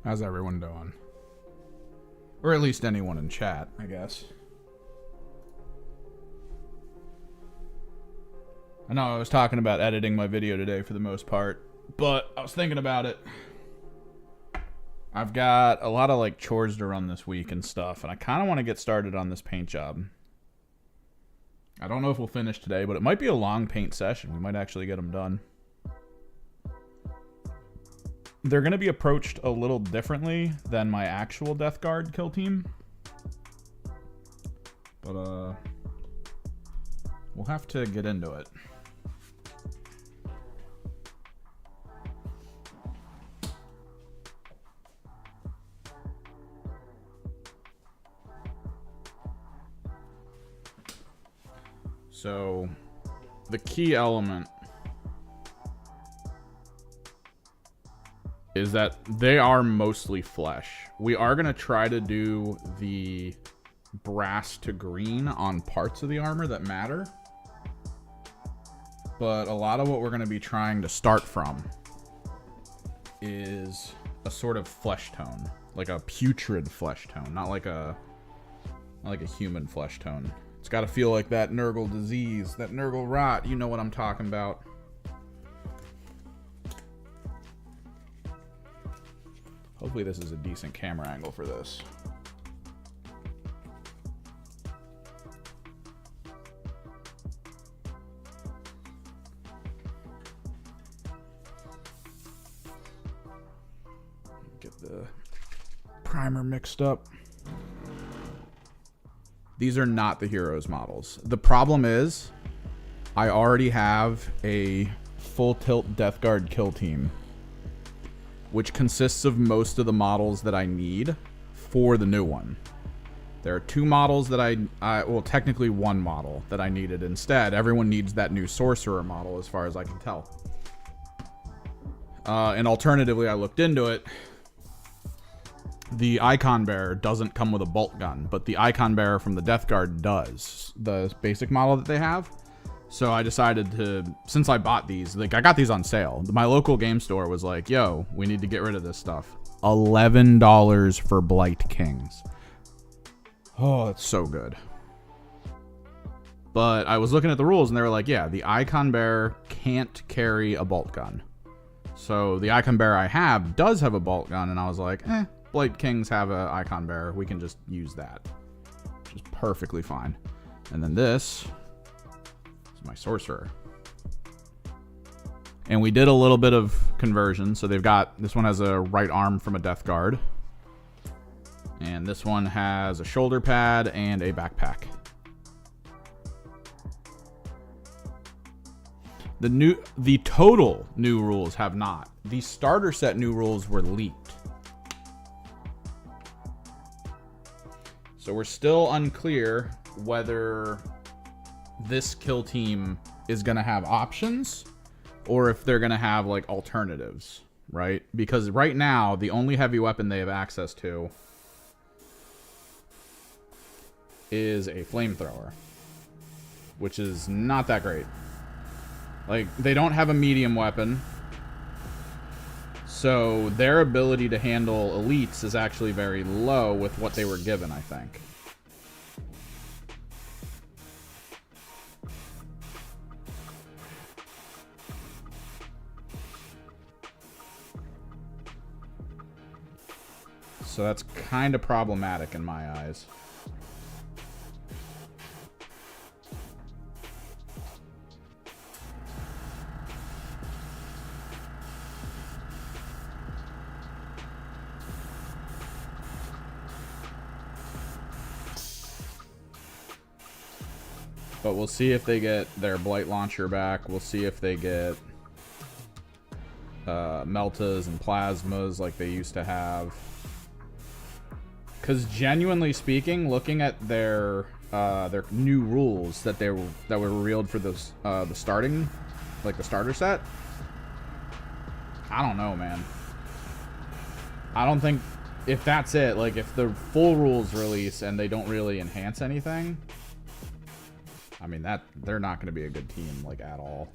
How's everyone doing? Or at least anyone in chat, I guess. I know I was talking about editing my video today for the most part, but I was thinking about it. I've got a lot of like chores to run this week and stuff, and I kind of want to get started on this paint job. I don't know if we'll finish today, but it might be a long paint session. We might actually get them done. They're going to be approached a little differently than my actual Death Guard kill team. But, we'll have to get into it. So, the key element is that they are mostly flesh. We are going to try to do the brass to green on parts of the armor that matter. But a lot of what we're going to be trying to start from is a sort of flesh tone. Like a putrid flesh tone. Not like a human flesh tone. It's got to feel like that Nurgle disease, that Nurgle rot. You know what I'm talking about. Hopefully this is a decent camera angle for this. Get the primer mixed up. These are not the heroes models. The problem is I already have a full tilt Death Guard kill team, which consists of most of the models that I need for the new one. There are two models that well, technically one model that I needed instead. Everyone needs that new sorcerer model as far as I can tell. And alternatively, I looked into it. The Icon Bearer doesn't come with a bolt gun, but the Icon Bearer from the Death Guard does. The basic model that they have. So I decided to, since I bought these, like I got these on sale. My local game store was like, yo, we need to get rid of this stuff. $11 for Blight Kings. Oh, that's so good. But I was looking at the rules and they were like, yeah, the Icon Bearer can't carry a bolt gun. So the Icon Bearer I have does have a bolt gun, and I was like, Blight Kings have an Icon Bearer. We can just use that. Which is perfectly fine. And then this is my sorcerer. And we did a little bit of conversion. So they've got, this one has a right arm from a Death Guard. And this one has a shoulder pad and a backpack. The total new rules have not. The starter set new rules were leaked. So we're still unclear whether this kill team is going to have options or if they're going to have like alternatives, right? Because right now, the only heavy weapon they have access to is a flamethrower, which is not that great. Like, they don't have a medium weapon, so their ability to handle elites is actually very low with what they were given, I think. So that's kind of problematic in my eyes. But we'll see if they get their Blight Launcher back. We'll see if they get Meltas and Plasmas like they used to have. Because genuinely speaking, looking at their new rules that were revealed for this the starting, like the starter set, I don't know, man. I don't think, if that's it, like if the full rules release and they don't really enhance anything, I mean, that they're not going to be a good team, like, at all.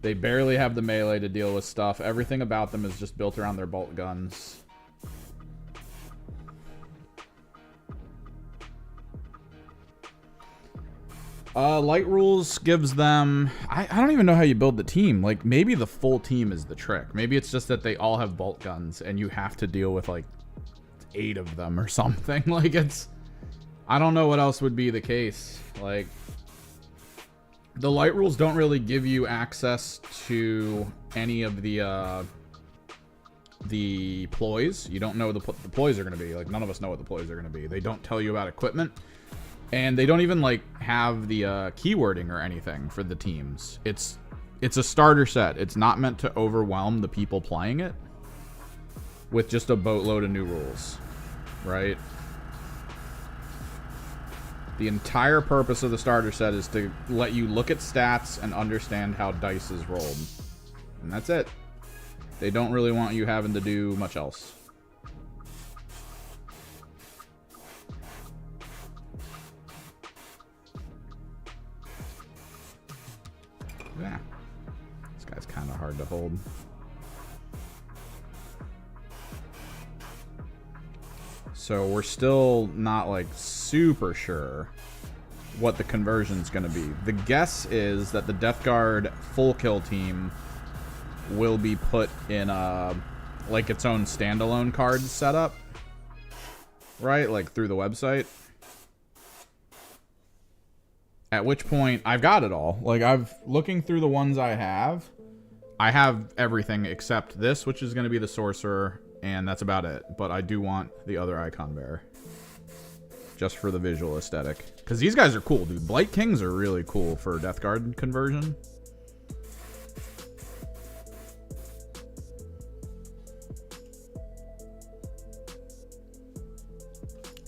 They barely have the melee to deal with stuff. Everything about them is just built around their bolt guns. Light rules gives them... I don't even know how you build the team. Like, maybe the full team is the trick. Maybe it's just that they all have bolt guns and you have to deal with, like, 8 of them or something. Like, it's... I don't know what else would be the case. Like, the light rules don't really give you access to any of the ploys. You don't know what the ploys are going to be. Like, none of us know what the ploys are going to be. They don't tell you about equipment. And they don't even, like, have the keywording or anything for the teams. It's a starter set. It's not meant to overwhelm the people playing it with just a boatload of new rules, right? The entire purpose of the starter set is to let you look at stats and understand how dice is rolled. And that's it. They don't really want you having to do much else. Yeah. This guy's kind of hard to hold. So we're still not, like, super sure what the conversion's going to be. The guess is that the Death Guard full kill team will be put in like its own standalone card setup, right? Like through the website. At which point I've got it all. Like, looking through the ones I have everything except this, which is going to be the sorcerer, and that's about it. But I do want the other icon bearer, just for the visual aesthetic, because these guys are cool, dude. Blight Kings are really cool for Death Guard conversion.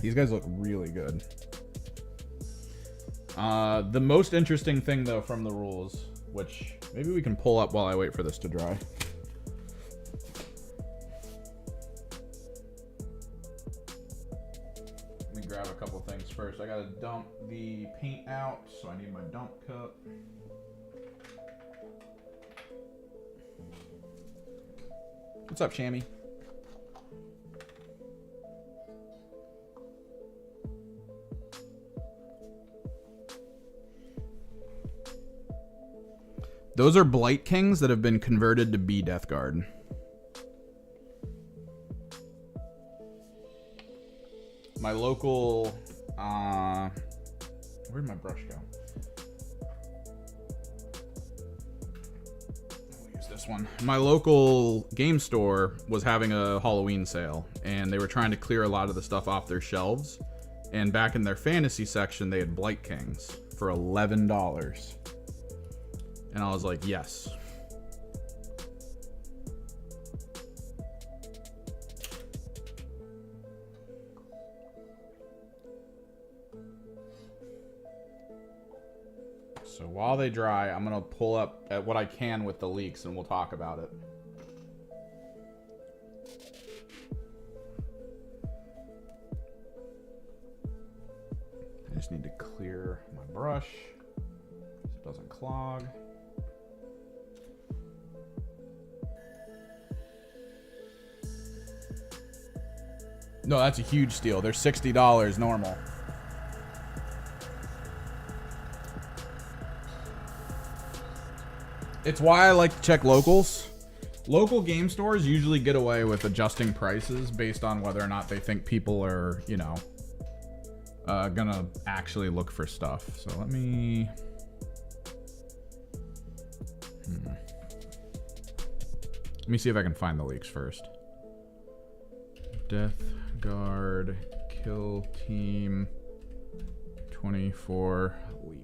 These guys look really good. The most interesting thing, though, from the rules, which maybe we can pull up while I wait for this to dry. Let me grab a couple things first. I gotta dump the paint out, so I need my dump cup. What's up, Shammy? Those are Blight Kings that have been converted to be Death Guard. My local... where'd my brush go? I'll use this one. My local game store was having a Halloween sale, and they were trying to clear a lot of the stuff off their shelves. And back in their fantasy section, they had Blight Kings for $11. And I was like, yes. So while they dry, I'm going to pull up at what I can with the leaks, and we'll talk about it. I just need to clear my brush so it doesn't clog. No, that's a huge steal. They're $60 normal. It's why I like to check locals. Local game stores usually get away with adjusting prices based on whether or not they think people are, you know, gonna actually look for stuff. So let me... Let me see if I can find the leaks first. Death Guard Kill Team 24 leak.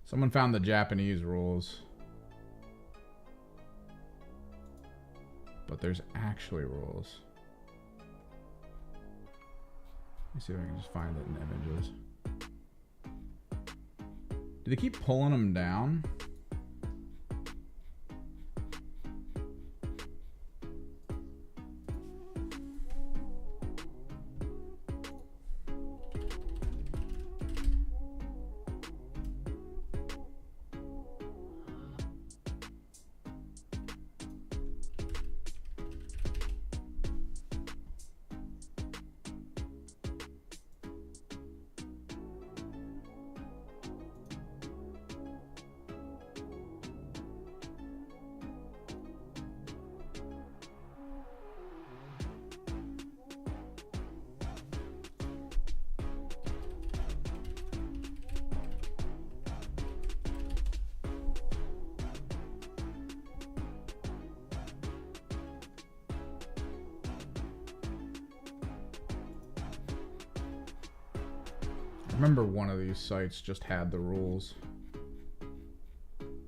Someone found the Japanese rules. But there's actually rules. Let me see if I can just find it in images. Do they keep pulling them down? remember one of these sites just had the rules.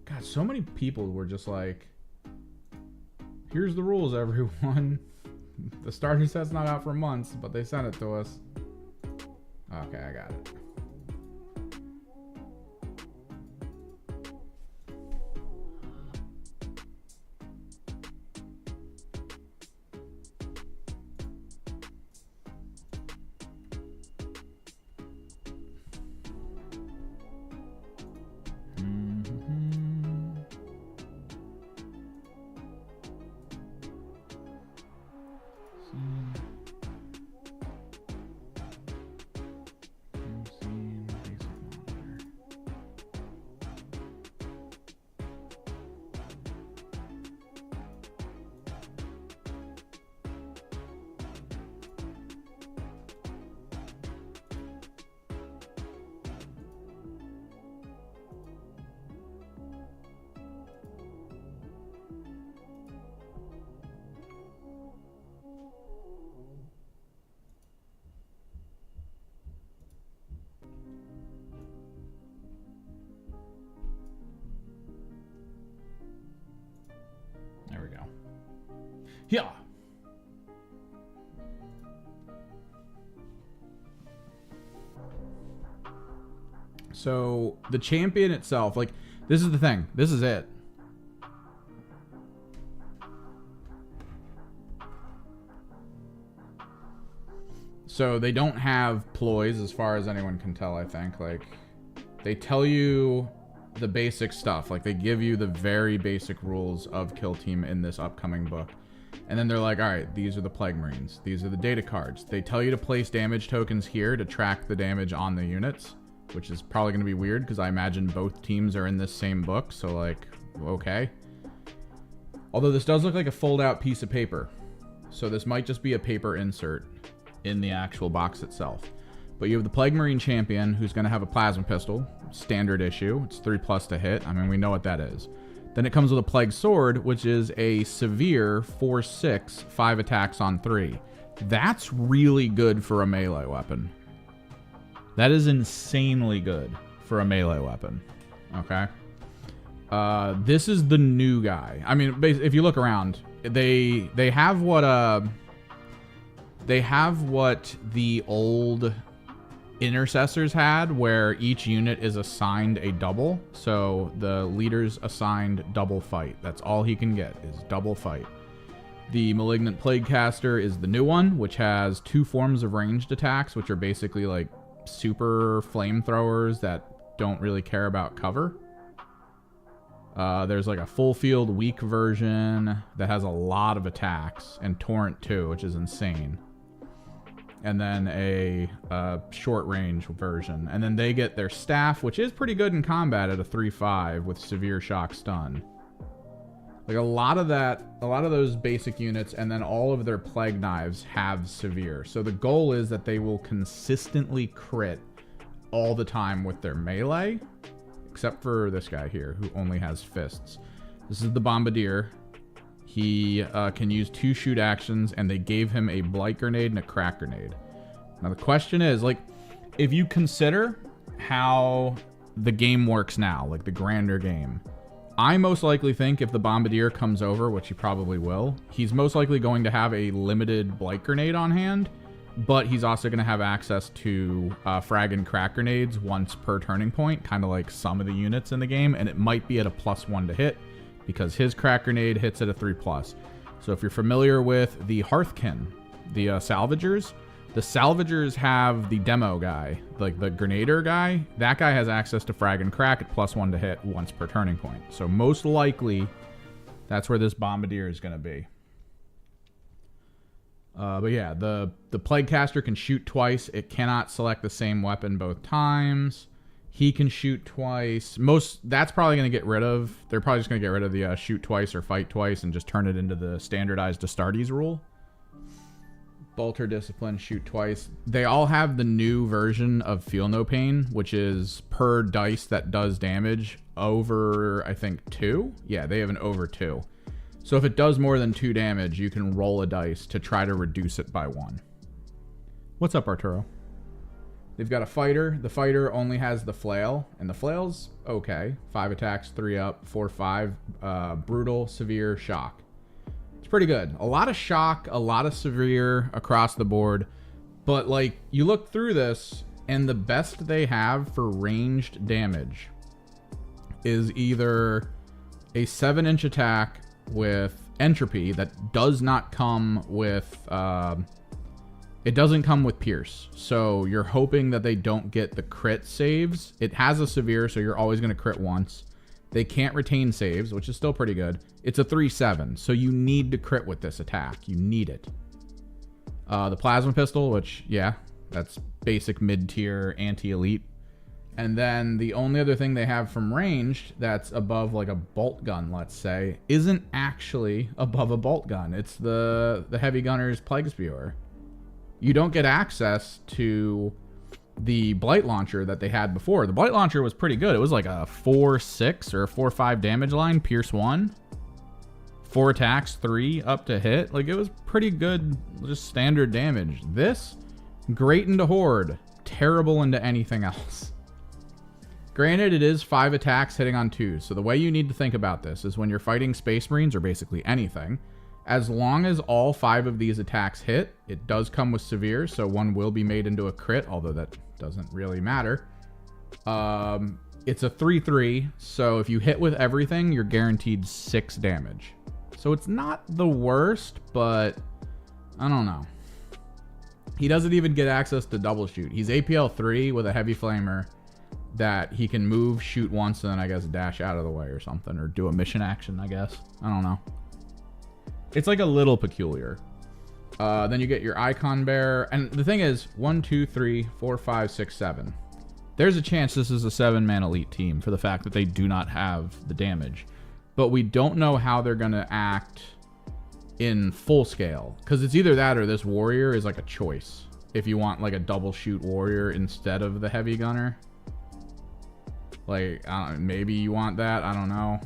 God, so many people were just like, here's the rules, everyone. The starter set's not out for months, but they sent it to us. Okay, I got it. There we go. Yeah. So the champion itself, like, this is the thing. This is it. So they don't have ploys as far as anyone can tell, I think. Like, they tell you the basic stuff. Like, they give you the very basic rules of Kill Team in this upcoming book. And then they're like, all right, these are the Plague Marines. These are the data cards. They tell you to place damage tokens here to track the damage on the units, which is probably going to be weird because I imagine both teams are in this same book. So, like, okay. Although this does look like a fold-out piece of paper. So this might just be a paper insert in the actual box itself. But you have the Plague Marine Champion, who's going to have a Plasma Pistol. Standard issue. It's 3+ to hit. I mean, we know what that is. Then it comes with a Plague Sword, which is a severe 4/6, 5 attacks on 3. That's really good for a melee weapon. That is insanely good for a melee weapon. Okay? This is the new guy. I mean, if you look around, they have what the old intercessors had, where each unit is assigned a double. So the leader's assigned double fight. That's all he can get, is double fight. The Malignant Plaguecaster is the new one, which has 2 forms of ranged attacks, which are basically like super flamethrowers that don't really care about cover. There's like a full field weak version that has a lot of attacks, and Torrent too, which is insane. And then a short range version. And then they get their staff, which is pretty good in combat at a 3/5 with severe shock stun. Like a lot of those basic units, and then all of their plague knives have severe. So the goal is that they will consistently crit all the time with their melee, except for this guy here who only has fists. This is the Bombardier. He can use 2 shoot actions, and they gave him a Blight Grenade and a Crack Grenade. Now the question is, like, if you consider how the game works now, like the grander game, I most likely think if the Bombardier comes over, which he probably will, he's most likely going to have a limited Blight Grenade on hand, but he's also going to have access to frag and crack grenades once per turning point, kind of like some of the units in the game, and it might be at a +1 to hit, because his crack grenade hits at a 3+. So if you're familiar with the Hearthkin, the Salvagers, the Salvagers have the demo guy, like the Grenader guy. That guy has access to frag and crack at +1 to hit once per turning point. So most likely, that's where this Bombardier is going to be. But yeah, the Plaguecaster can shoot twice. It cannot select the same weapon both times. He can shoot twice. That's probably going to get rid of. They're probably just going to get rid of the shoot twice or fight twice and just turn it into the standardized Astartes rule. Bolter Discipline, shoot twice. They all have the new version of Feel No Pain, which is per dice that does damage over, I think, 2. Yeah, they have an over 2. So if it does more than 2 damage, you can roll a dice to try to reduce it by 1. What's up, Arturo? They've got a fighter. The fighter only has the flail, and the flail's okay. 5 attacks, 3 up, 4, 5. Brutal, severe, shock. It's pretty good. A lot of shock, a lot of severe across the board. But, like, you look through this, and the best they have for ranged damage is either a 7-inch attack with entropy that does not come with... it doesn't come with pierce. So you're hoping that they don't get the crit saves. It has a severe, so you're always going to crit once. They can't retain saves, which is still pretty good. It's a 3/7, so you need to crit with this attack. You need it. The plasma pistol, which, yeah, that's basic mid-tier anti-elite. And then the only other thing they have from ranged that's above like a bolt gun, let's say, isn't actually above a bolt gun. It's the heavy gunner's plague spewer. You don't get access to the blight launcher that they had before. The blight launcher was pretty good. It was like a 4/6 or 4/5 damage line, pierce 1. 4 attacks, 3 up to hit. Like, it was pretty good, just standard damage. This, great into horde, terrible into anything else. Granted, it is 5 attacks hitting on 2. So the way you need to think about this is when you're fighting Space Marines or basically anything, as long as all 5 of these attacks hit, it does come with severe, so one will be made into a crit, although that doesn't really matter. It's a 3/3, so if you hit with everything, you're guaranteed 6 damage. So it's not the worst, but I don't know. He doesn't even get access to double shoot. He's APL 3 with a heavy flamer that he can move, shoot once, and then I guess dash out of the way or something, or do a mission action, I guess. I don't know. It's like a little peculiar. Then you get your icon bearer. And the thing is, 1, 2, 3, 4, 5, 6, 7. There's a chance this is a 7-man elite team for the fact that they do not have the damage. But we don't know how they're going to act in full scale. Because it's either that or this warrior is like a choice. If you want like a double shoot warrior instead of the heavy gunner. Like, I don't know, maybe you want that. I don't know.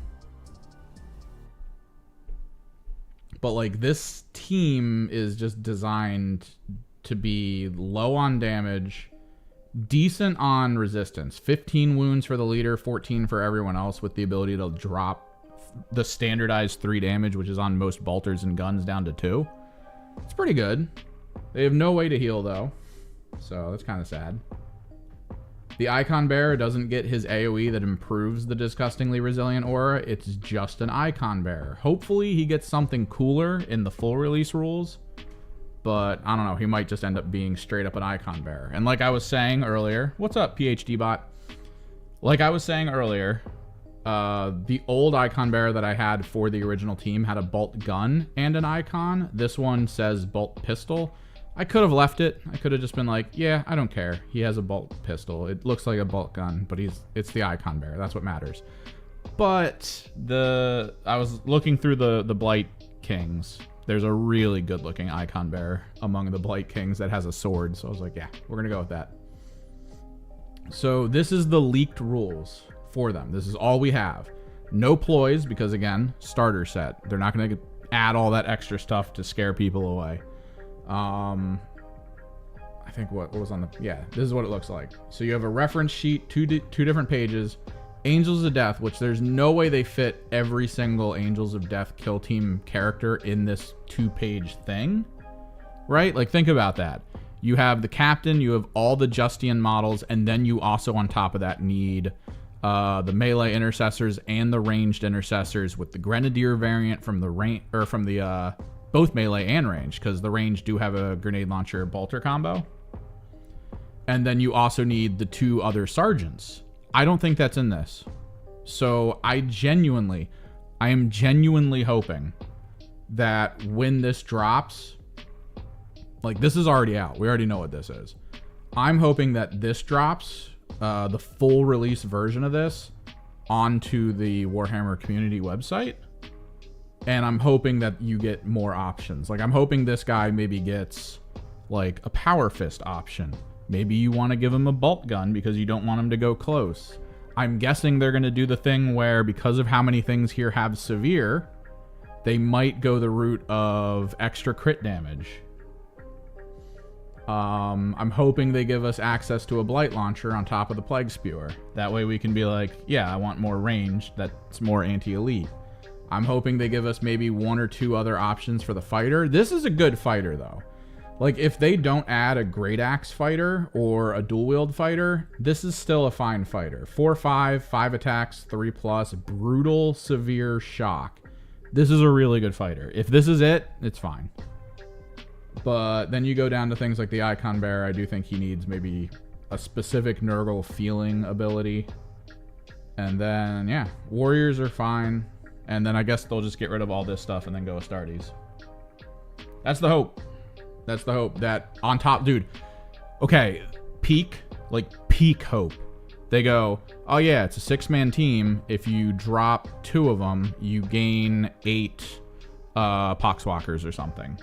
But, like, this team is just designed to be low on damage, decent on resistance. 15 wounds for the leader, 14 for everyone else, with the ability to drop the standardized 3 damage, which is on most bolters and guns, down to 2. It's pretty good. They have no way to heal, though. So, that's kind of sad. The icon bearer doesn't get his AoE that improves the disgustingly resilient aura. It's just an icon bearer. Hopefully he gets something cooler in the full release rules. But I don't know. He might just end up being straight up an icon bearer. And like I was saying earlier, what's up, PhD bot? Like I was saying earlier, the old icon bearer that I had for the original team had a bolt gun and an icon. This one says bolt pistol. I could have left it. I could have just been like, yeah, I don't care. He has a bolt pistol. It looks like a bolt gun, but it's the icon bearer. That's what matters. But I was looking through the Blight Kings. There's a really good looking icon bearer among the Blight Kings that has a sword. So I was like, yeah, we're going to go with that. So this is the leaked rules for them. This is all we have. No ploys because, again, starter set. They're not going to add all that extra stuff to scare people away. I think what was on the... Yeah, this is what it looks like. So you have a reference sheet, two different pages. Angels of Death, which there's no way they fit every single Angels of Death kill team character in this 2-page thing. Right? Like, think about that. You have the captain, you have all the Justian models, and then you also, on top of that, need the melee intercessors and the ranged intercessors with the Grenadier variant from the both melee and range, because the range do have a grenade launcher bolter combo. And then you also need the 2 other sergeants. I don't think that's in this. So I am genuinely hoping that when this drops, like, this is already out. We already know what this is. I'm hoping that this drops, the full release version of this, onto the Warhammer community website. And I'm hoping that you get more options. Like, I'm hoping this guy maybe gets, like, a power fist option. Maybe you want to give him a bolt gun because you don't want him to go close. I'm guessing they're going to do the thing where, because of how many things here have severe, they might go the route of extra crit damage. I'm hoping they give us access to a blight launcher on top of the plague spewer. That way we can be like, yeah, I want more range. That's more anti-elite. I'm hoping they give us maybe 1 or 2 other options for the fighter. This is a good fighter though. Like if they don't add a great axe fighter or a dual wield fighter, this is still a fine fighter. 4/5, 5 attacks, 3+, brutal, severe shock. This is a really good fighter. If this is it, it's fine. But then you go down to things like the Icon Bearer. I do think he needs maybe a specific Nurgle feeling ability. And then, yeah, Warriors are fine. And then I guess they'll just get rid of all this stuff and then go Astartes. That's the hope. That's the hope that on top, dude. Okay, peak hope. They go, oh yeah, it's a 6-man team. If you drop 2 of them, you gain 8 Poxwalkers or something.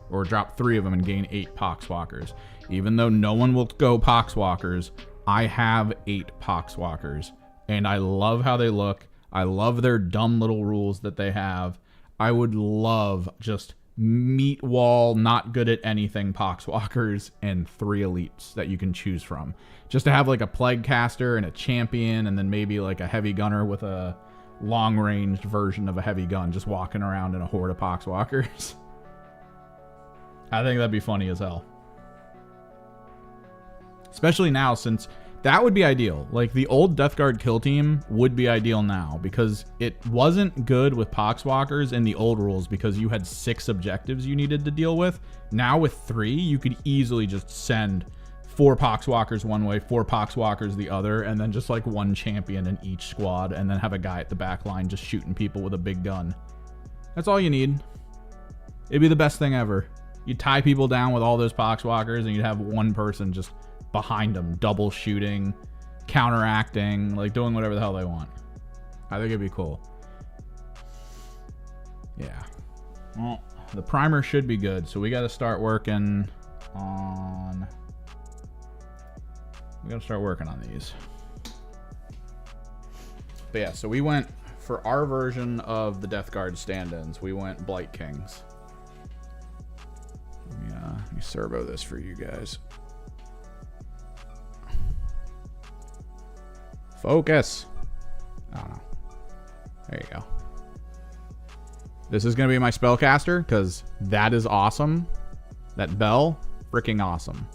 Or drop 3 of them and gain 8 Poxwalkers. Even though no one will go Poxwalkers, I have 8 Poxwalkers. And I love how they look. I love their dumb little rules that they have. I would love just meat wall, not good at anything Poxwalkers and 3 elites that you can choose from. Just to have like a plague caster and a champion and then maybe like a heavy gunner with a long-ranged version of a heavy gun just walking around in a horde of Poxwalkers. I think that'd be funny as hell. Especially now, since that would be ideal. Like, the old Death Guard kill team would be ideal now, because it wasn't good with Poxwalkers in the old rules because you had 6 objectives you needed to deal with. Now with 3, you could easily just send 4 Poxwalkers one way, 4 Poxwalkers the other, and then just like 1 champion in each squad, and then have a guy at the back line just shooting people with a big gun. That's all you need. It'd be the best thing ever. You'd tie people down with all those Poxwalkers, and you'd have one person just behind them, double shooting, counteracting, like doing whatever the hell they want. I think it'd be cool. Yeah. Well, the primer should be good, so we got to start working on... We got to start working on these. But yeah, so we went, for our version of the Death Guard stand-ins, we went Blight Kings. Let me servo this for you guys. Focus. I don't know. There you go. This is going to be my spellcaster because that is awesome. That bell, freaking awesome.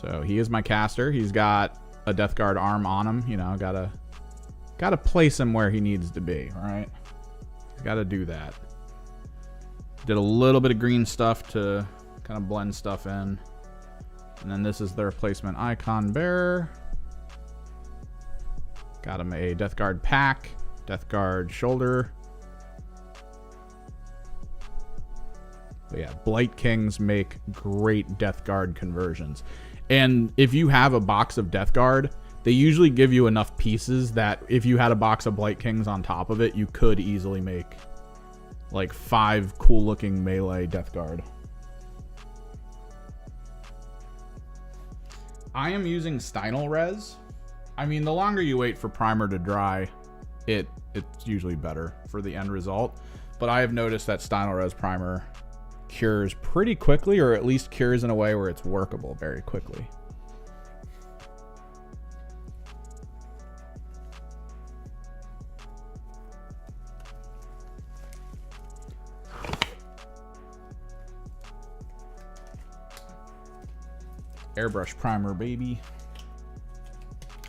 So he is my caster. He's got a Death Guard arm on him. You know, gotta place him where he needs to be, right? He's got to do that. Did a little bit of green stuff to kind of blend stuff in. And then this is the replacement Icon Bearer. Got him a Death Guard pack, Death Guard shoulder. But yeah, Blight Kings make great Death Guard conversions. And if you have a box of Death Guard, they usually give you enough pieces that if you had a box of Blight Kings on top of it, you could easily make like 5 cool looking melee Death Guard. I am using Steinel Res. I mean, the longer you wait for primer to dry, it's usually better for the end result. But I have noticed that Steinel Res primer cures pretty quickly, or at least cures in a way where it's workable very quickly. Airbrush primer, baby.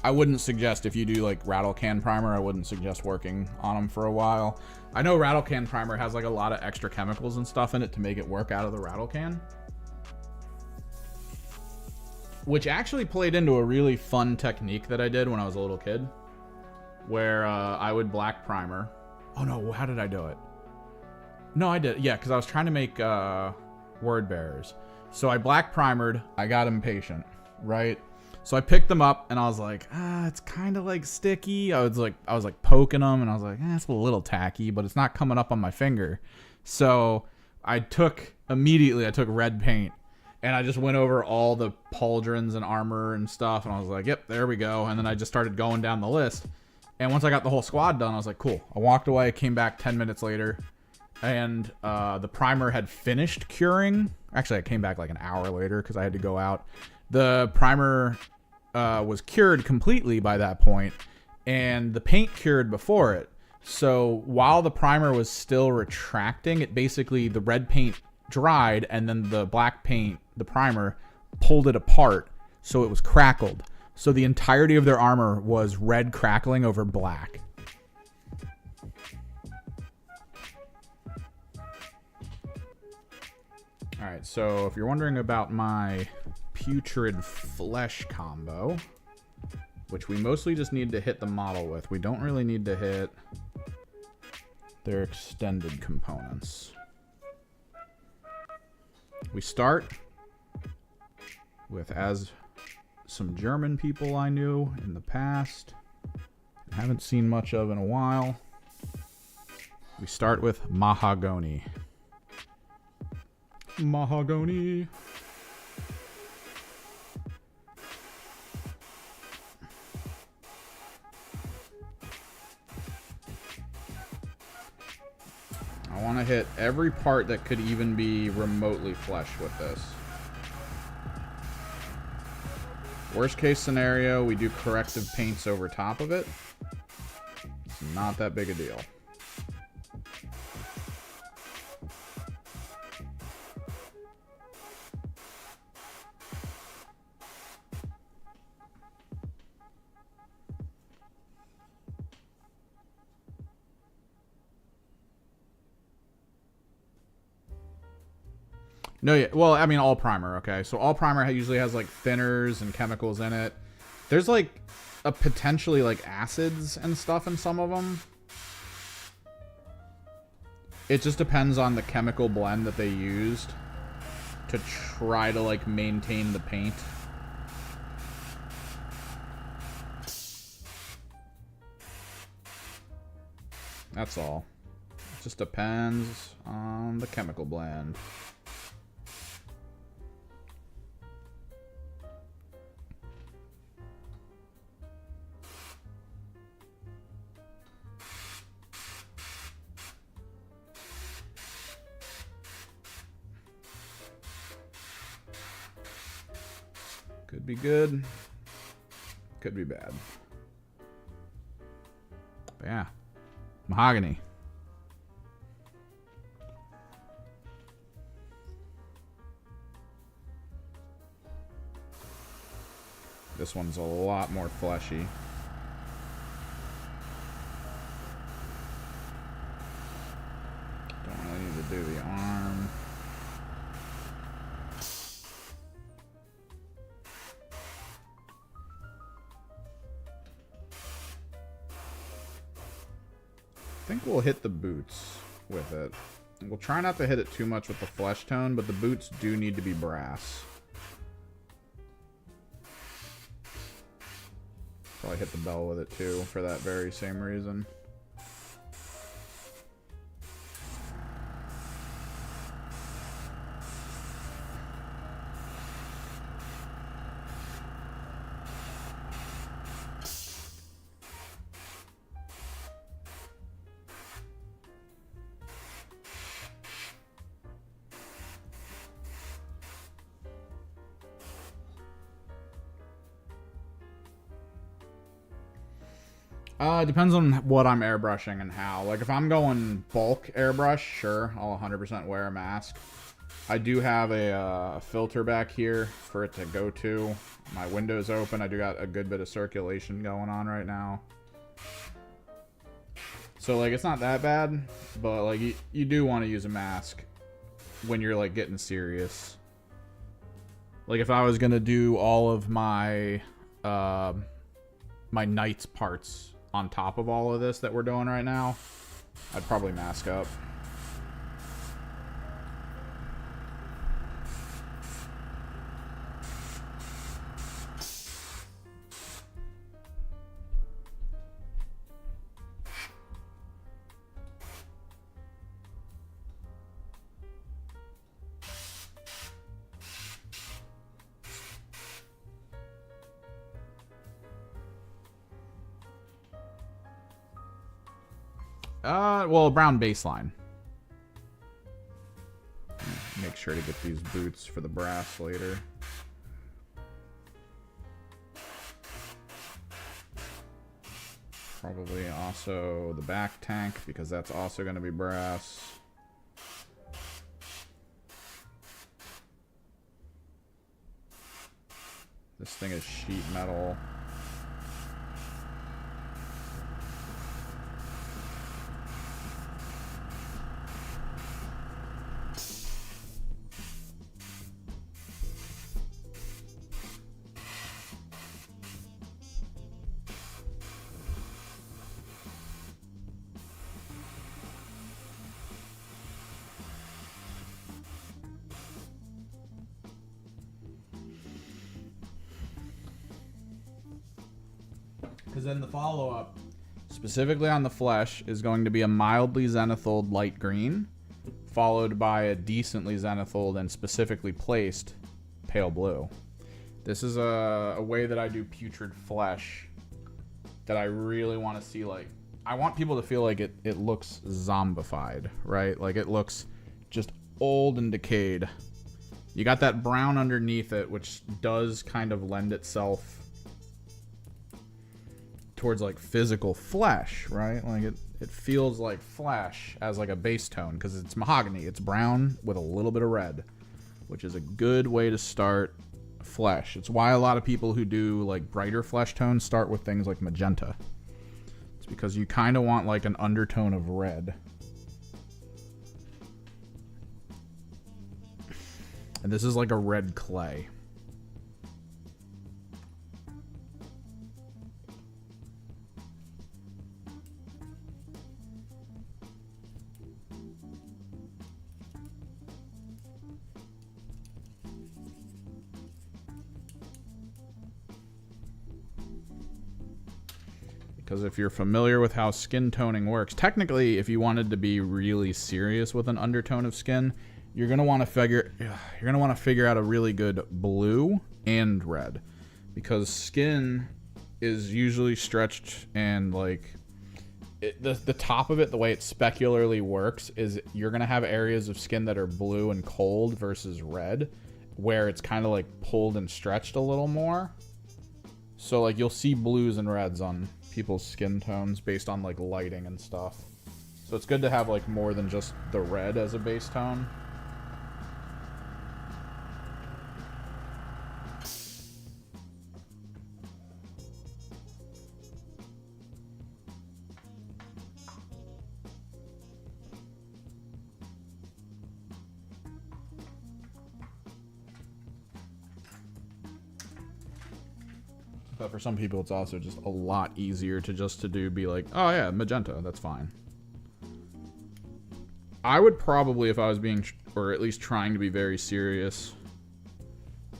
I wouldn't suggest, if you do like rattle can primer, I wouldn't suggest working on them for a while. I know rattle can primer has like a lot of extra chemicals and stuff in it to make it work out of the rattle can, which actually played into a really fun technique that I did when I was a little kid, where I would black primer. Oh no, how did I do it? No, I did. Yeah, because I was trying to make word bearers. So I black primered. I got impatient, right? So I picked them up and I was like, it's kind of like sticky. I was like poking them and I was like, it's a little tacky, but it's not coming up on my finger. So I took red paint and I just went over all the pauldrons and armor and stuff. And I was like, yep, there we go. And then I just started going down the list. And once I got the whole squad done, I was like, cool. I walked away, came back 10 minutes later, and the primer had finished curing. Actually, I came back like an hour later because I had to go out. The primer was cured completely by that point, and the paint cured before it. So while the primer was still retracting, it basically, the red paint dried, and then the black paint, the primer, pulled it apart, so it was crackled. So the entirety of their armor was red crackling over black. Alright, so if you're wondering about my putrid flesh combo, which we mostly just need to hit the model with, we don't really need to hit their extended components. We start with, as some German people I knew in the past, haven't seen much of in a while, we start with mahogany. Mahogany. I want to hit every part that could even be remotely flesh with this. Worst case scenario, we do corrective paints over top of it. It's not that big a deal. No, yeah. Well, I mean, all primer, okay? So all primer usually has, like, thinners and chemicals in it. There's, like, a potentially, like, acids and stuff in some of them. It just depends on the chemical blend that they used to try to, like, maintain the paint. That's all. It just depends on the chemical blend. Could be good. Could be bad. But yeah. Mahogany. This one's a lot more fleshy. Don't really need to do the arm. I think we'll hit the boots with it. We'll try not to hit it too much with the flesh tone, but the boots do need to be brass. Probably hit the bell with it too, for that very same reason. It depends on what I'm airbrushing and how. Like, if I'm going bulk airbrush, sure, I'll 100% wear a mask. I do have a filter back here for it to go to. My window's open. I do got a good bit of circulation going on right now. So, like, it's not that bad, but, like, you do want to use a mask when you're, like, getting serious. Like, if I was going to do all of my, my Knights parts on top of all of this that we're doing right now, I'd probably mask up. Well, brown baseline. sure to get these boots for the brass later. Probably also the back tank, because that's also going to be brass. This thing is sheet metal. Because then the follow-up, specifically on the flesh, is going to be a mildly zenithaled light green, followed by a decently zenithaled and specifically placed pale blue. This is a way that I do putrid flesh that I really want to see. Like, I want people to feel like it looks zombified, right? Like it looks just old and decayed. You got that brown underneath it, which does kind of lend itself towards like physical flesh, right? Like it feels like flesh as like a base tone because it's mahogany. It's brown with a little bit of red, which is a good way to start flesh. It's why a lot of people who do like brighter flesh tones start with things like magenta. It's because you kind of want like an undertone of red. And this is like a red clay. Because if you're familiar with how skin toning works, technically, if you wanted to be really serious with an undertone of skin, you're gonna want to figure out a really good blue and red, because skin is usually stretched and like the top of it, the way it specularly works is you're gonna have areas of skin that are blue and cold versus red, where it's kind of like pulled and stretched a little more. So like you'll see blues and reds on people's skin tones based on like lighting and stuff. So it's good to have like more than just the red as a base tone. But for some people, it's also just a lot easier to be like, oh yeah, magenta, that's fine. I would probably, if I was being, or at least trying to be very serious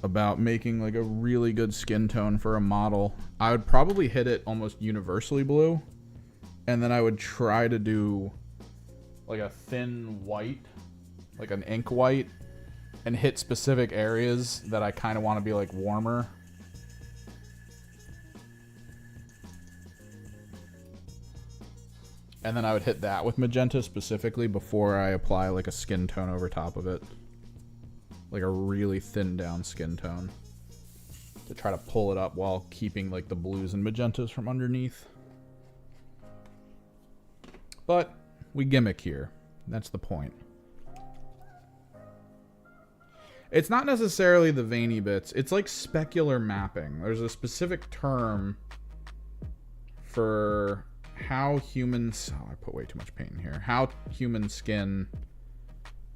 about making like a really good skin tone for a model, I would probably hit it almost universally blue. And then I would try to do like a thin white, like an ink white, and hit specific areas that I kind of want to be like warmer. And then I would hit that with magenta specifically before I apply like a skin tone over top of it. Like a really thinned down skin tone. To try to pull it up while keeping like the blues and magentas from underneath. But we gimmick here. That's the point. It's not necessarily the veiny bits. It's like specular mapping. There's a specific term for how humans, I put way too much paint in here, how human skin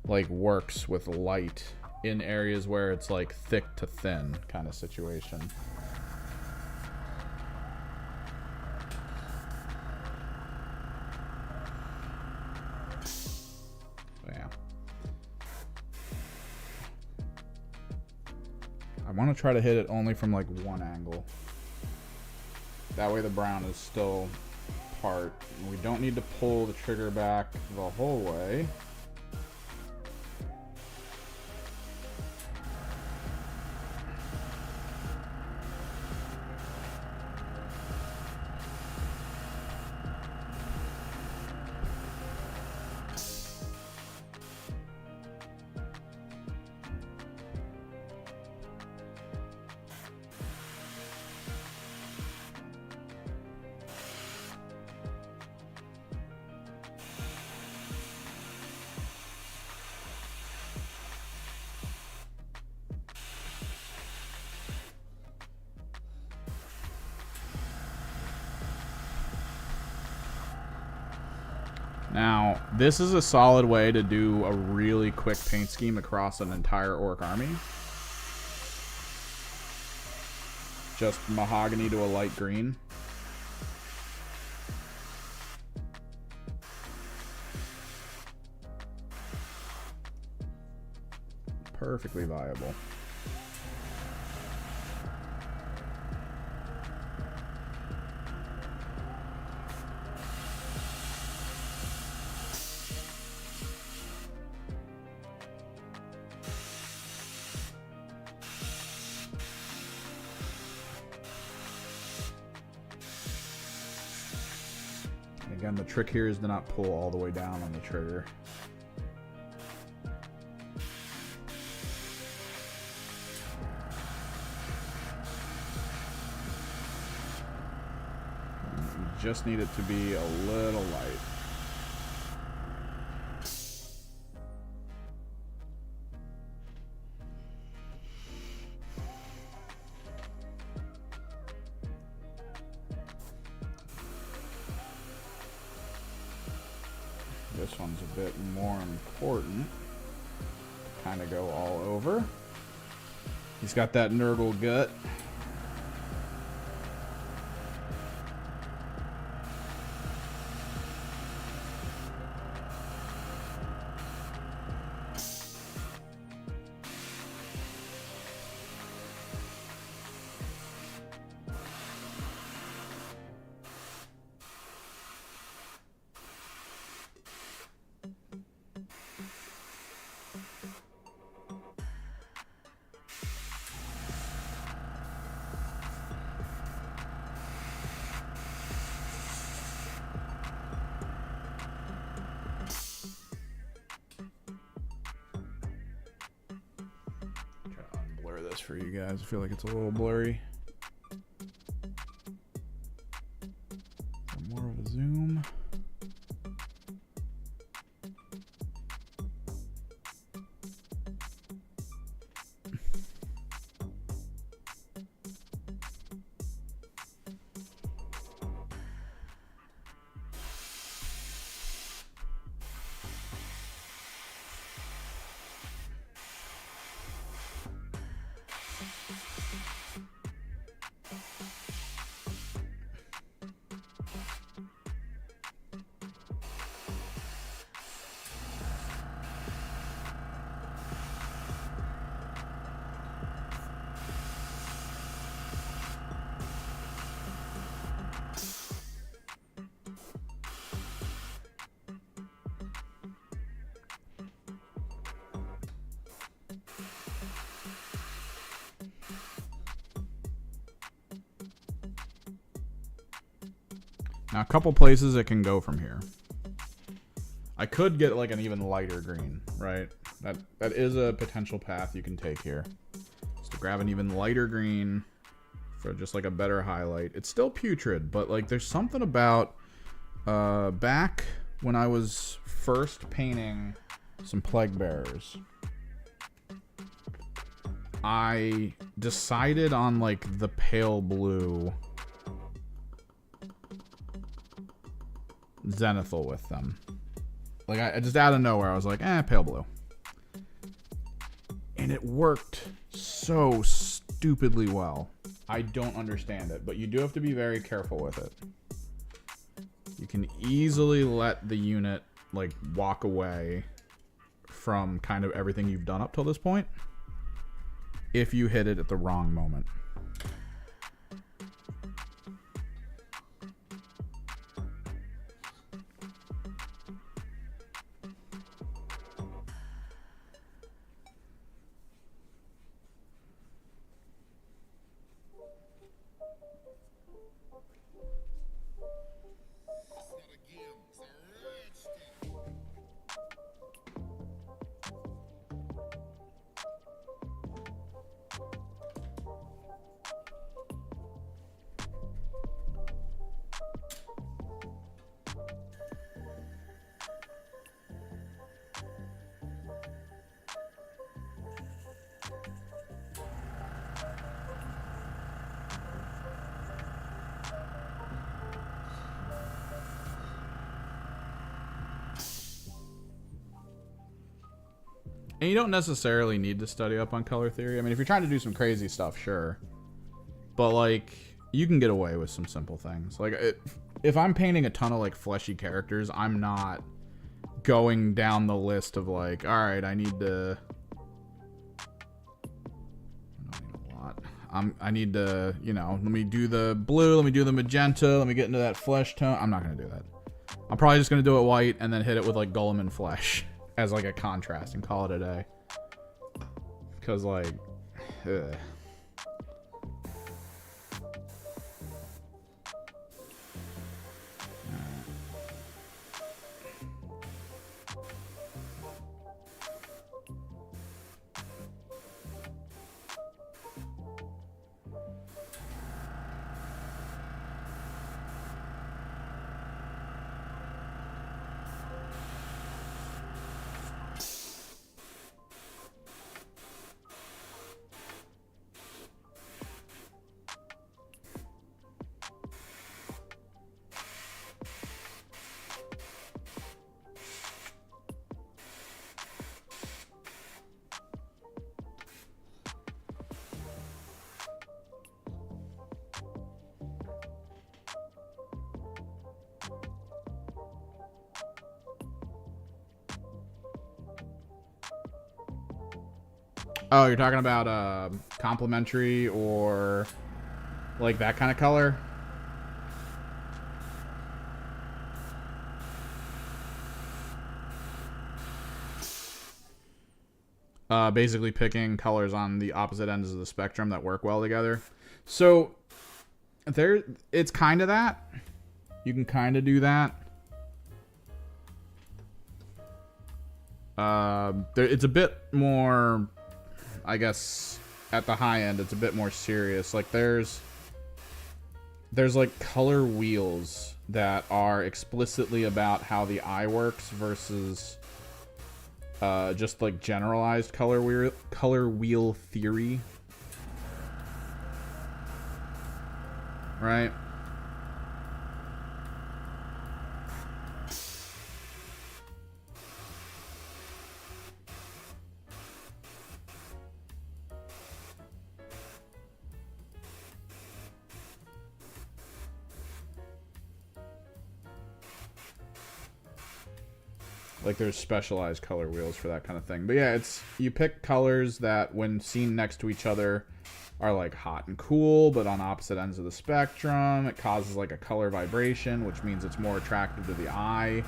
like works with light in areas where it's like thick to thin kind of situation. So yeah, I want to try to hit it only from like one angle. That way the brown is still part. We don't need to pull the trigger back the whole way. Now, this is a solid way to do a really quick paint scheme across an entire orc army. Just mahogany to a light green. Perfectly viable. Again, the trick here is to not pull all the way down on the trigger. You just need it to be a little light. This one's a bit more important. Kind of go all over. He's got that Nurgle gut. This for you guys. I feel like it's a little blurry. More of a zoom. Now, a couple places it can go from here. I could get like an even lighter green, right? That is a potential path you can take here. Just to grab an even lighter green for just like a better highlight. It's still putrid, but like there's something about back when I was first painting some Plague Bearers, I decided on like the pale blue Zenithal with them. Like I just out of nowhere I was like, pale blue. And it worked so stupidly well. I don't understand it, but you do have to be very careful with it. You can easily let the unit like walk away from kind of everything you've done up till this point if you hit it at the wrong moment. And you don't necessarily need to study up on color theory. I mean, if you're trying to do some crazy stuff, sure. But, like, you can get away with some simple things. Like, if I'm painting a ton of, like, fleshy characters, I'm not going down the list of, like, alright, I need to... I need to, you know, let me do the blue, let me do the magenta, let me get into that flesh tone. I'm not going to do that. I'm probably just going to do it white and then hit it with, like, Golem and Flesh as, like, a contrast and call it a day. Because, like, ugh. Oh, you're talking about complementary or like that kind of color? Basically picking colors on the opposite ends of the spectrum that work well together. So it's kind of that. You can kind of do that. It's a bit more, I guess, at the high end, it's a bit more serious. Like there's like color wheels that are explicitly about how the eye works versus just like generalized color wheel theory, right? Like there's specialized color wheels for that kind of thing. But yeah, it's you pick colors that when seen next to each other are like hot and cool, but on opposite ends of the spectrum. It causes like a color vibration, which means it's more attractive to the eye.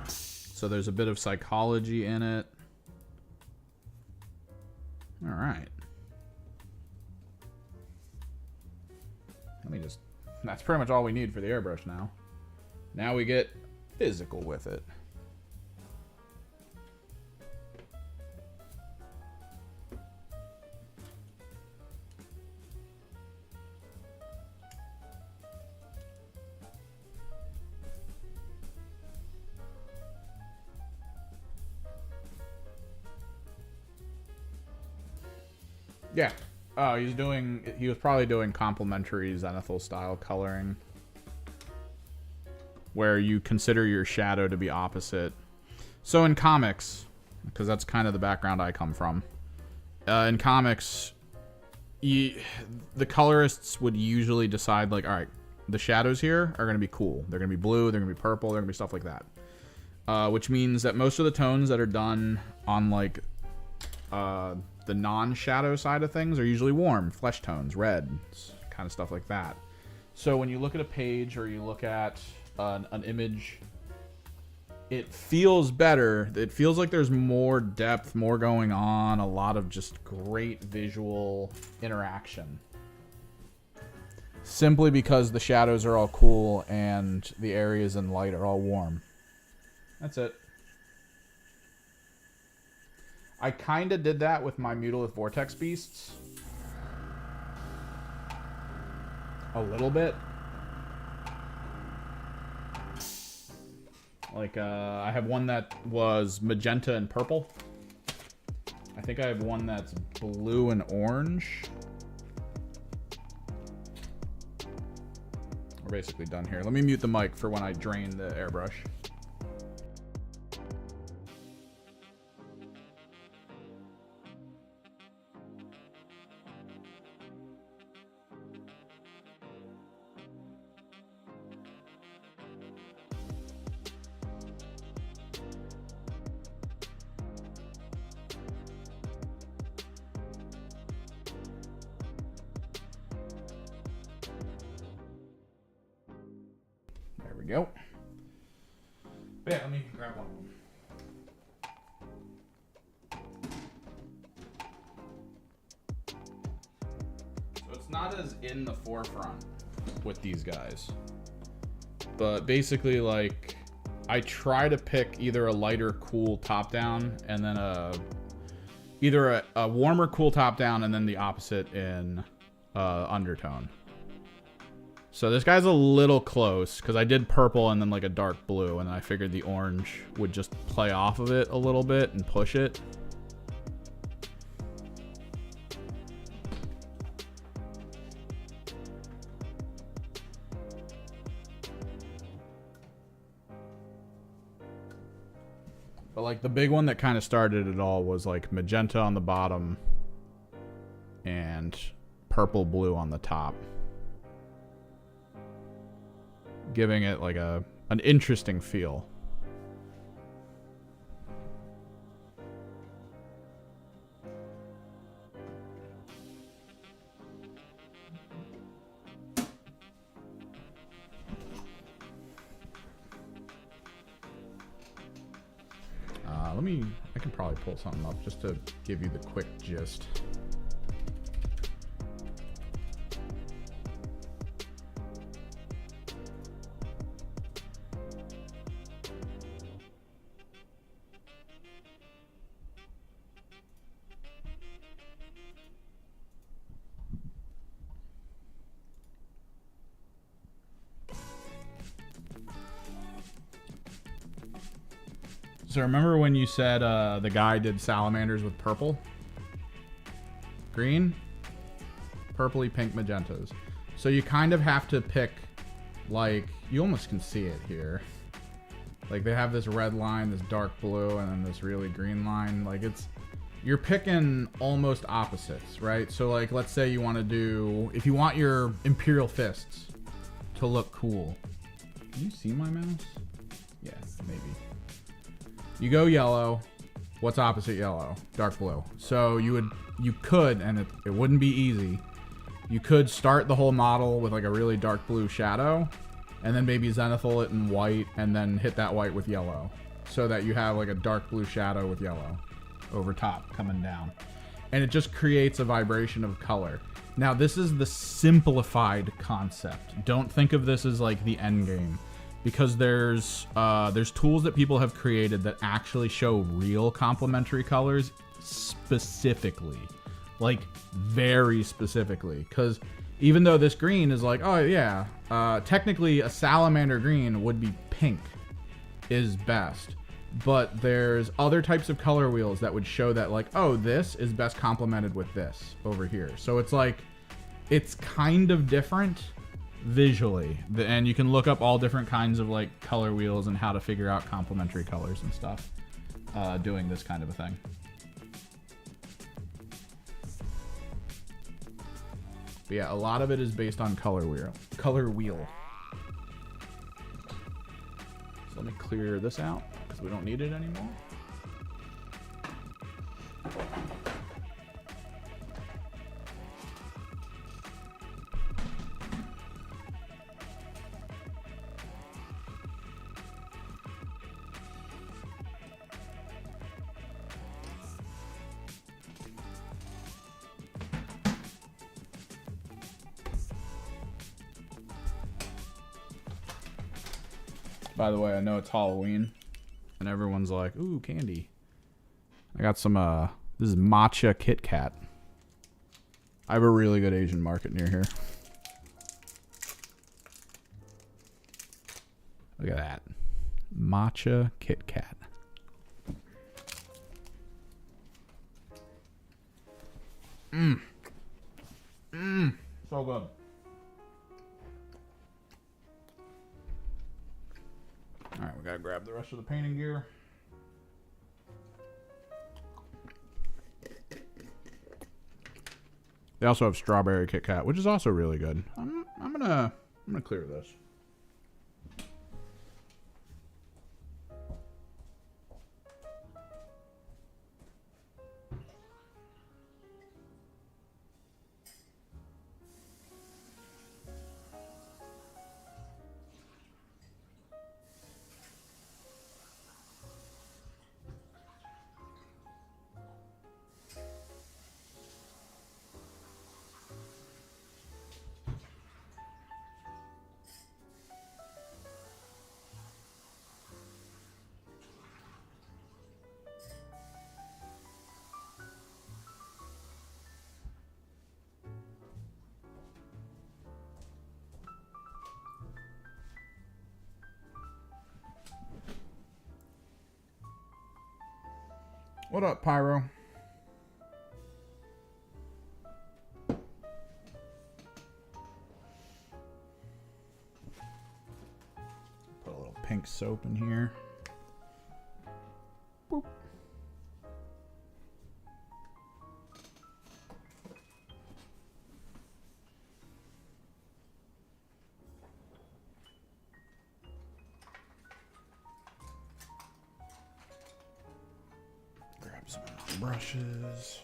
So there's a bit of psychology in it. All right. Let me just... That's pretty much all we need for the airbrush now. Now we get physical with it. Yeah. Oh, he was probably doing complementary Zenithal style coloring, where you consider your shadow to be opposite. So in comics, because that's kind of the background I come from, in comics, the colorists would usually decide, like, all right, the shadows here are going to be cool. They're going to be blue, they're going to be purple, they're going to be stuff like that. Which means that most of the tones that are done on, like, the non-shadow side of things are usually warm, flesh tones, reds, kind of stuff like that. So when you look at a page or you look at an image, it feels better. It feels like there's more depth, more going on, a lot of just great visual interaction. Simply because the shadows are all cool and the areas in light are all warm. That's it. I kind of did that with my Mutalith Vortex Beasts. A little bit. Like, I have one that was magenta and purple. I think I have one that's blue and orange. We're basically done here. Let me mute the mic for when I drain the airbrush. we go. Yeah, let me grab one of them. So it's not as in the forefront with these guys. But basically, like, I try to pick either a lighter, cool top-down and then either a warmer, cool top-down and then the opposite in undertone. So this guy's a little close because I did purple and then like a dark blue, and then I figured the orange would just play off of it a little bit and push it. But like the big one that kind of started it all was like magenta on the bottom and purple blue on the top, giving it like an interesting feel. I can probably pull something up just to give you the quick gist. So remember when you said the guy did salamanders with purple, green, purpley, pink, magentas? So you kind of have to pick, like, you almost can see it here. Like they have this red line, this dark blue, and then this really green line. Like you're picking almost opposites, right? So like, let's say you want to do, if you want your Imperial Fists to look cool. Can you see my mouse? Yeah, maybe. You go yellow. What's opposite yellow? Dark blue. So you could, and it wouldn't be easy, you could start the whole model with like a really dark blue shadow, and then maybe zenithal it in white, and then hit that white with yellow, so that you have like a dark blue shadow with yellow over top coming down. And it just creates a vibration of color. Now, this is the simplified concept. Don't think of this as like the end game. Because there's tools that people have created that actually show real complementary colors specifically, like very specifically. Because even though this green is like, oh yeah, technically a salamander green would be pink is best, but there's other types of color wheels that would show that like, oh, this is best complemented with this over here. So it's like, it's kind of different visually, and you can look up all different kinds of like color wheels and how to figure out complementary colors and stuff doing this kind of a thing. But yeah, a lot of it is based on color wheel. So let me clear this out because we don't need it anymore. By the way, I know it's Halloween, and everyone's like, ooh, candy. I got some, this is matcha Kit Kat. I have a really good Asian market near here. Look at that. Matcha Kit Kat. So good. Alright, we gotta grab the rest of the painting gear. They also have strawberry Kit Kat, which is also really good. I'm gonna clear this. What up, Pyro? Put a little pink soap in here. Boop. Grab some brushes.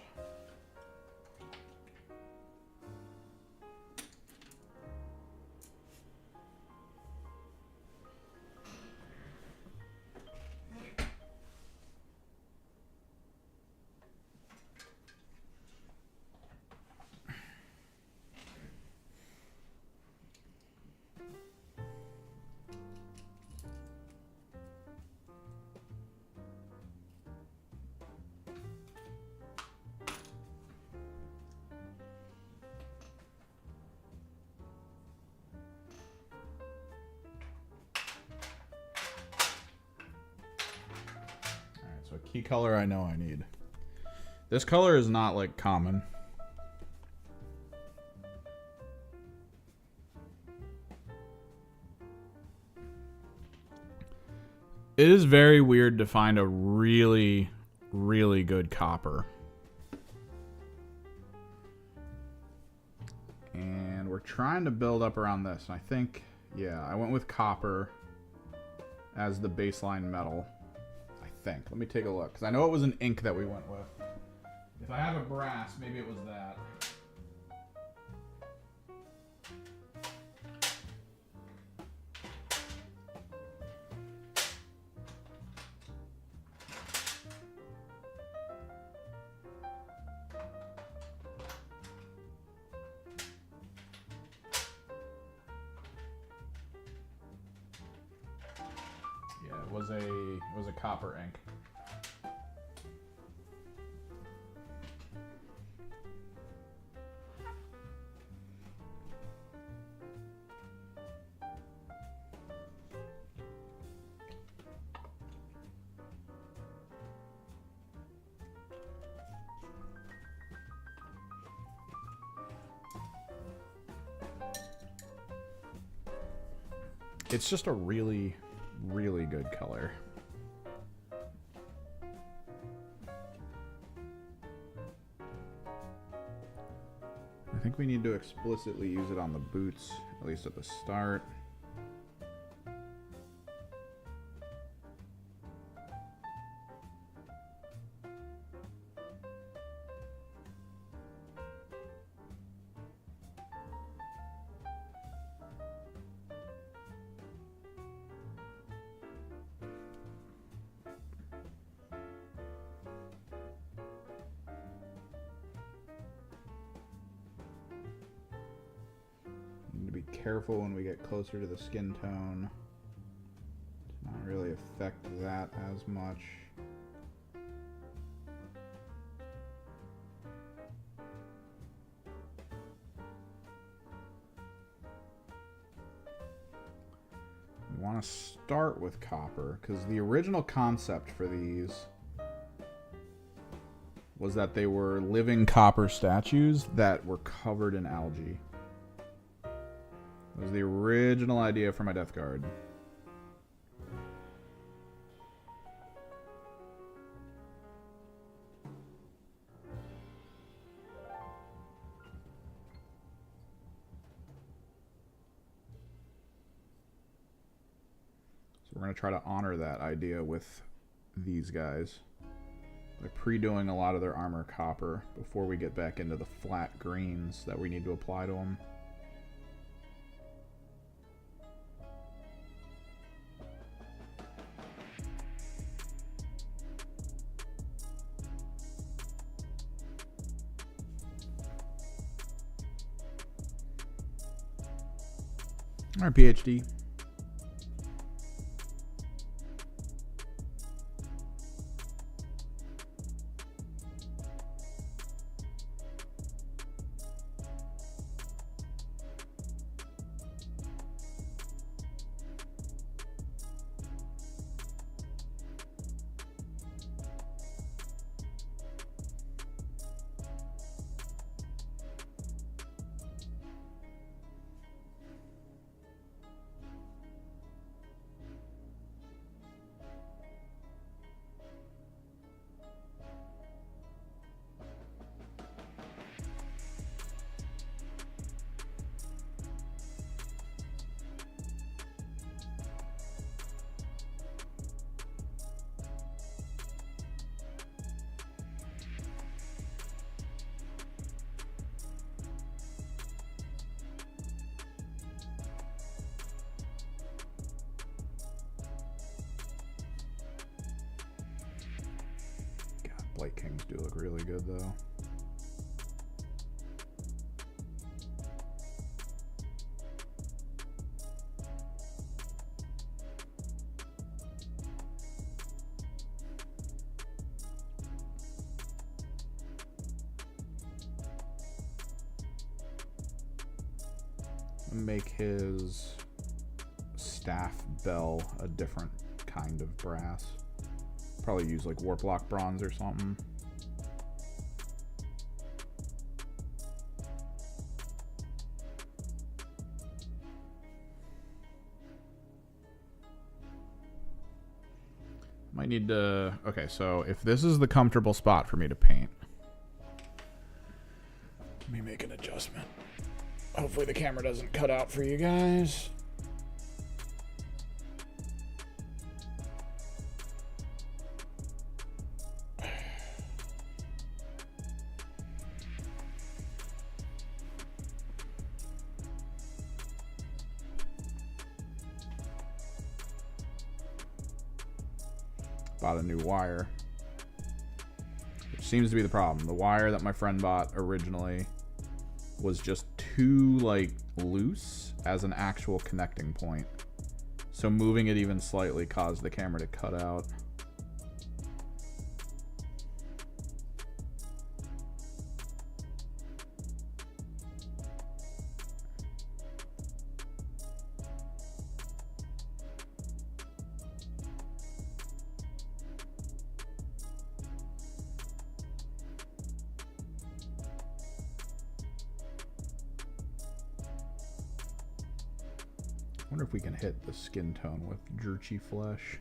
So a key color I know I need. This color is not like common. It is very weird to find a really, really good copper. And we're trying to build up around this. And I think, yeah, I went with copper as the baseline metal. Let me take a look, because I know it was an ink that we went with. If I have a brass, maybe it was that. Yeah, it was a copper ink. It's just a really, really good color. I think we need to explicitly use it on the boots, at least at the start. Careful when we get closer to the skin tone to not really affect that as much. We want to start with copper because the original concept for these was that they were living copper statues that were covered in algae. That was the original idea for my Death Guard. So we're going to try to honor that idea with these guys by pre-doing a lot of their armor copper before we get back into the flat greens that we need to apply to them. Our PhD. Blight Kings do look really good, though. Make his staff bell a different kind of brass. Probably use like warp lock bronze or something. Might need to... Okay, so if this is the comfortable spot for me to paint, let me make an adjustment. Hopefully the camera doesn't cut out for you guys. Bought a new wire, which seems to be the problem. The wire that my friend bought originally was just too like loose as an actual connecting point, so moving it even slightly caused the camera to cut out. I wonder if we can hit the skin tone with Jerchy Flesh.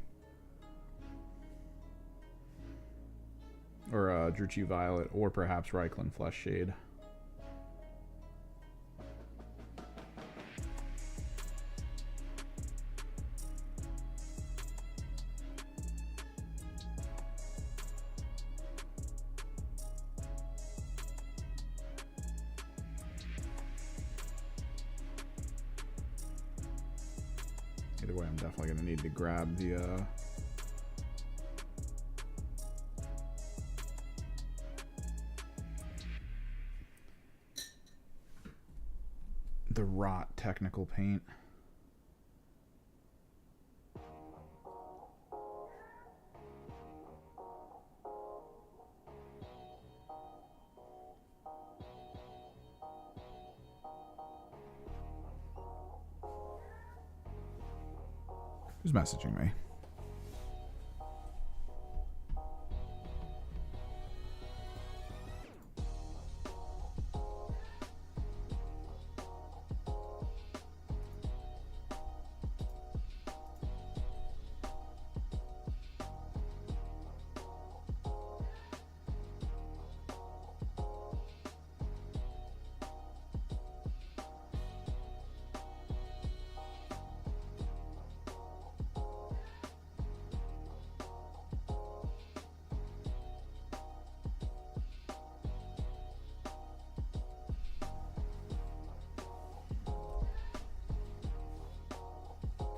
Or Jerchy Violet, or perhaps Reichland Flesh Shade. Either way, I'm definitely going to need to grab the rot technical paint. Who's messaging me?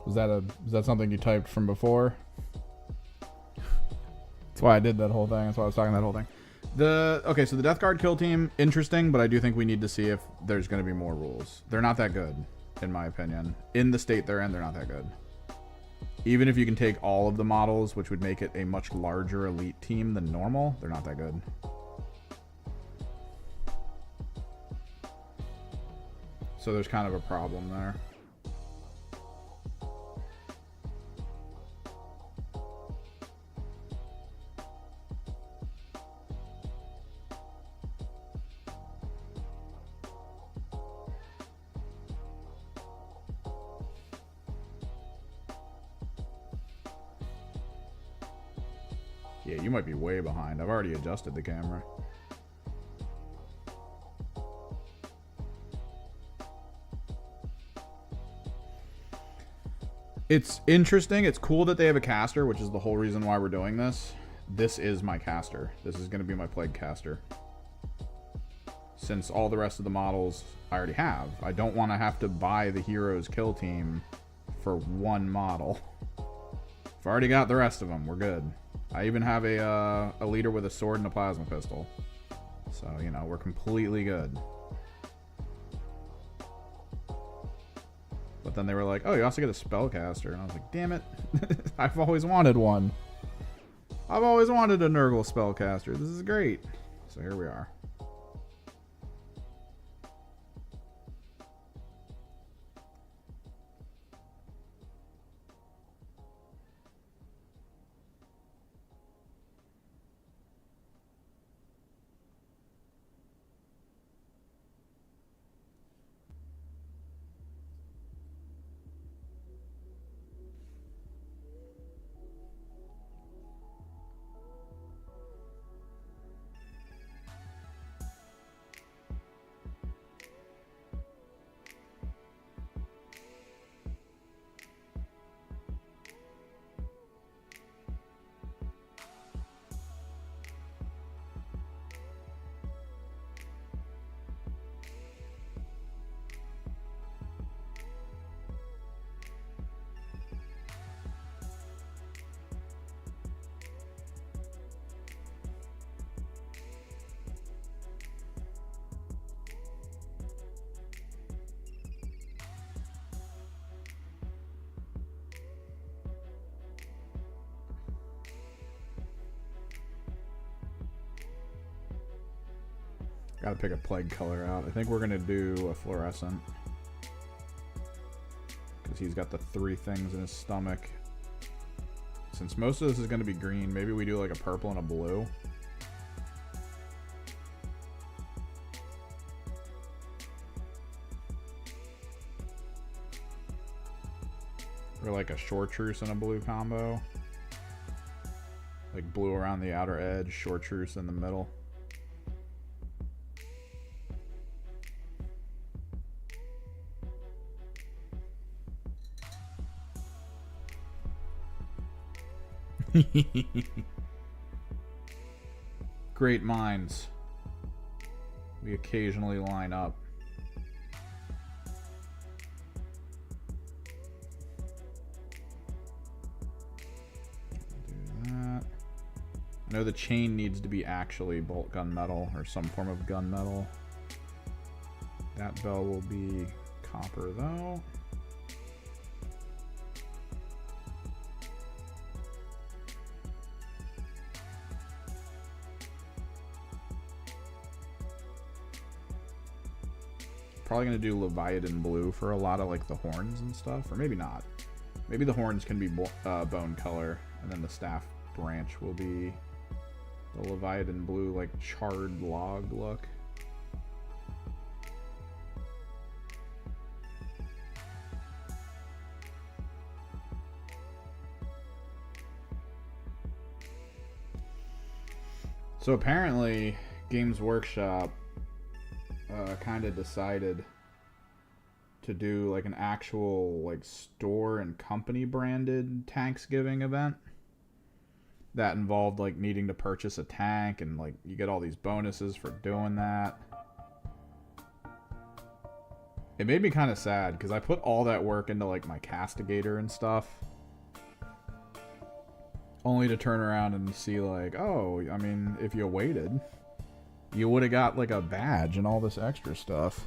Is that something you typed from before? That's why I did that whole thing. That's why I was talking that whole thing. Okay, so the Death Guard kill team, interesting, but I do think we need to see if there's going to be more rules. They're not that good, in my opinion. In the state they're in, they're not that good. Even if you can take all of the models, which would make it a much larger elite team than normal, they're not that good. So there's kind of a problem there. Yeah, you might be way behind. I've already adjusted the camera. It's interesting. It's cool that they have a caster, which is the whole reason why we're doing this. This is my caster. This is going to be my Plague caster. Since all the rest of the models I already have. I don't want to have to buy the Heroes kill team for one model. I've already got the rest of them. We're good. I even have a leader with a sword and a plasma pistol. So, you know, we're completely good. But then they were like, oh, you also get a spellcaster. And I was like, damn it. I've always wanted one. I've always wanted a Nurgle spellcaster. This is great. So here we are. Gotta pick a plague color out. I think we're gonna do a fluorescent. Because he's got the 3 things in his stomach. Since most of this is gonna be green, maybe we do like a purple and a blue. Or like a chartreuse and a blue combo. Like blue around the outer edge, chartreuse in the middle. Great minds. We occasionally line up. Do that. I know the chain needs to be actually bolt gunmetal or some form of gunmetal. That bell will be copper though. Probably gonna do Leviathan blue for a lot of like the horns and stuff, or maybe not. Maybe the horns can be bone color, and then the staff branch will be the Leviathan blue, like charred log look. So apparently, Games Workshop kind of decided to do like an actual like store and company branded Tanksgiving event that involved like needing to purchase a tank, and like you get all these bonuses for doing that. It made me kind of sad because I put all that work into like my castigator and stuff, only to turn around and see like, oh, I mean, if you waited, you would have got like a badge and all this extra stuff.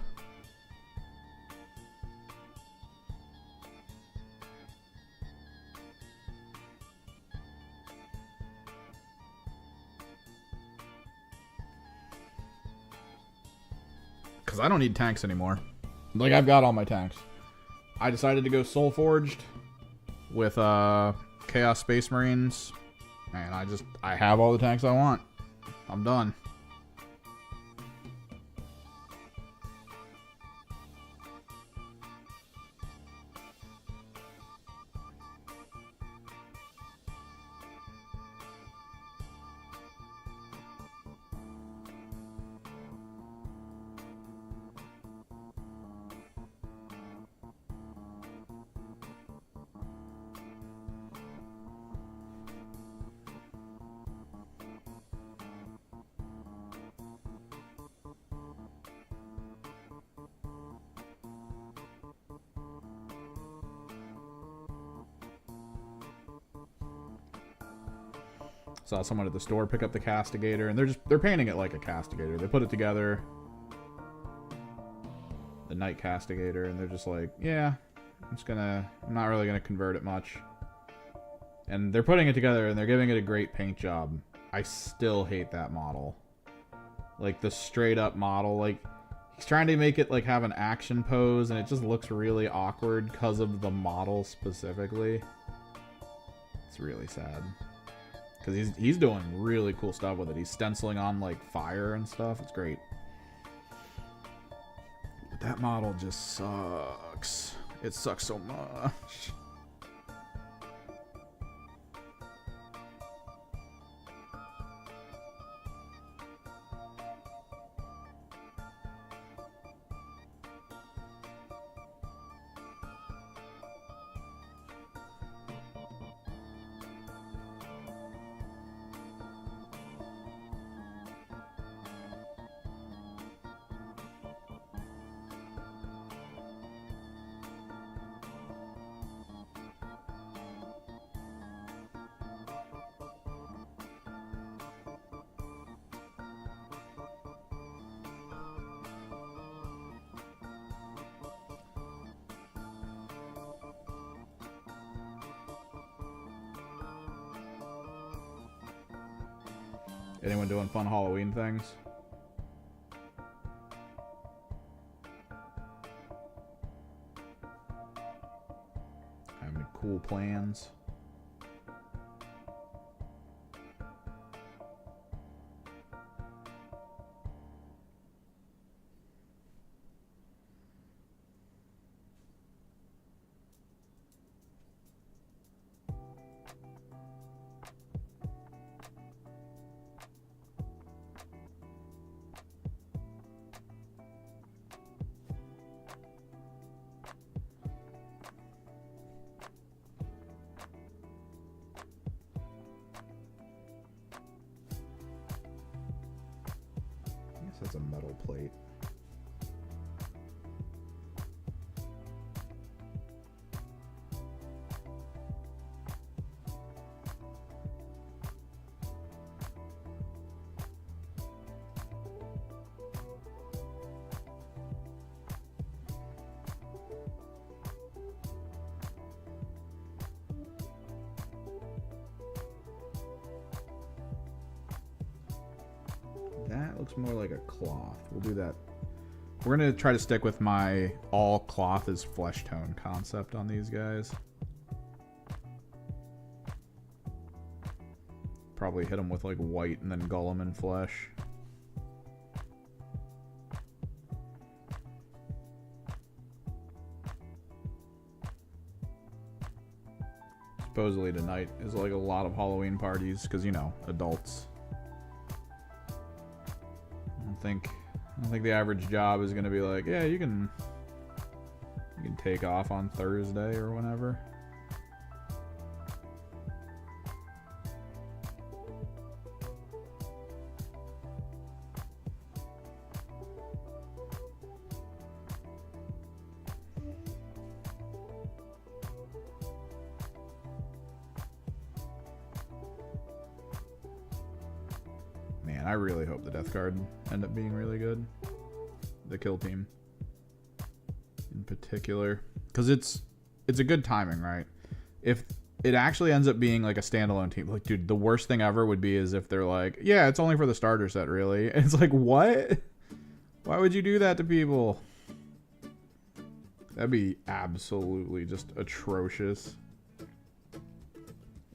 Because I don't need tanks anymore. Like, I've got all my tanks. I decided to go Soul Forged with Chaos Space Marines. And I have all the tanks I want. I'm done. Saw someone at the store pick up the castigator, and they're painting it like a castigator. They put it together, the night castigator, and they're just like, yeah, I'm not really gonna convert it much. And they're putting it together, and they're giving it a great paint job. I still hate that model. Like, the straight up model, like, he's trying to make it, like, have an action pose, and it just looks really awkward because of the model specifically. It's really sad. Because he's doing really cool stuff with it. He's stenciling on, like, fire and stuff. It's great. But that model just sucks. It sucks so much. Anyone doing fun Halloween things? Have any cool plans? That's a metal plate. That looks more like a cloth. We'll do that. We're going to try to stick with my all cloth is flesh tone concept on these guys. Probably hit them with like white and then gull them in flesh. Supposedly tonight is like a lot of Halloween parties because, you know, adults. I don't think the average job is going to be like, yeah, you can take off on Thursday or whenever. Man, I really hope the Death Guard end up being really good. The kill team in particular, because it's a good timing, right? If it actually ends up being like a standalone team, like, dude, the worst thing ever would be is if they're like, yeah, it's only for the starter set, really. And it's like, what? Why would you do that to people? That'd be absolutely just atrocious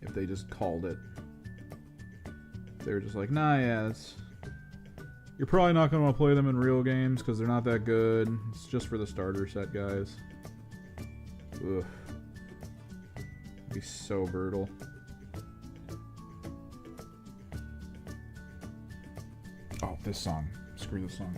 if they just called it. They were just like, nah, yeah, you're probably not going to want to play them in real games because they're not that good. It's just for the starter set, guys. Ugh. It'd be so brutal. Oh, this song. Screw this song.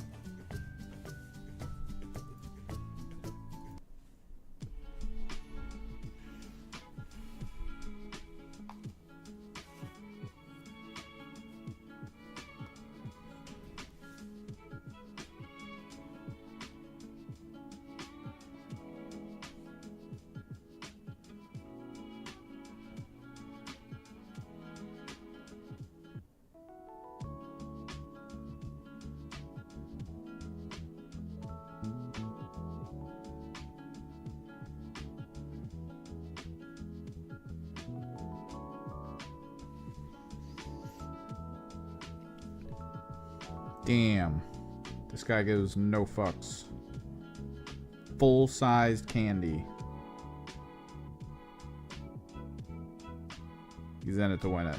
Damn. This guy gives no fucks. Full-sized candy. He's in it to win it.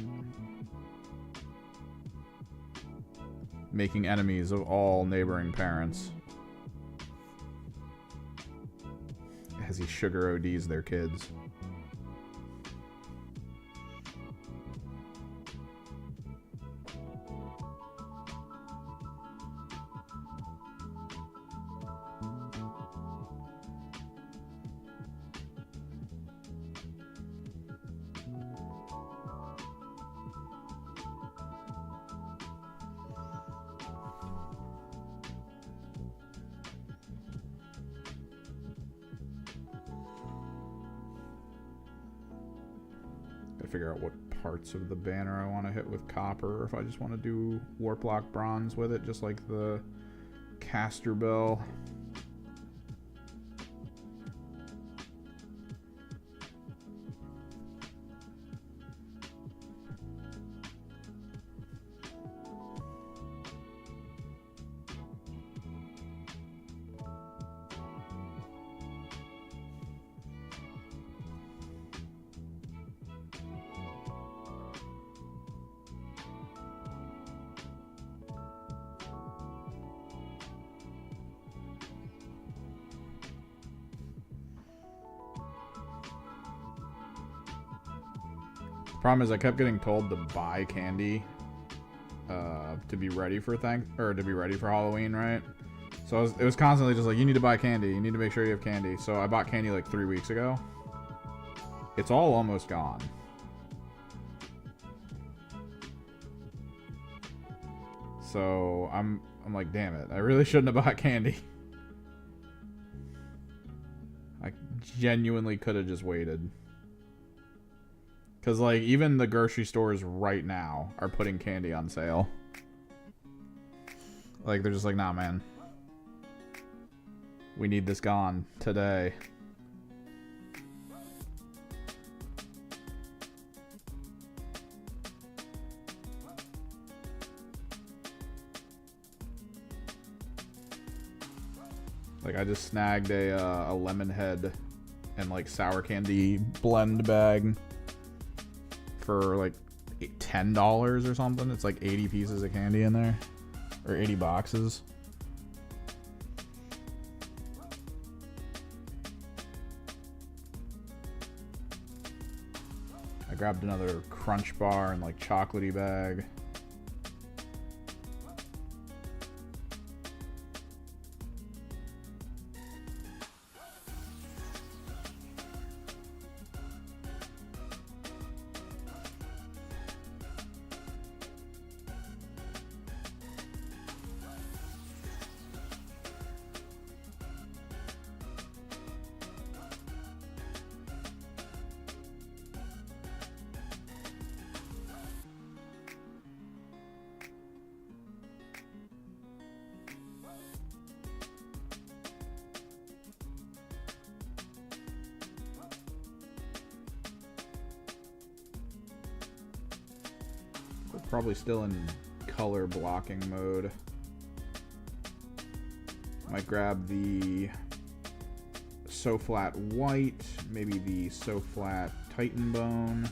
Making enemies of all neighboring parents. As he sugar ODs their kids. Figure out what parts of the banner I want to hit with copper, or if I just want to do warp lock bronze with it, just like the caster bell. Problem is, I kept getting told to buy candy to be ready for Halloween, right? So it was constantly just like, you need to buy candy. You need to make sure you have candy. So I bought candy like 3 weeks ago. It's all almost gone. So I'm like, damn it. I really shouldn't have bought candy. I genuinely could have just waited. Because, like, even the grocery stores right now are putting candy on sale. Like, they're just like, nah, man. We need this gone today. Like, I just snagged a lemon head and, like, sour candy blend bag for like $10 or something. It's like 80 pieces of candy in there, or 80 boxes. I grabbed another Crunch bar and like chocolatey bag. Probably still in color blocking mode. Might grab the So Flat White, maybe the So Flat Titan Bone.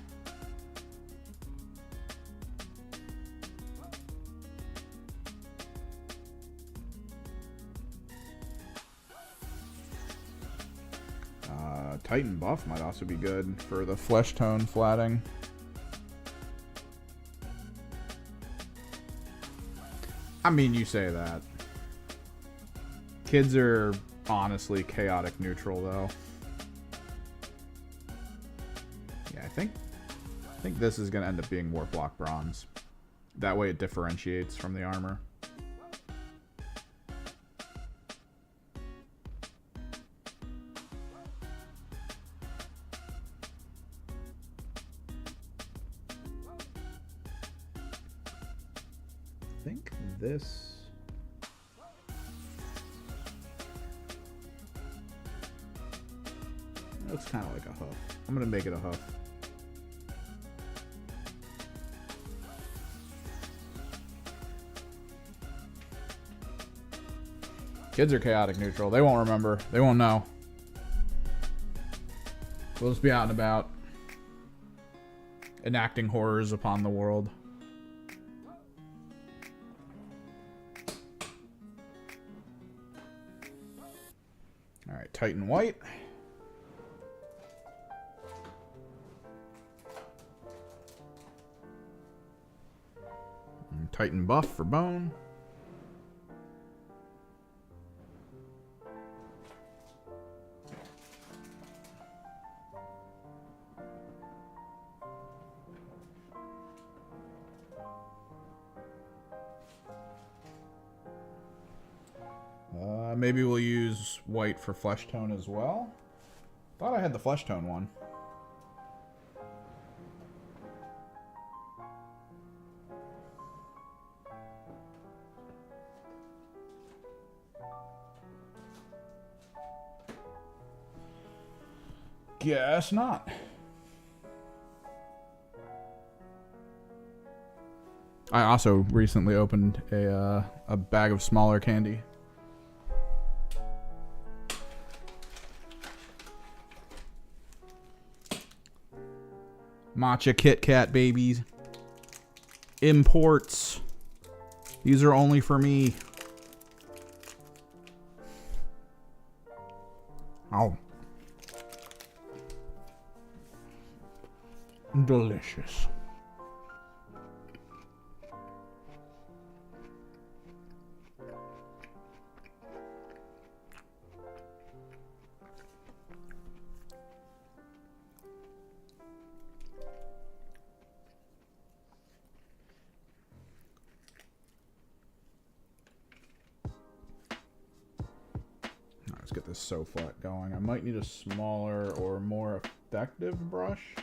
Titan Buff might also be good for the flesh tone flatting. I mean, you say that. Kids are honestly chaotic neutral, though. Yeah, I think this is going to end up being warp lock bronze. That way it differentiates from the armor. I think this... It looks kind of like a huff. I'm going to make it a huff. Kids are chaotic neutral. They won't remember. They won't know. We'll just be out and about, enacting horrors upon the world. All right, Titan white. And Titan buff for bone. Maybe we'll use white for flesh tone as well. Thought I had the flesh tone one. Guess not. I also recently opened a bag of smaller candy. Matcha Kit Kat babies. Imports. These are only for me. Oh. Delicious. Let's get this so flat going. I might need a smaller or more effective brush.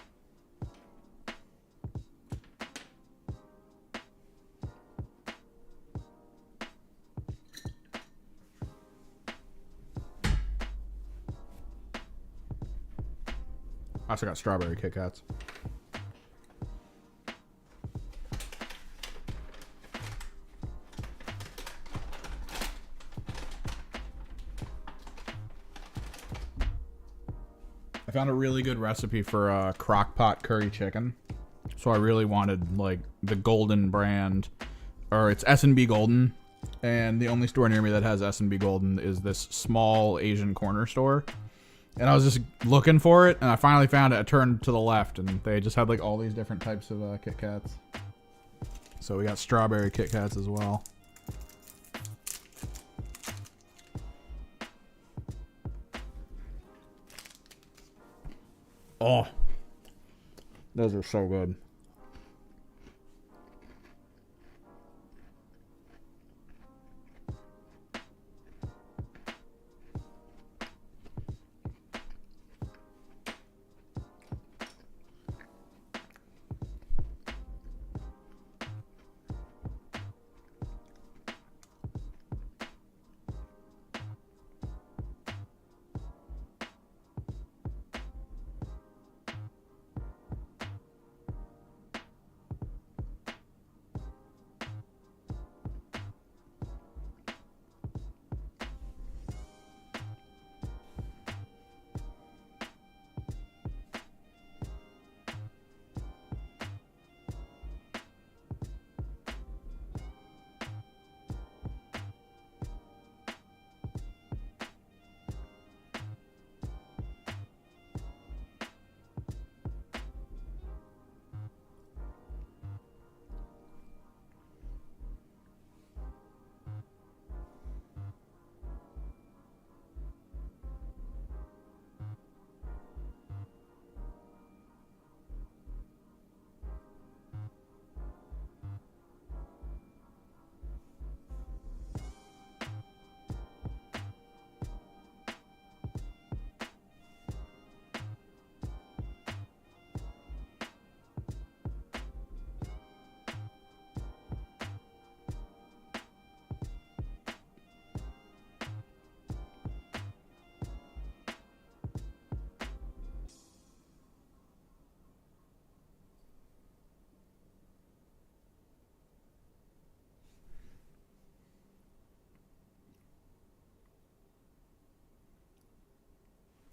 I also got strawberry Kit Kats. I found a really good recipe for crock pot curry chicken. So I really wanted like the Golden brand, or it's S&B Golden, and the only store near me that has S&B Golden is this small Asian corner store. And I was just looking for it, and I finally found it. I turned to the left, and they just had like all these different types of Kit Kats. So we got strawberry Kit Kats as well. Oh, those are so good.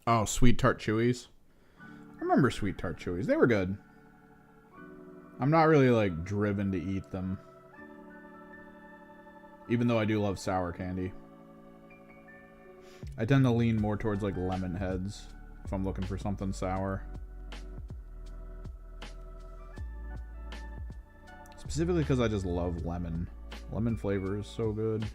Oh, sweet tart chewies. I remember sweet tart chewies. They were good. I'm not really like driven to eat them. Even though I do love sour candy. I tend to lean more towards like lemon heads if I'm looking for something sour. Specifically because I just love lemon. Lemon flavor is so good.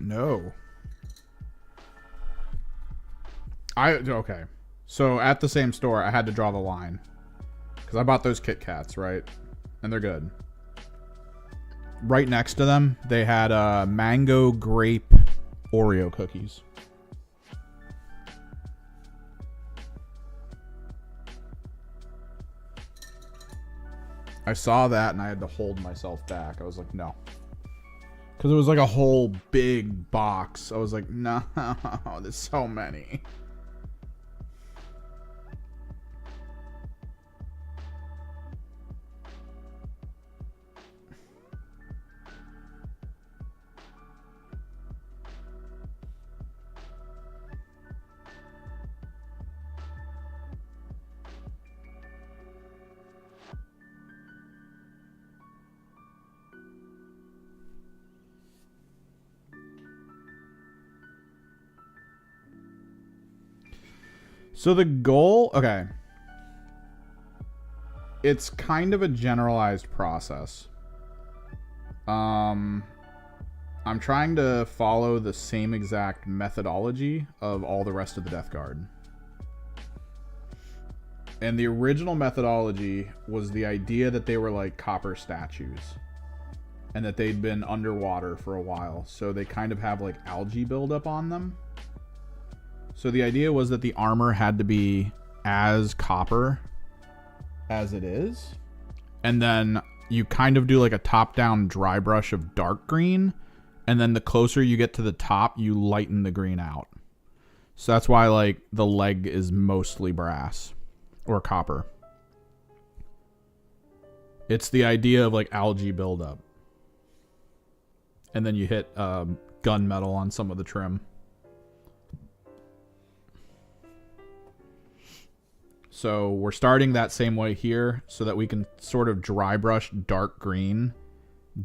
No. Okay. So at the same store, I had to draw the line. Because I bought those Kit Kats, right? And they're good. Right next to them, they had mango grape Oreo cookies. I saw that and I had to hold myself back. I was like, no. Because it was like a whole big box. I was like, no, there's so many. So the goal, okay. It's kind of a generalized process. I'm trying to follow the same exact methodology of all the rest of the Death Guard. And the original methodology was the idea that they were like copper statues. And that they'd been underwater for a while. So they kind of have like algae buildup on them. So the idea was that the armor had to be as copper as it is. And then you kind of do like a top-down dry brush of dark green. And then the closer you get to the top, you lighten the green out. So that's why like the leg is mostly brass or copper. It's the idea of like algae buildup. And then you hit gunmetal on some of the trim. So we're starting that same way here so that we can sort of dry brush dark green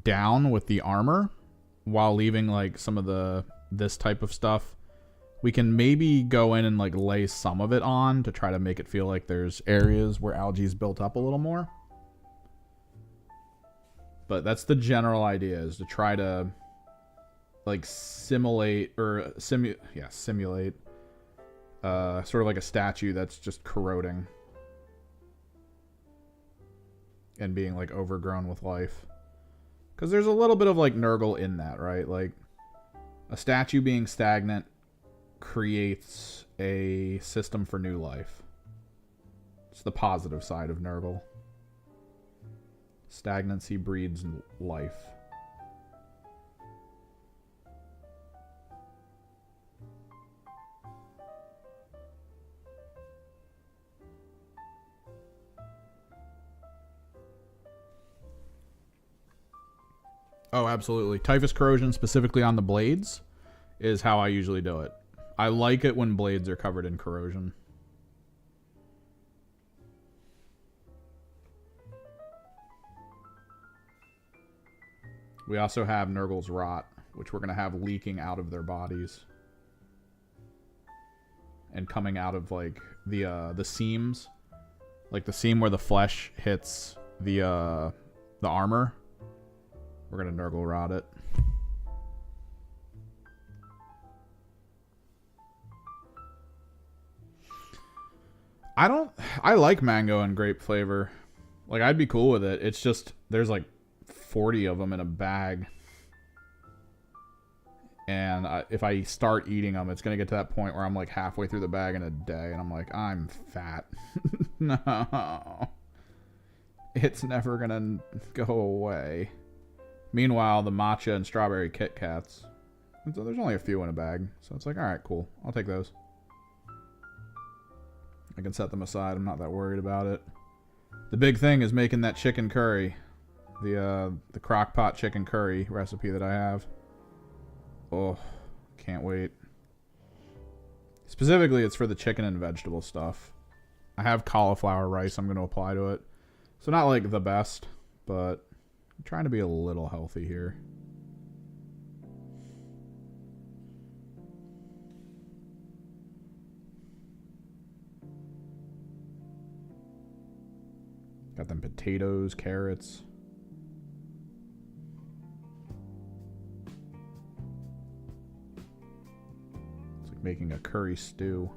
down with the armor while leaving like some of this type of stuff. We can maybe go in and like lay some of it on to try to make it feel like there's areas where algae's built up a little more. But that's the general idea, is to try to like simulate sort of like a statue that's just corroding and being like overgrown with life. Because there's a little bit of like Nurgle in that, right? Like a statue being stagnant creates a system for new life. It's the positive side of Nurgle. Stagnancy breeds life. Oh, absolutely. Typhus corrosion, specifically on the blades, is how I usually do it. I like it when blades are covered in corrosion. We also have Nurgle's Rot, which we're going to have leaking out of their bodies. And coming out of, like, the seams. Like, the seam where the flesh hits the armor. We're going to Nurgle Rot it. I like mango and grape flavor. Like, I'd be cool with it. It's just, there's like 40 of them in a bag. And if I start eating them, it's going to get to that point where I'm like halfway through the bag in a day. And I'm like, I'm fat. No. It's never going to go away. Meanwhile, the matcha and strawberry Kit Kats. So there's only a few in a bag. So it's like, all right, cool. I'll take those. I can set them aside. I'm not that worried about it. The big thing is making that chicken curry. The crock pot chicken curry recipe that I have. Oh, can't wait. Specifically, it's for the chicken and vegetable stuff. I have cauliflower rice I'm going to apply to it. So not like the best, but I'm trying to be a little healthy here. Got them potatoes, carrots. Making a curry stew.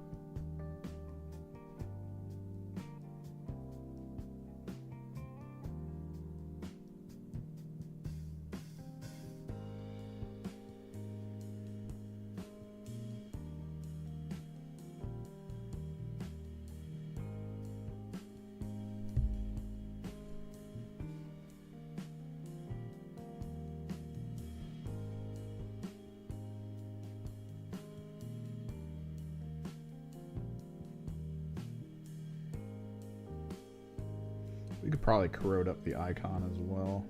We could probably corrode up the icon as well.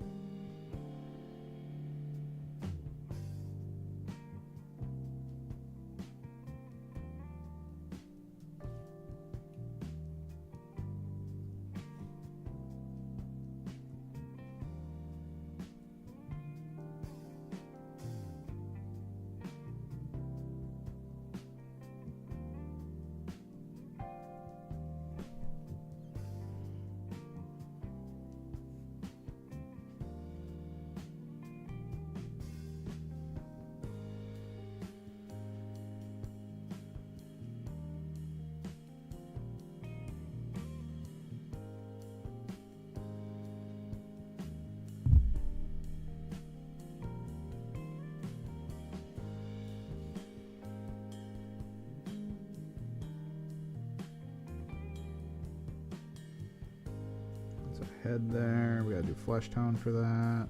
Head there. We gotta do flesh tone for that.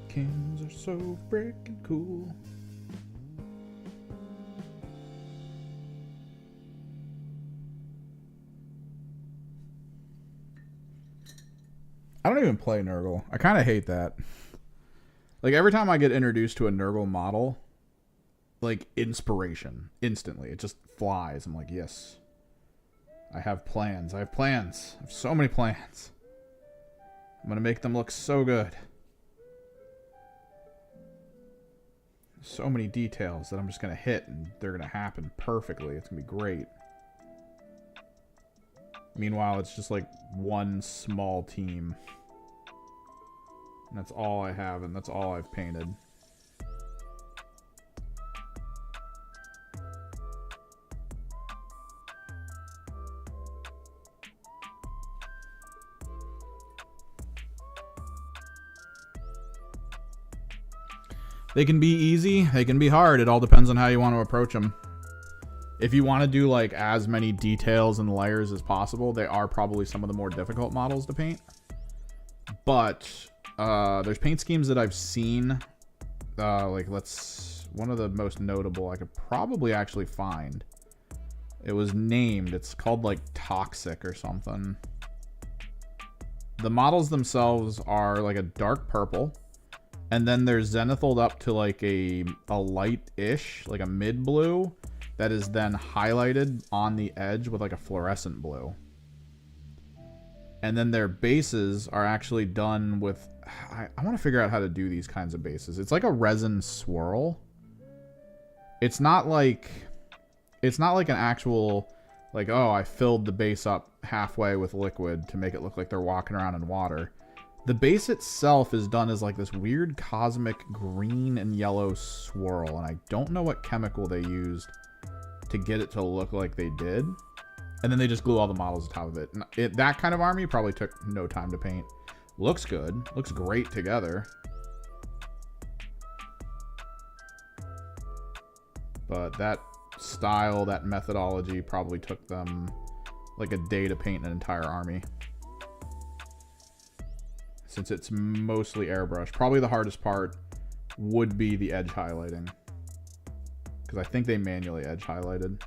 Kings are so freaking cool. I don't even play Nurgle. I kind of hate that. Like, every time I get introduced to a Nurgle model, like, inspiration. Instantly. It just flies. I'm like, yes. I have plans. I have plans. I have so many plans. I'm going to make them look so good. So many details that I'm just going to hit and they're going to happen perfectly. It's going to be great. Meanwhile, it's just like one small team. And that's all I have, and that's all I've painted. They can be easy, they can be hard. It all depends on how you want to approach them. If you want to do like as many details and layers as possible, they are probably some of the more difficult models to paint. But there's paint schemes that I've seen. One of the most notable I could probably actually find. It was named. It's called like Toxic or something. The models themselves are like a dark purple. And then they're zenithal up to like a light-ish, like a mid-blue. That is then highlighted on the edge with like a fluorescent blue. And then their bases are actually done with... I want to figure out how to do these kinds of bases. It's like a resin swirl. It's not like an actual... Like, oh, I filled the base up halfway with liquid to make it look like they're walking around in water. The base itself is done as like this weird cosmic green and yellow swirl. And I don't know what chemical they used to get it to look like they did. And then they just glue all the models on top of it. That kind of army probably took no time to paint. Looks good. Looks great together. But that style, that methodology probably took them like a day to paint an entire army. Since it's mostly airbrush. Probably the hardest part would be the edge highlighting. Because I think they manually edge highlighted.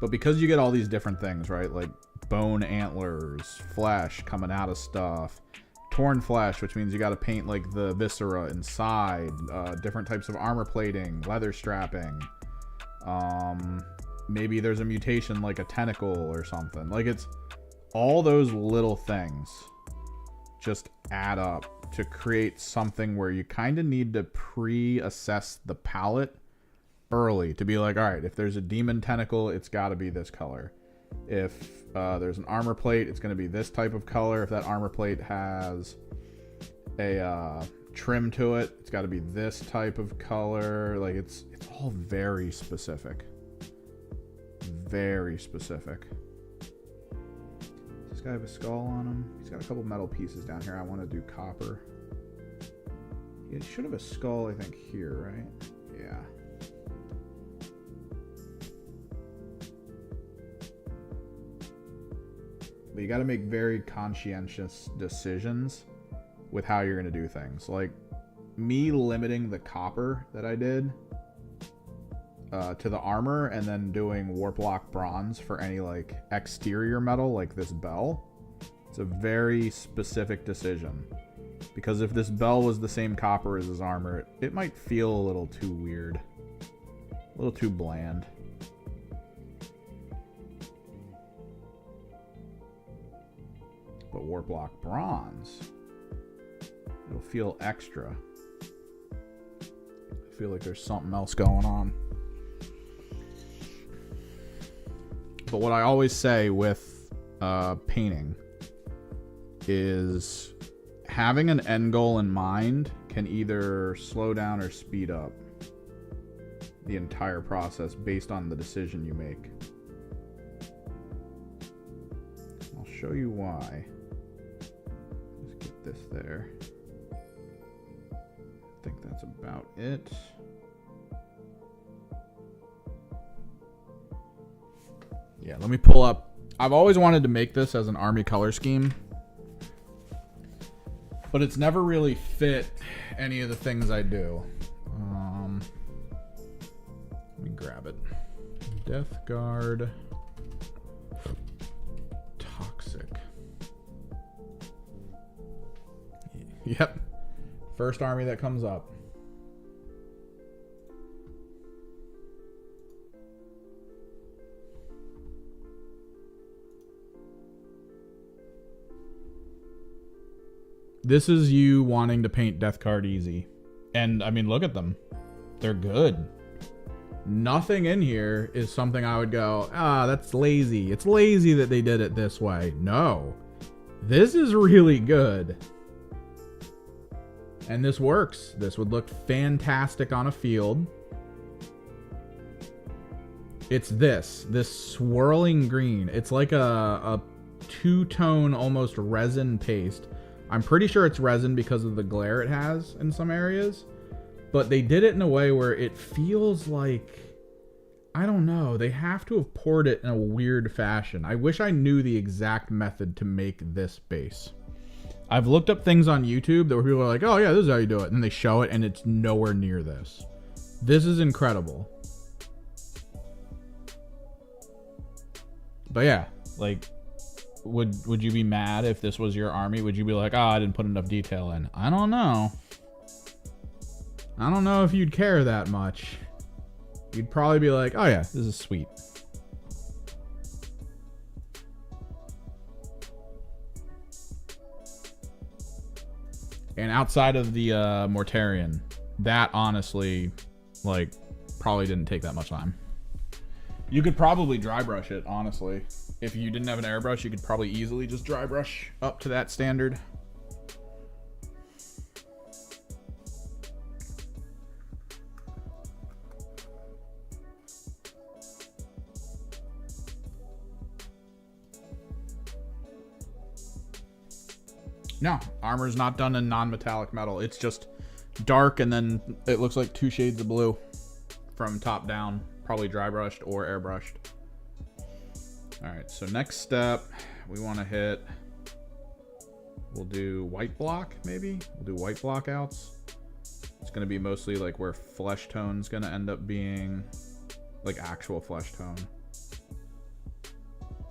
But because you get all these different things, right? Like bone antlers, flesh coming out of stuff, torn flesh, which means you got to paint like the viscera inside, different types of armor plating, leather strapping. Maybe there's a mutation like a tentacle or something. Like it's all those little things just add up to create something where you kind of need to pre-assess the palette early to be like, all right, if there's a demon tentacle, it's got to be this color. If there's an armor plate, it's going to be this type of color. If that armor plate has a trim to it, it's got to be this type of color. Like it's all very specific. Very specific. Does this guy have a skull on him? He's got a couple metal pieces down here. I want to do copper. He should have a skull, I think, here, right? Yeah. But you got to make very conscientious decisions with how you're going to do things. Like me limiting the copper that I did to the armor and then doing warp lock bronze for any like exterior metal like this bell. It's a very specific decision. Because if this bell was the same copper as his armor, it might feel a little too weird. A little too bland. But warp lock bronze, it'll feel extra. I feel like there's something else going on. But what I always say with painting is having an end goal in mind can either slow down or speed up the entire process based on the decision you make. I'll show you why. Let's get this there. I think that's about it. Yeah, let me pull up. I've always wanted to make this as an army color scheme, but it's never really fit any of the things I do. Let me grab it. Death Guard. Toxic. Yep. First army that comes up. This is you wanting to paint Death Guard easy. And, I mean, look at them. They're good. Nothing in here is something I would go, that's lazy. It's lazy that they did it this way. No. This is really good. And this works. This would look fantastic on a field. It's this swirling green. It's like a two-tone almost resin paste. I'm pretty sure it's resin because of the glare it has in some areas, but they did it in a way where it feels like, I don't know, they have to have poured it in a weird fashion. I wish I knew the exact method to make this base. I've looked up things on YouTube that where people are like, oh yeah, this is how you do it, and they show it and it's nowhere near this. This is incredible. But yeah, like, would you be mad if this was your army? Would you be like, oh, I didn't put enough detail in? I don't know. I don't know if you'd care that much. You'd probably be like, oh yeah, this is sweet. And outside of the Mortarion, that honestly, like, probably didn't take that much time. You could probably dry brush it, honestly. If you didn't have an airbrush, you could probably easily just dry brush up to that standard. No, armor's not done in non-metallic metal. It's just dark, and then it looks like 2 shades of blue from top down. Probably dry brushed or airbrushed. Alright, so next step, we want to hit, we'll do white block, maybe? We'll do white block outs. It's going to be mostly like where flesh tone's going to end up being, like actual flesh tone.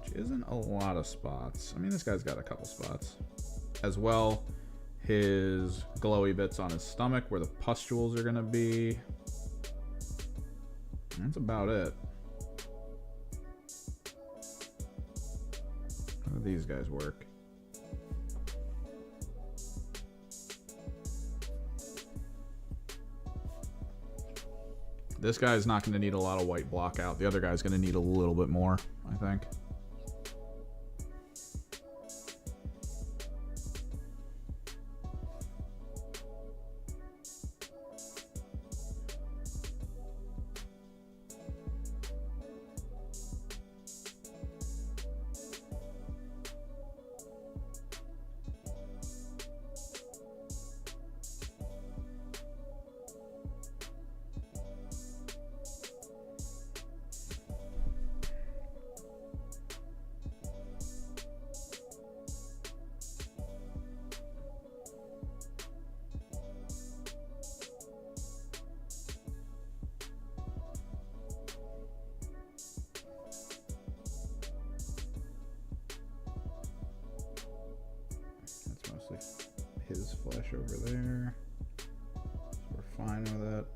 Which isn't a lot of spots. I mean, this guy's got a couple spots. As well, his glowy bits on his stomach where the pustules are going to be. That's about it. How do these guys work? This guy's not going to need a lot of white block out. The other guy's going to need a little bit more, I think. His flesh over there, so we're fine with it.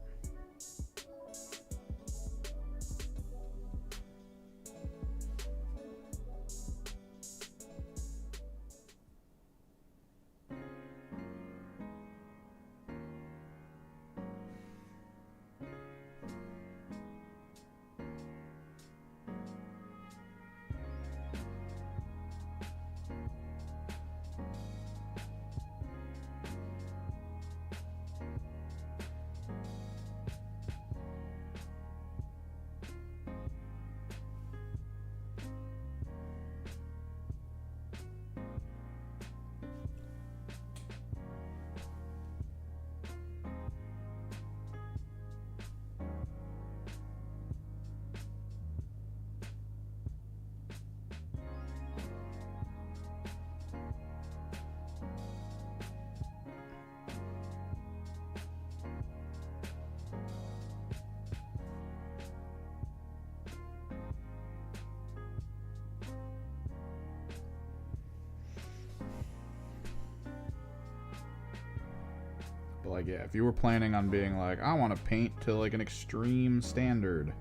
But like, yeah, if you were planning on being like, I want to paint to like an extreme standard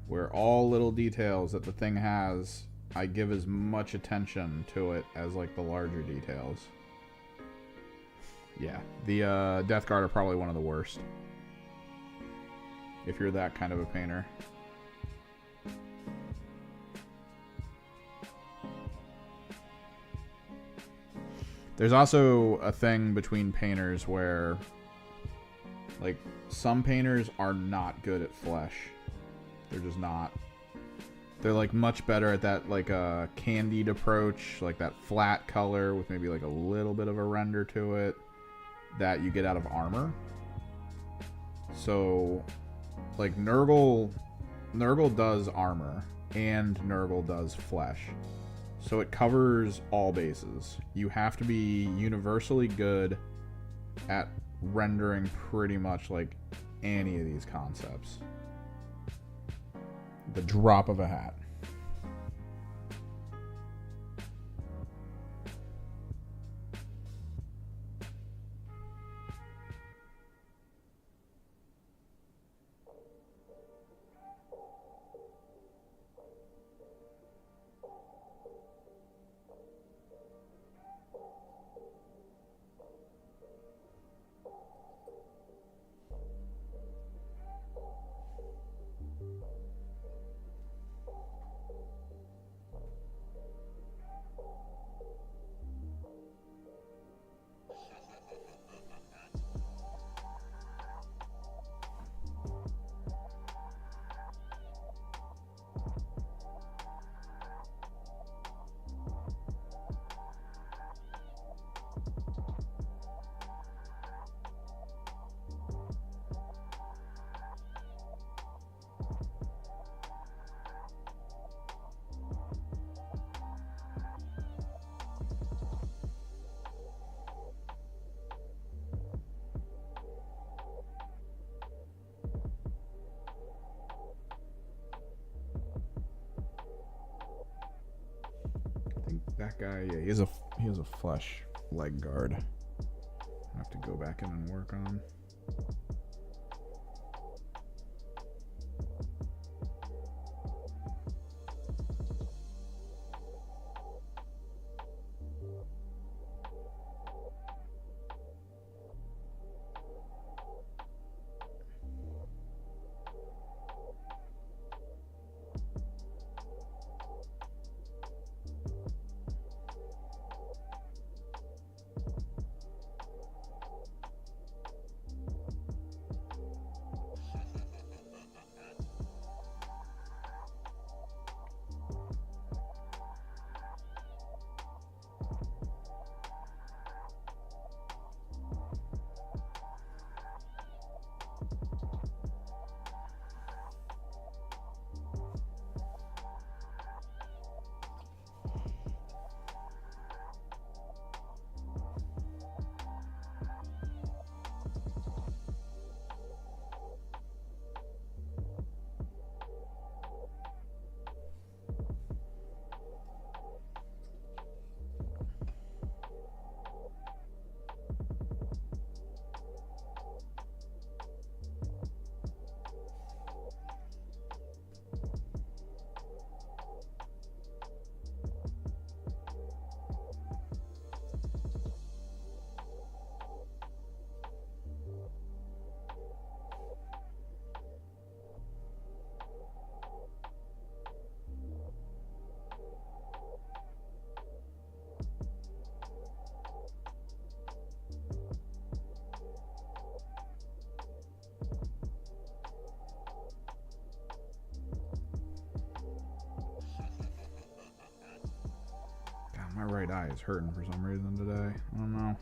where all little details that the thing has, I give as much attention to it as like the larger details. Yeah, the Death Guard are probably one of the worst if you're that kind of a painter. There's also a thing between painters where, like, some painters are not good at flesh. They're just not. They're like much better at that like candied approach, like that flat color with maybe like a little bit of a render to it that you get out of armor. So like Nurgle does armor and Nurgle does flesh. So it covers all bases. You have to be universally good at rendering pretty much like any of these concepts. The drop of a hat. That guy, yeah, he has a flesh leg guard. I have to go back in and work on. My right eye is hurting for some reason today. I don't know.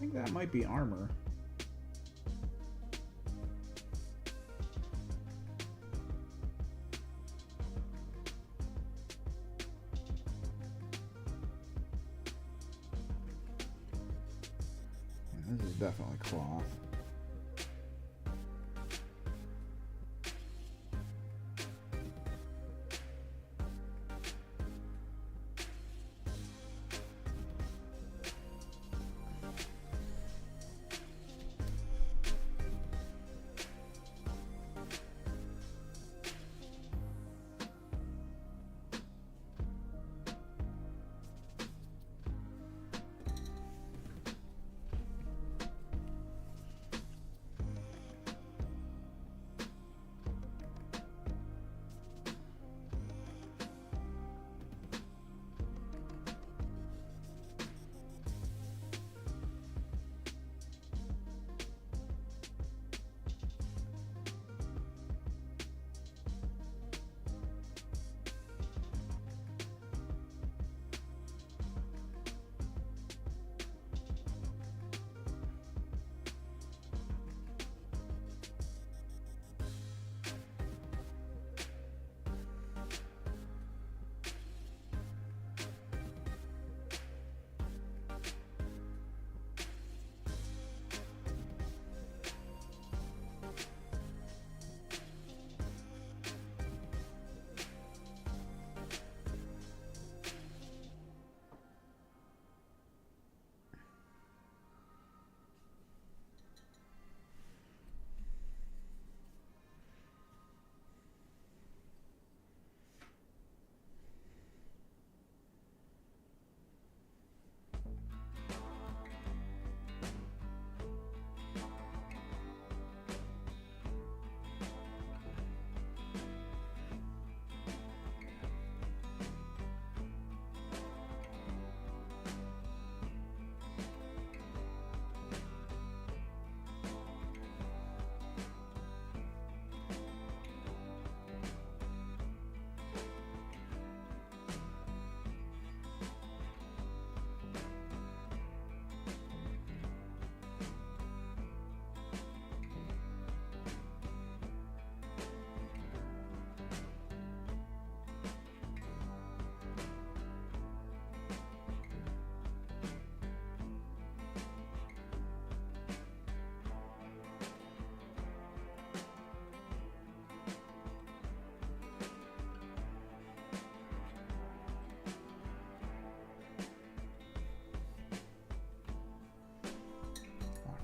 think that might be armor. This is definitely cloth.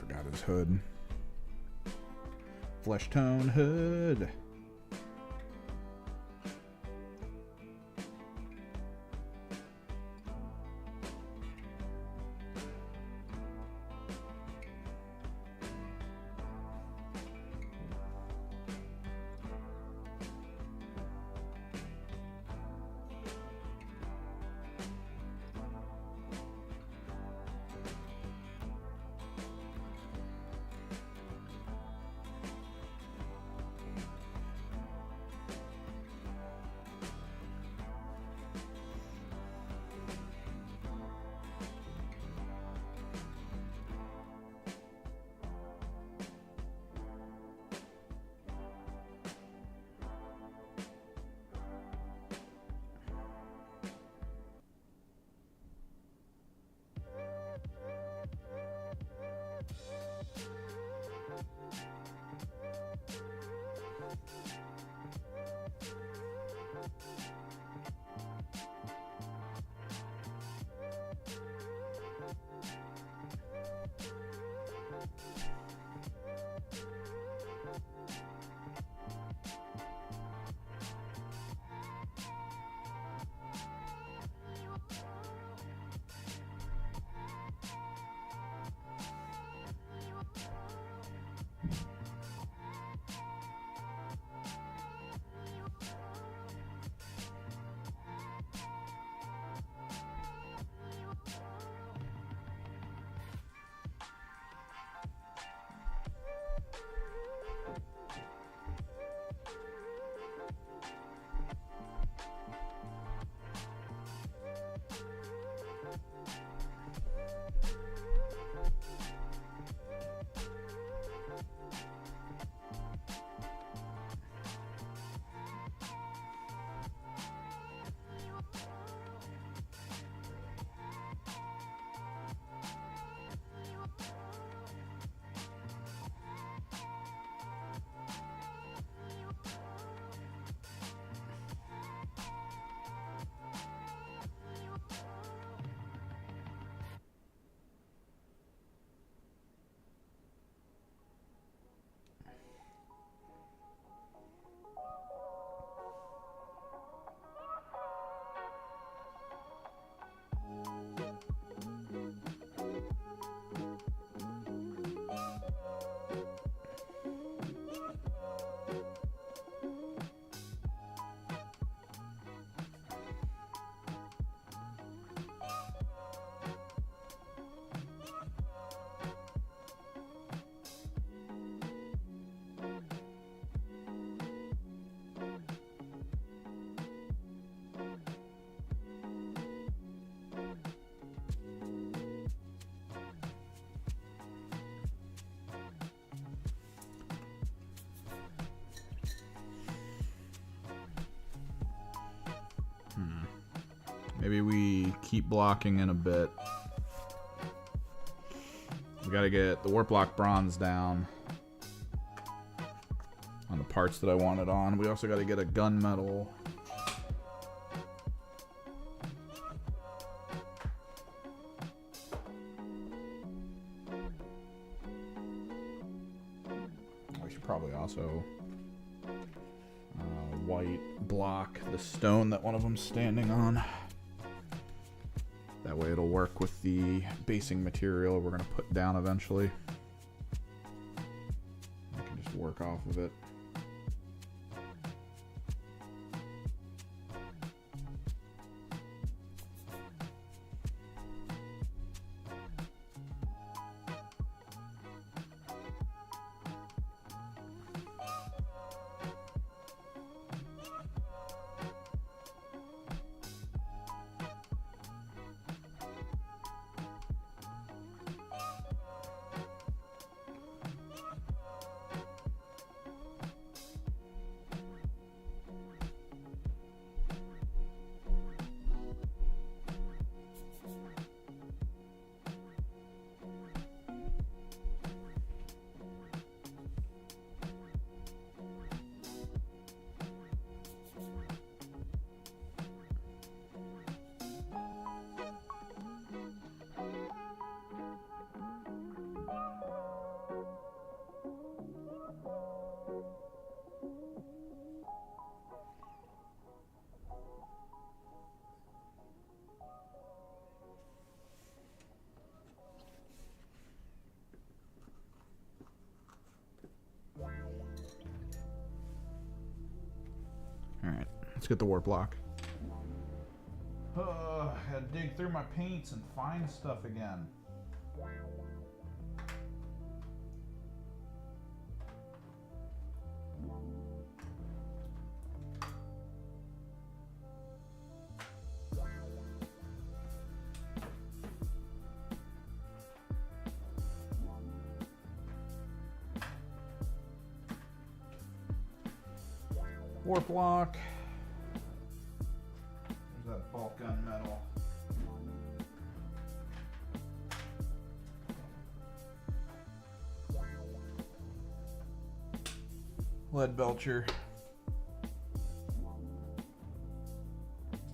Got his hood. Flesh tone hood. Maybe we keep blocking in a bit. We gotta get the warp block bronze down on the parts that I want it on. We also gotta get a gunmetal. We should probably also white block the stone that one of them's standing on. That way it'll work with the basing material we're gonna put down eventually. I can just work off of it. Alright, let's get the warp block. I had to dig through my paints and find stuff again. Warp block. There's that bulk gun metal. Lead belcher.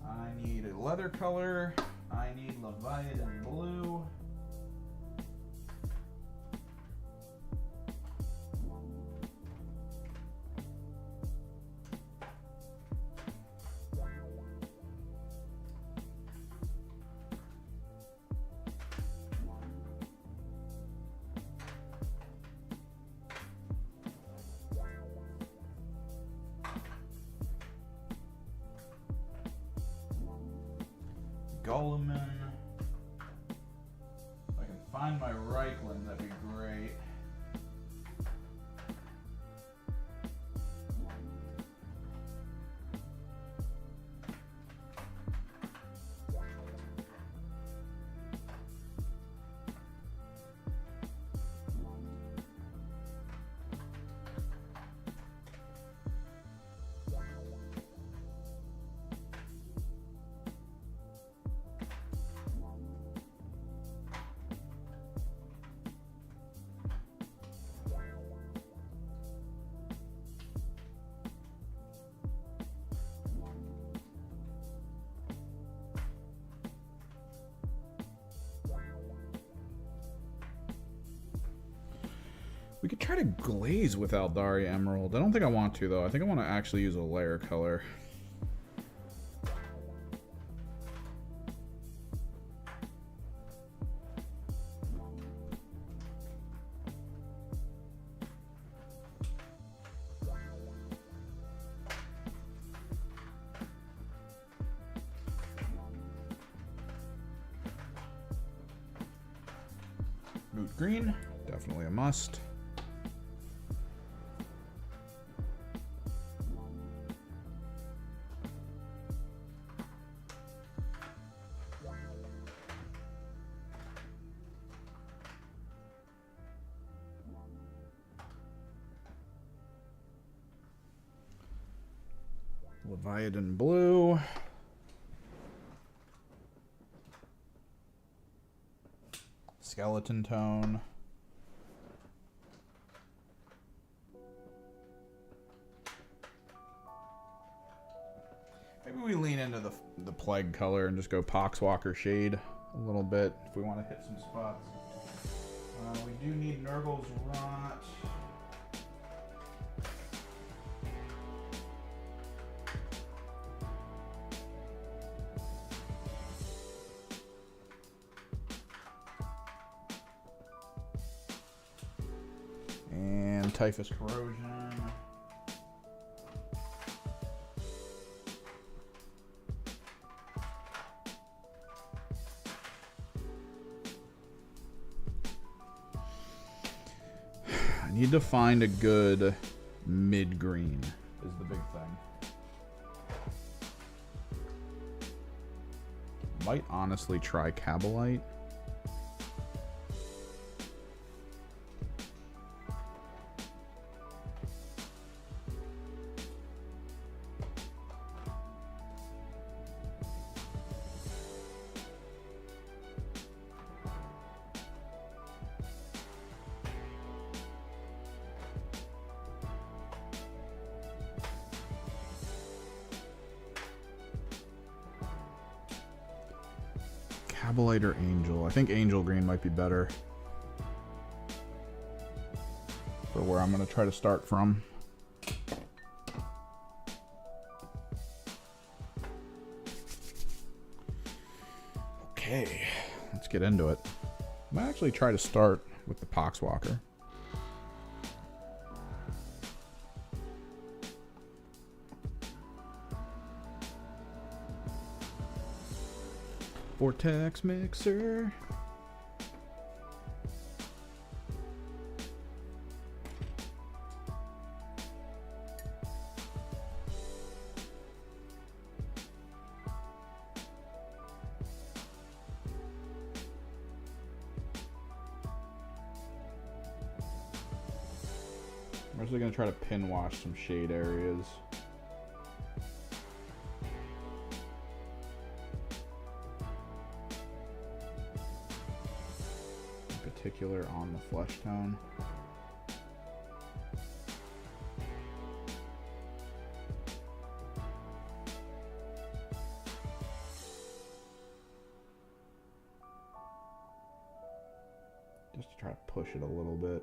I need a leather color. I need Leviathan blue. Goleman. If I can find my Reichland, that'd be great. We could try to glaze with Aldari Emerald. I don't think I want to, though. I think I want to actually use a layer color. Moot green, definitely a must. Leviathan blue. skeleton tone. Maybe we lean into the plague color and just go Poxwalker shade a little bit if we want to hit some spots. We do need Nurgle's Rot. And Typhus Corrosion. I need to find a good mid-green is the big thing. Might honestly try Cabalite. Cabalite or Angel? I think Angel Green might be better for where I'm going to try to start from. Okay, let's get into it. I might actually try to start with the Poxwalker. Vortex Mixer. I'm actually going to try to pin wash some shade areas. Particular on the flesh tone. Just to try to push it a little bit.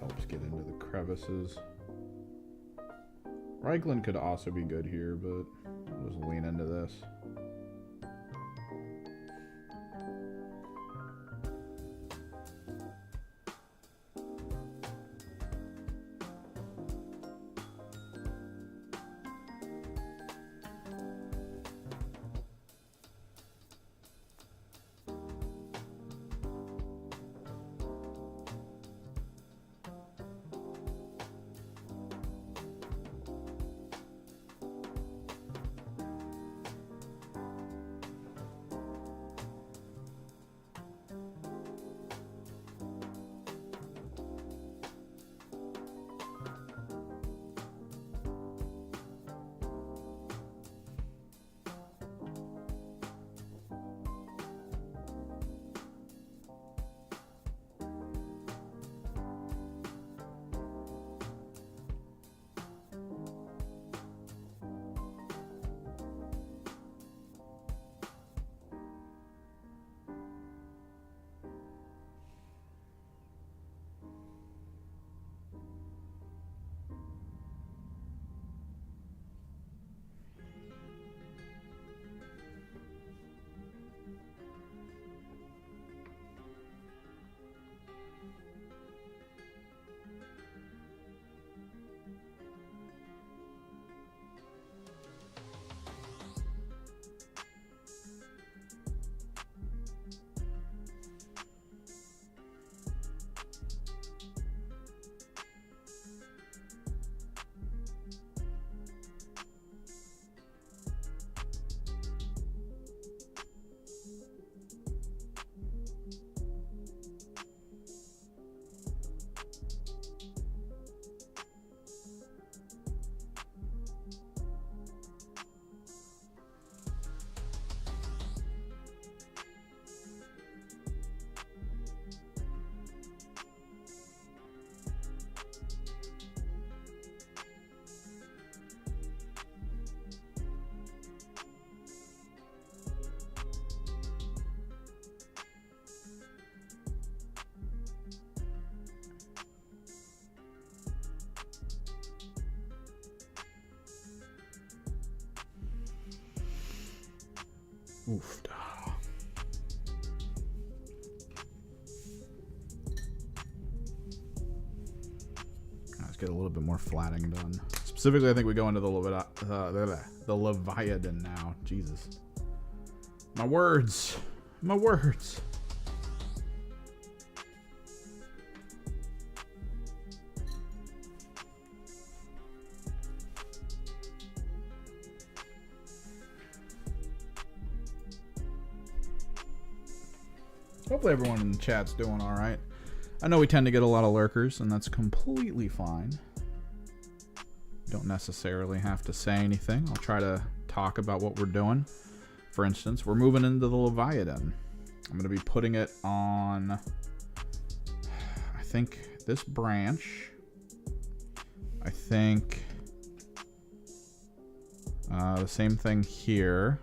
Helps get into the crevices. Reichland could also be good here, but I'll just lean into this. Oof. Let's get a little bit more flatting done. Specifically, I think we go into the Leviathan now. Jesus. My words. My words. Hopefully everyone in the chat's doing all right. I know we tend to get a lot of lurkers, and that's completely fine. Don't necessarily have to say anything. I'll try to talk about what we're doing. For instance, we're moving into the Leviathan. I'm going to be putting it on, I think, this branch. I think the same thing here.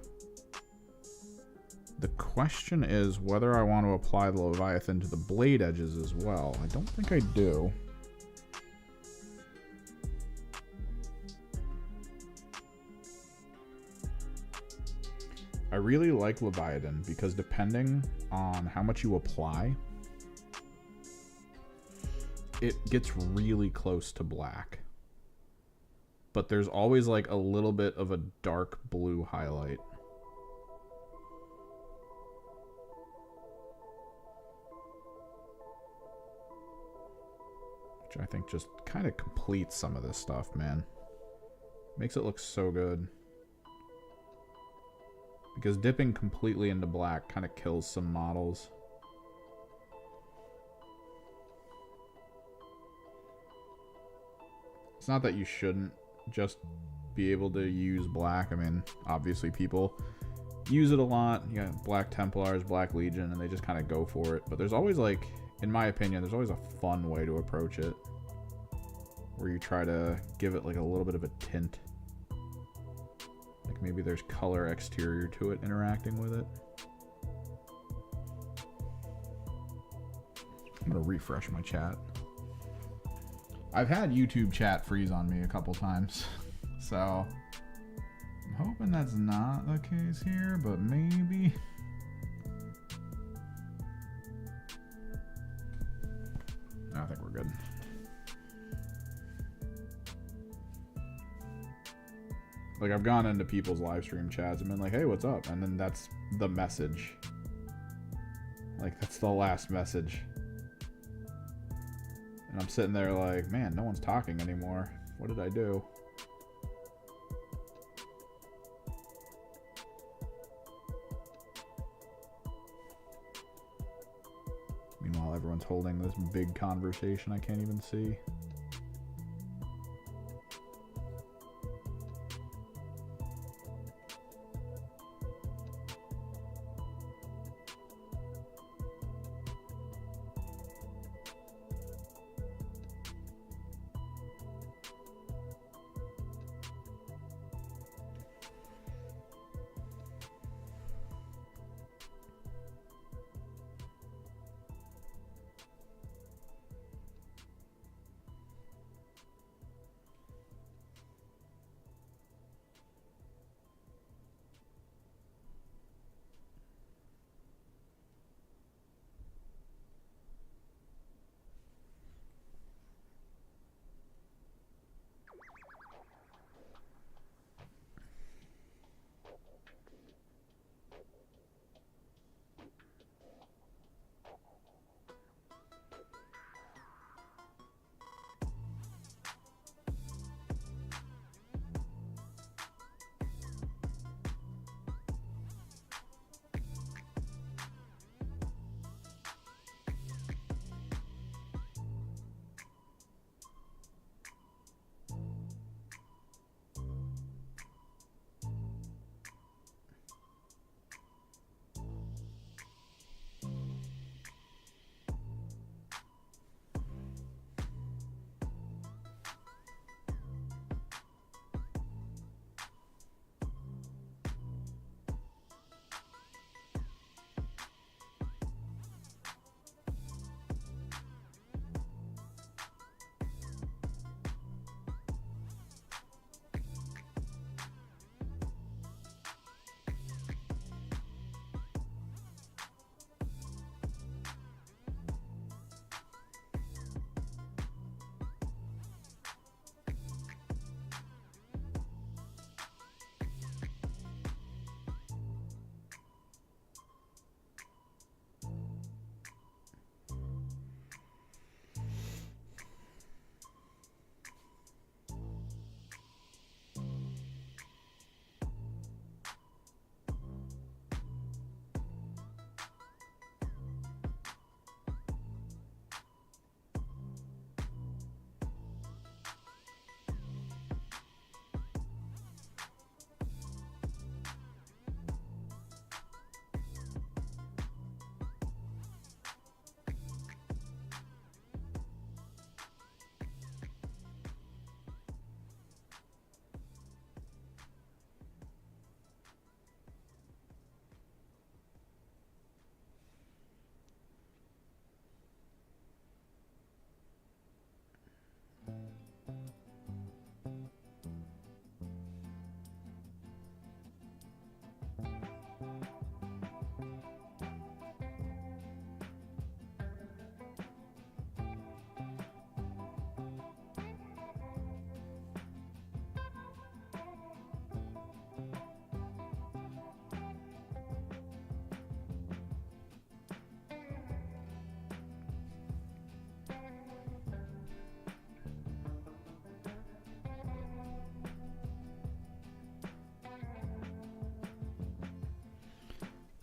The question is whether I want to apply the Leviathan to the blade edges as well. I don't think I do. I really like Leviathan because depending on how much you apply, it gets really close to black. But there's always like a little bit of a dark blue highlight. Which I think just kind of completes some of this stuff, man. Makes it look so good. Because dipping completely into black kind of kills some models. It's not that you shouldn't just be able to use black. I mean, obviously people use it a lot. You got Black Templars, Black Legion, and they just kind of go for it. But there's always, like, in my opinion, there's always a fun way to approach it. Where you try to give it like a little bit of a tint. Like maybe there's color exterior to it interacting with it. I'm gonna refresh my chat. I've had YouTube chat freeze on me a couple times. So I'm hoping that's not the case here, but maybe. I think we're good. Like, I've gone into people's live stream chats and been like, hey, what's up? And then that's the message. Like, that's the last message. And I'm sitting there like, man, no one's talking anymore. What did I do? Meanwhile, everyone's holding this big conversation I can't even see.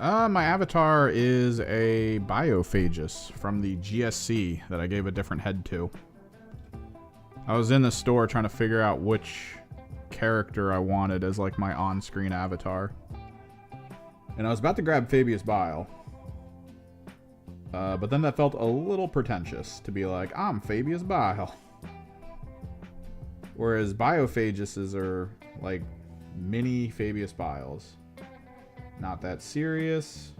My avatar is a Biophagus from the GSC that I gave a different head to. I was in the store trying to figure out which character I wanted as like my on-screen avatar. And I was about to grab Fabius Bile. But then that felt a little pretentious to be like, I'm Fabius Bile. Whereas Biophaguses are like mini Fabius Biles. Not that serious.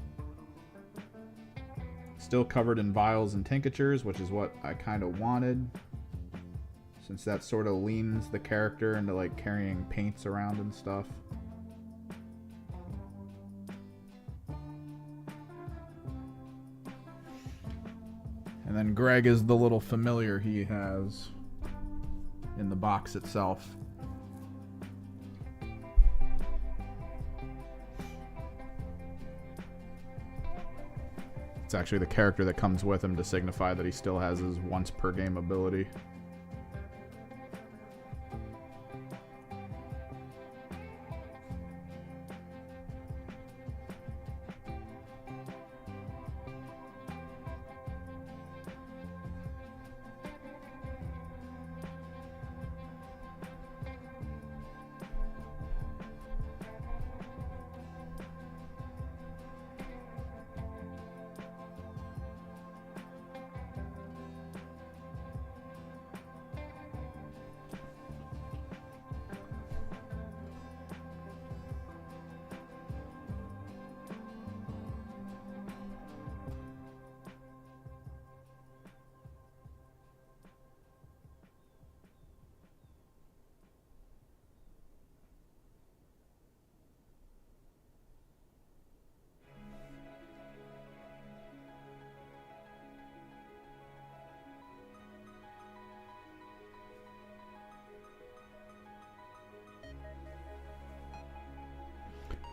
Still covered in vials and tinctures, which is what I kind of wanted. Since that sort of leans the character into like carrying paints around and stuff. And then Greg is the little familiar he has in the box itself. It's actually the character that comes with him to signify that he still has his once per game ability.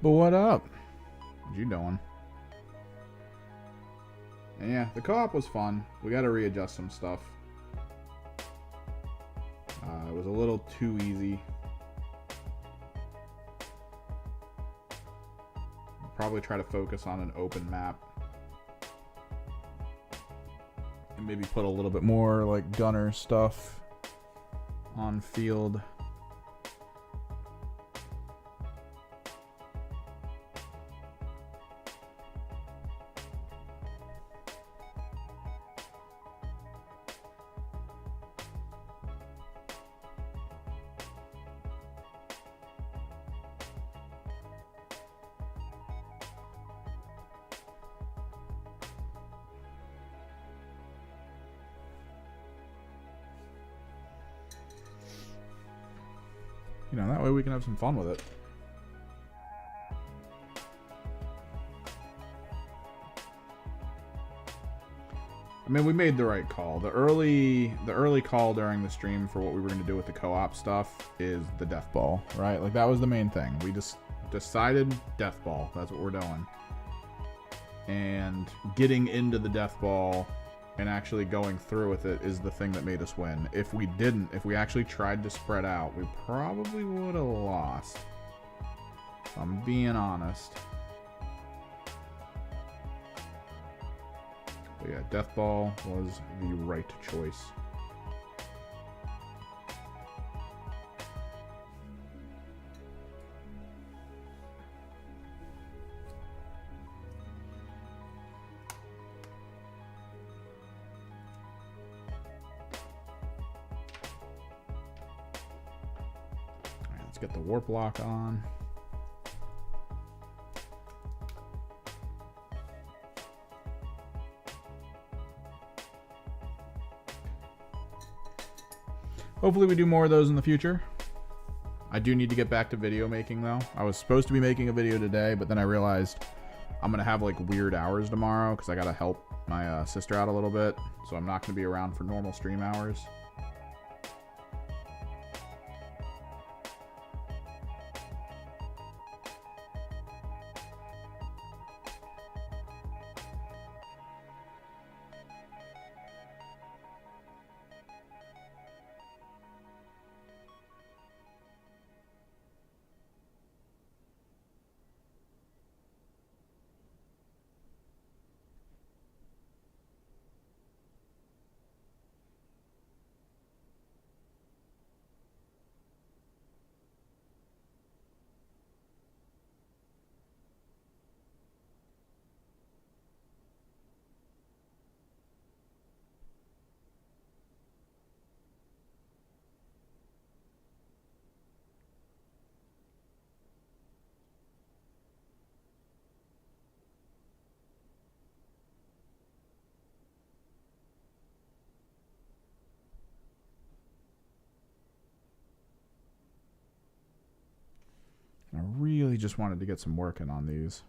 But what up? What you doing? And yeah, the co-op was fun. We got to readjust some stuff. It was a little too easy. Probably try to focus on an open map. And maybe put a little bit more like gunner stuff on field. You know, that way we can have some fun with it. I mean, we made the right call. The early call during the stream for what we were going to do with the co-op stuff is the death ball, right? Like, that was the main thing. We just decided death ball. That's what we're doing. And getting into the death ball and actually going through with it is the thing that made us win. If we didn't, if we actually tried to spread out, we probably would have lost. If I'm being honest. But yeah, death ball was the right choice. Let's get the warp lock on. Hopefully we do more of those in the future. I do need to get back to video making though. I was supposed to be making a video today, but then I realized I'm going to have like weird hours tomorrow because I got to help my sister out a little bit. So I'm not going to be around for normal stream hours. really just wanted to get some work in on these.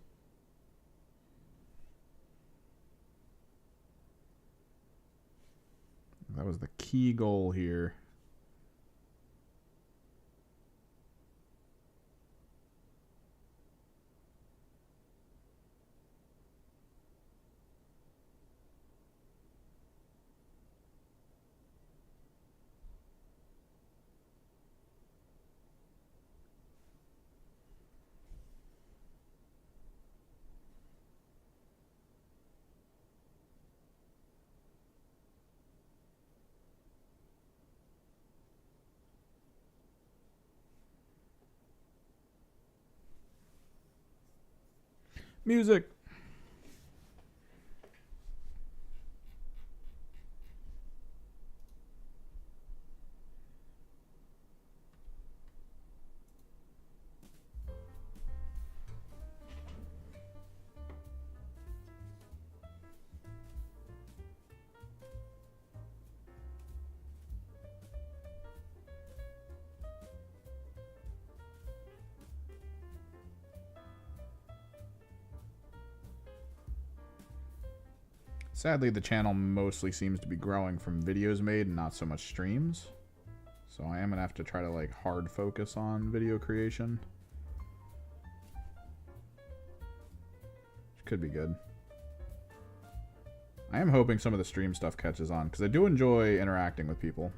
That was the key goal here. Music. Sadly, the channel mostly seems to be growing from videos made and not so much streams. So I am going to have to try to like hard focus on video creation. Which could be good. I am hoping some of the stream stuff catches on because I do enjoy interacting with people.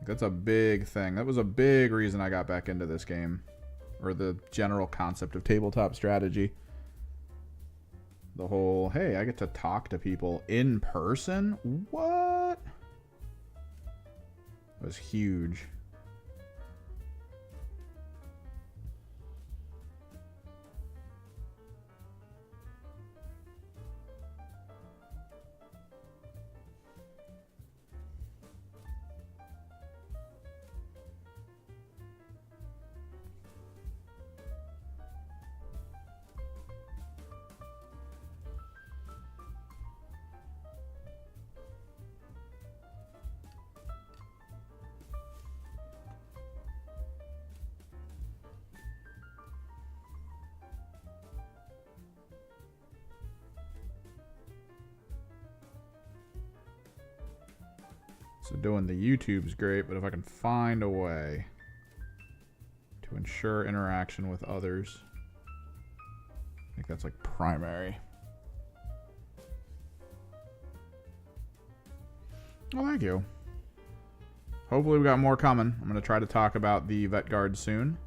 That's a big thing. That was a big reason I got back into this game. Or the general concept of tabletop strategy. The whole, hey, I get to talk to people in person? What? That was huge. So doing the YouTube's great, but if I can find a way to ensure interaction with others, I think that's like primary. Well, thank you. Hopefully we got more coming. I'm going to try to talk about the Vet Guard soon.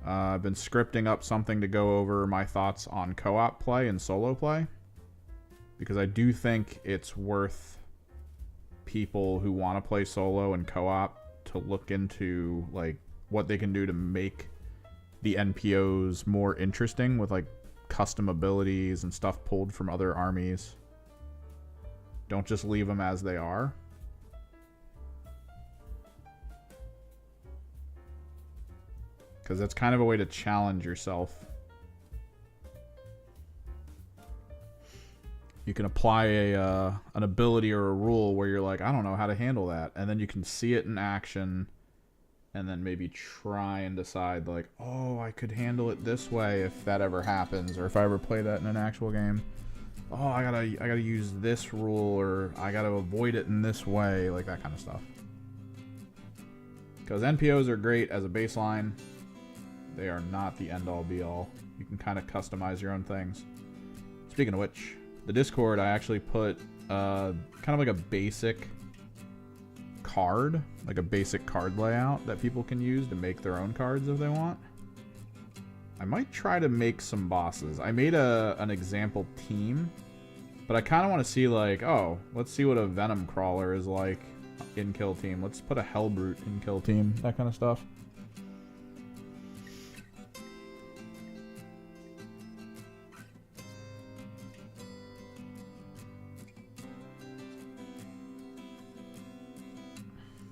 I've been scripting up something to go over my thoughts on co-op play and solo play, because I do think it's worth people who want to play solo and co-op to look into like what they can do to make the NPOs more interesting with like custom abilities and stuff pulled from other armies. Don't just leave them as they are. Because that's kind of a way to challenge yourself. You can apply an ability or a rule where you're like, I don't know how to handle that. And then you can see it in action and then maybe try and decide like, oh, I could handle it this way if that ever happens, or if I ever play that in an actual game. Oh, I gotta use this rule, or I gotta avoid it in this way, like that kind of stuff. Because NPOs are great as a baseline. They are not the end-all be-all. You can kind of customize your own things. Speaking of which, the Discord, I actually put kind of like a basic card, like a basic card layout that people can use to make their own cards if they want. I might try to make some bosses. I made an example team, but I kind of want to see like, oh, let's see what a Venom Crawler is like in Kill Team. Let's put a Hellbrute in Kill Team, that kind of stuff.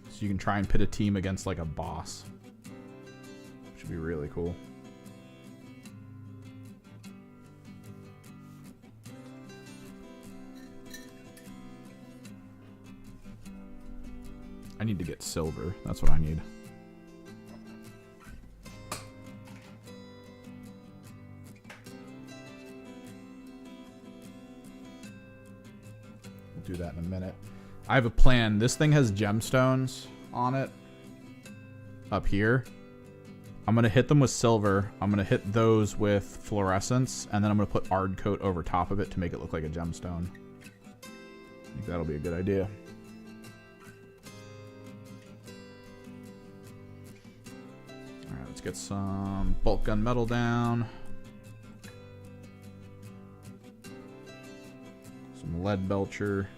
So you can try and pit a team against like a boss. Which would be really cool. I need to get silver. That's what I need. that in a minute. I have a plan. This thing has gemstones on it up here. I'm going to hit them with silver. I'm going to hit those with fluorescence, and then I'm going to put Ard coat over top of it to make it look like a gemstone. I think that'll be a good idea. All right, let's get some bolt gun metal down. Some lead belcher.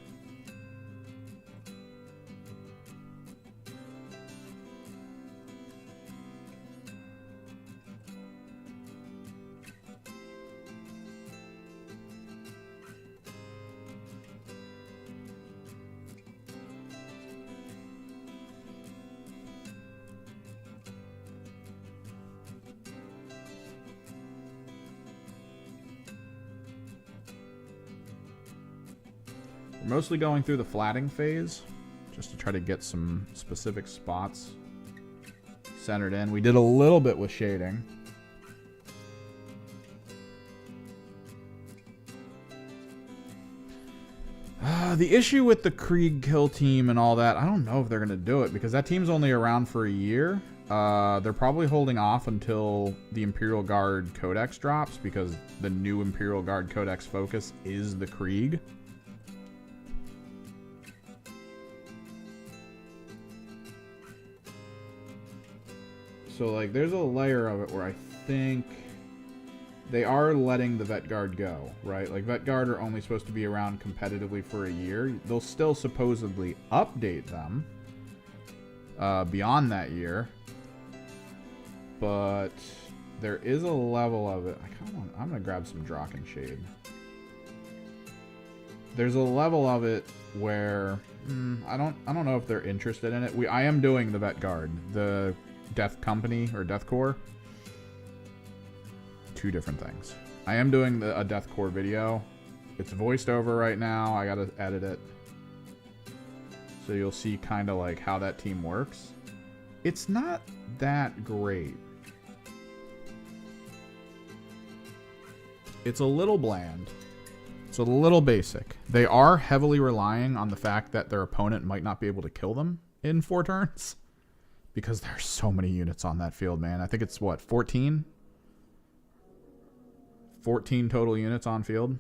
Mostly going through the flatting phase, just to try to get some specific spots centered in. We did a little bit with shading. The issue with the Krieg kill team and all that, I don't know if they're going to do it, because that team's only around for a year. They're probably holding off until the Imperial Guard Codex drops, because the new Imperial Guard Codex focus is the Krieg. So, like, there's a layer of it where I think they are letting the Vet Guard go, right? Like, Vet Guard are only supposed to be around competitively for a year. They'll still supposedly update them beyond that year. But there is a level of it. I'm going to grab some Draken Shade. There's a level of it where I don't know if they're interested in it. I am doing the Vet Guard. The Death Company or Death Corps. Two different things. I am doing a Death Corps video. It's voiced over right now. I gotta edit it. So you'll see kind of like how that team works. It's not that great. It's a little bland. It's a little basic. They are heavily relying on the fact that their opponent might not be able to kill them in 4 turns. Because there's so many units on that field, man. I think it's, what, 14? 14 total units on field.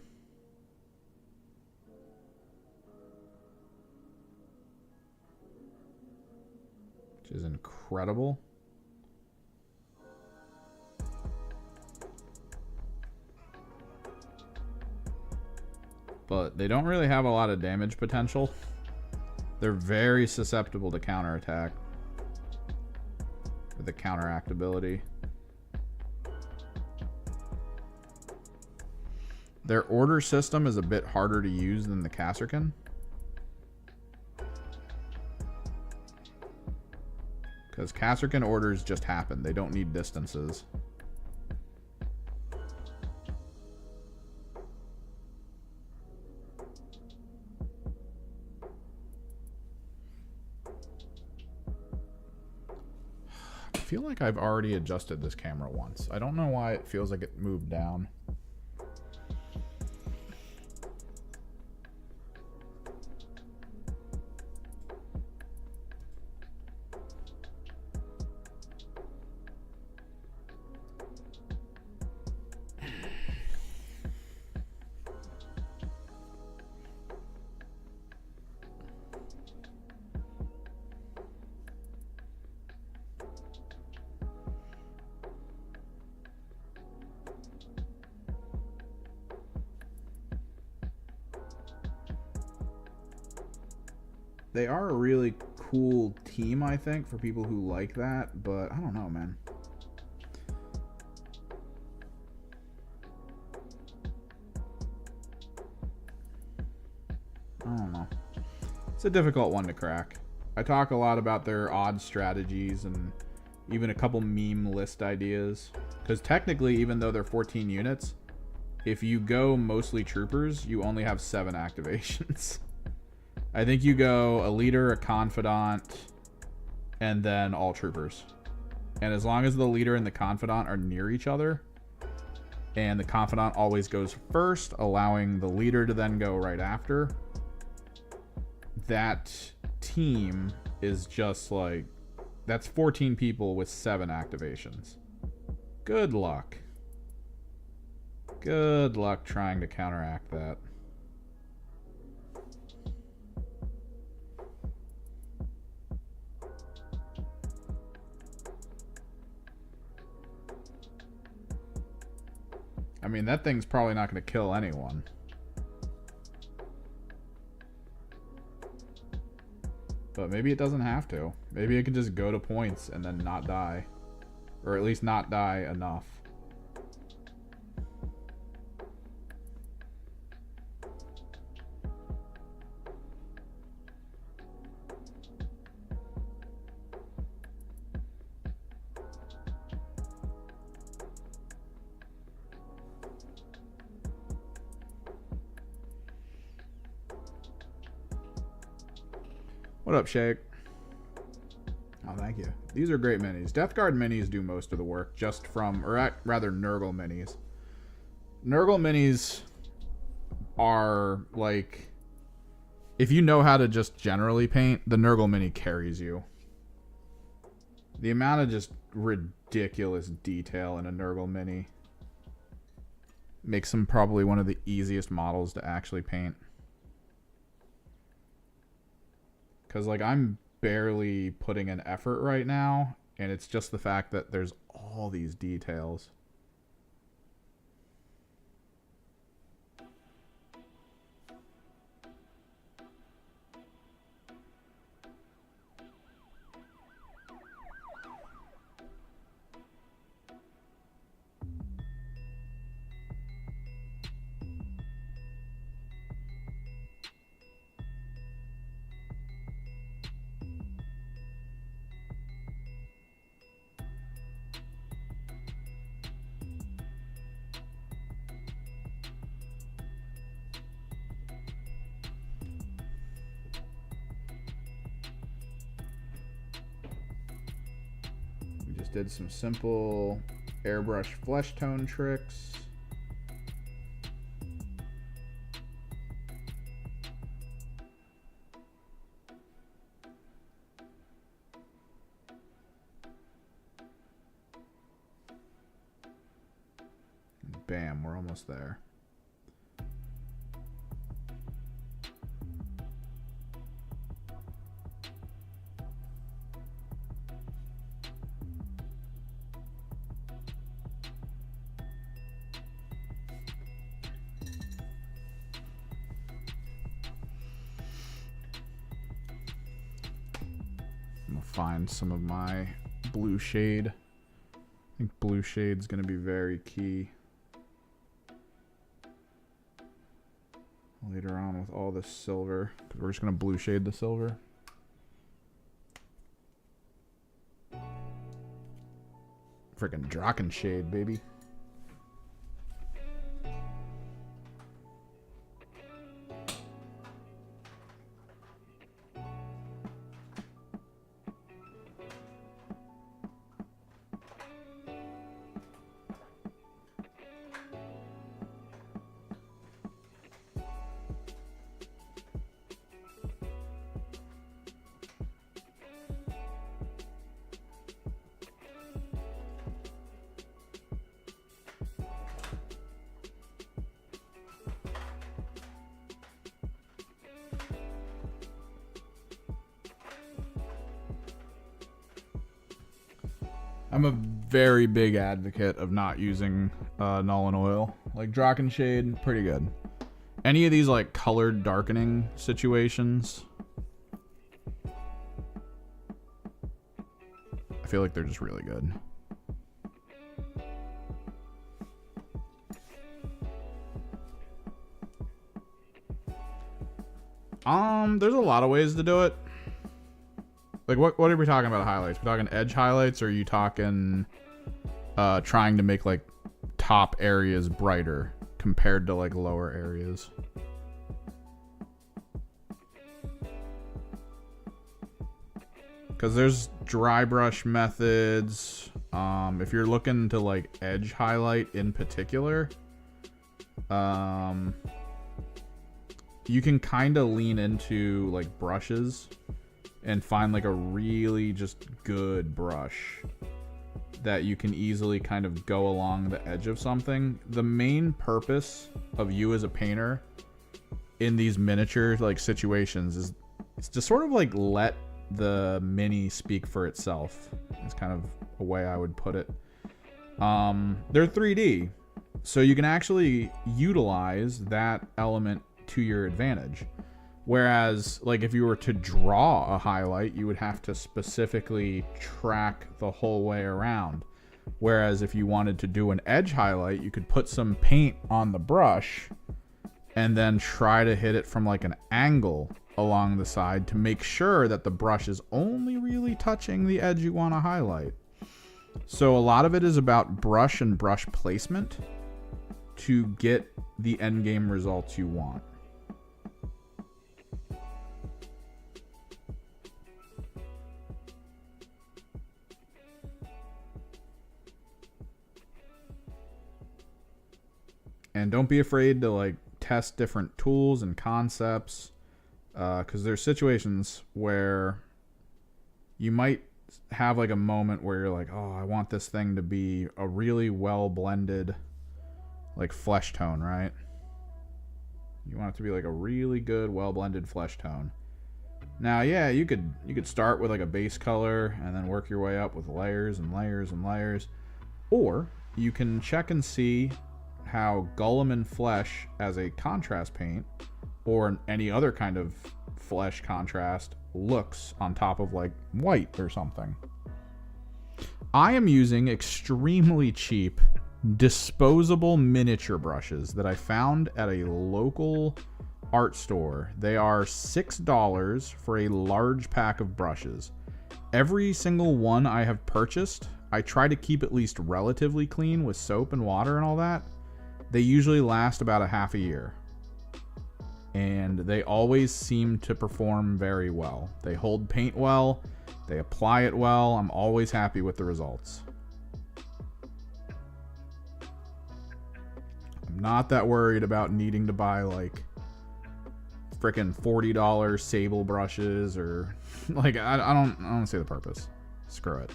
Which is incredible. But they don't really have a lot of damage potential. They're very susceptible to counterattack. The counteract ability. Their order system is a bit harder to use than the Kasserkin. Because Kasserkin orders just happen. They don't need distances. I feel like I've already adjusted this camera once. I don't know why it feels like it moved down. They are a really cool team, I think, for people who like that, but I don't know, man. I don't know. It's a difficult one to crack. I talk a lot about their odd strategies and even a couple meme list ideas. Because technically, even though they're 14 units, if you go mostly troopers, you only have 7 activations. I think you go a leader, a confidant, and then all troopers. And as long as the leader and the confidant are near each other, and the confidant always goes first, allowing the leader to then go right after, that team is just like, that's 14 people with 7 activations. Good luck. Good luck trying to counteract that. I mean, that thing's probably not going to kill anyone. But maybe it doesn't have to. Maybe it can just go to points and then not die. Or at least not die enough. What up, Shake? Oh, thank you. These are great minis. Death Guard minis do most of the work, just from, or rather, Nurgle minis. Nurgle minis are like, if you know how to just generally paint, the Nurgle mini carries you. The amount of just ridiculous detail in a Nurgle mini makes them probably one of the easiest models to actually paint. Because, like, I'm barely putting an effort right now, and it's just the fact that there's all these details. Did some simple airbrush flesh tone tricks. Bam, we're almost there. Find some of my blue shade. I think blue shade's going to be very key later on with all this silver, because we're just going to blue shade the silver. Freaking Draken shade, baby. I'm a very big advocate of not using null and oil. Like Draken shade, pretty good. Any of these like colored darkening situations, I feel like they're just really good. There's a lot of ways to do it. Like, what are we talking about highlights? We're talking edge highlights, or are you talking trying to make, like, top areas brighter compared to, like, lower areas? Because there's dry brush methods. If you're looking to, like, edge highlight in particular, you can kind of lean into like brushes and find like a really just good brush that you can easily kind of go along the edge of something. The main purpose of you as a painter in these miniature like situations is to sort of like let the mini speak for itself. It's kind of a way I would put it. They're 3D, so you can actually utilize that element to your advantage. Whereas, like, if you were to draw a highlight, you would have to specifically track the whole way around. Whereas if you wanted to do an edge highlight, you could put some paint on the brush and then try to hit it from like an angle along the side to make sure that the brush is only really touching the edge you want to highlight. So a lot of it is about brush and brush placement to get the end game results you want. And don't be afraid to like test different tools and concepts, because there's situations where you might have like a moment where you're like, oh, I want this thing to be a really well blended like flesh tone, right? You want it to be like a really good well blended flesh tone. Now, yeah, you could start with like a base color and then work your way up with layers and layers and layers, or you can check and see how Guilliman flesh as a contrast paint or any other kind of flesh contrast looks on top of like white or something. I am using extremely cheap disposable miniature brushes that I found at a local art store. They are $6 for a large pack of brushes. Every single one I have purchased, I try to keep at least relatively clean with soap and water and all that. They usually last about a half a year. And they always seem to perform very well. They hold paint well. They apply it well. I'm always happy with the results. I'm not that worried about needing to buy like frickin' $40 sable brushes or like I don't see the purpose. Screw it.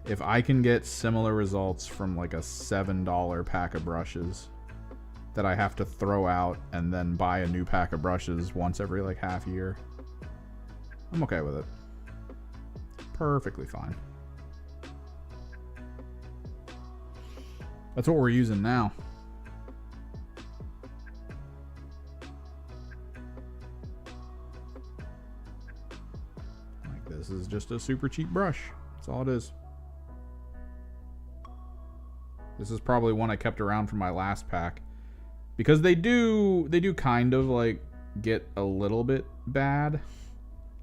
If I can get similar results from like a $7 pack of brushes that I have to throw out and then buy a new pack of brushes once every like half year, I'm okay with it. Perfectly fine. That's what we're using now. Like, this is just a super cheap brush. That's all it is. This is probably one I kept around from my last pack, because they do kind of like get a little bit bad.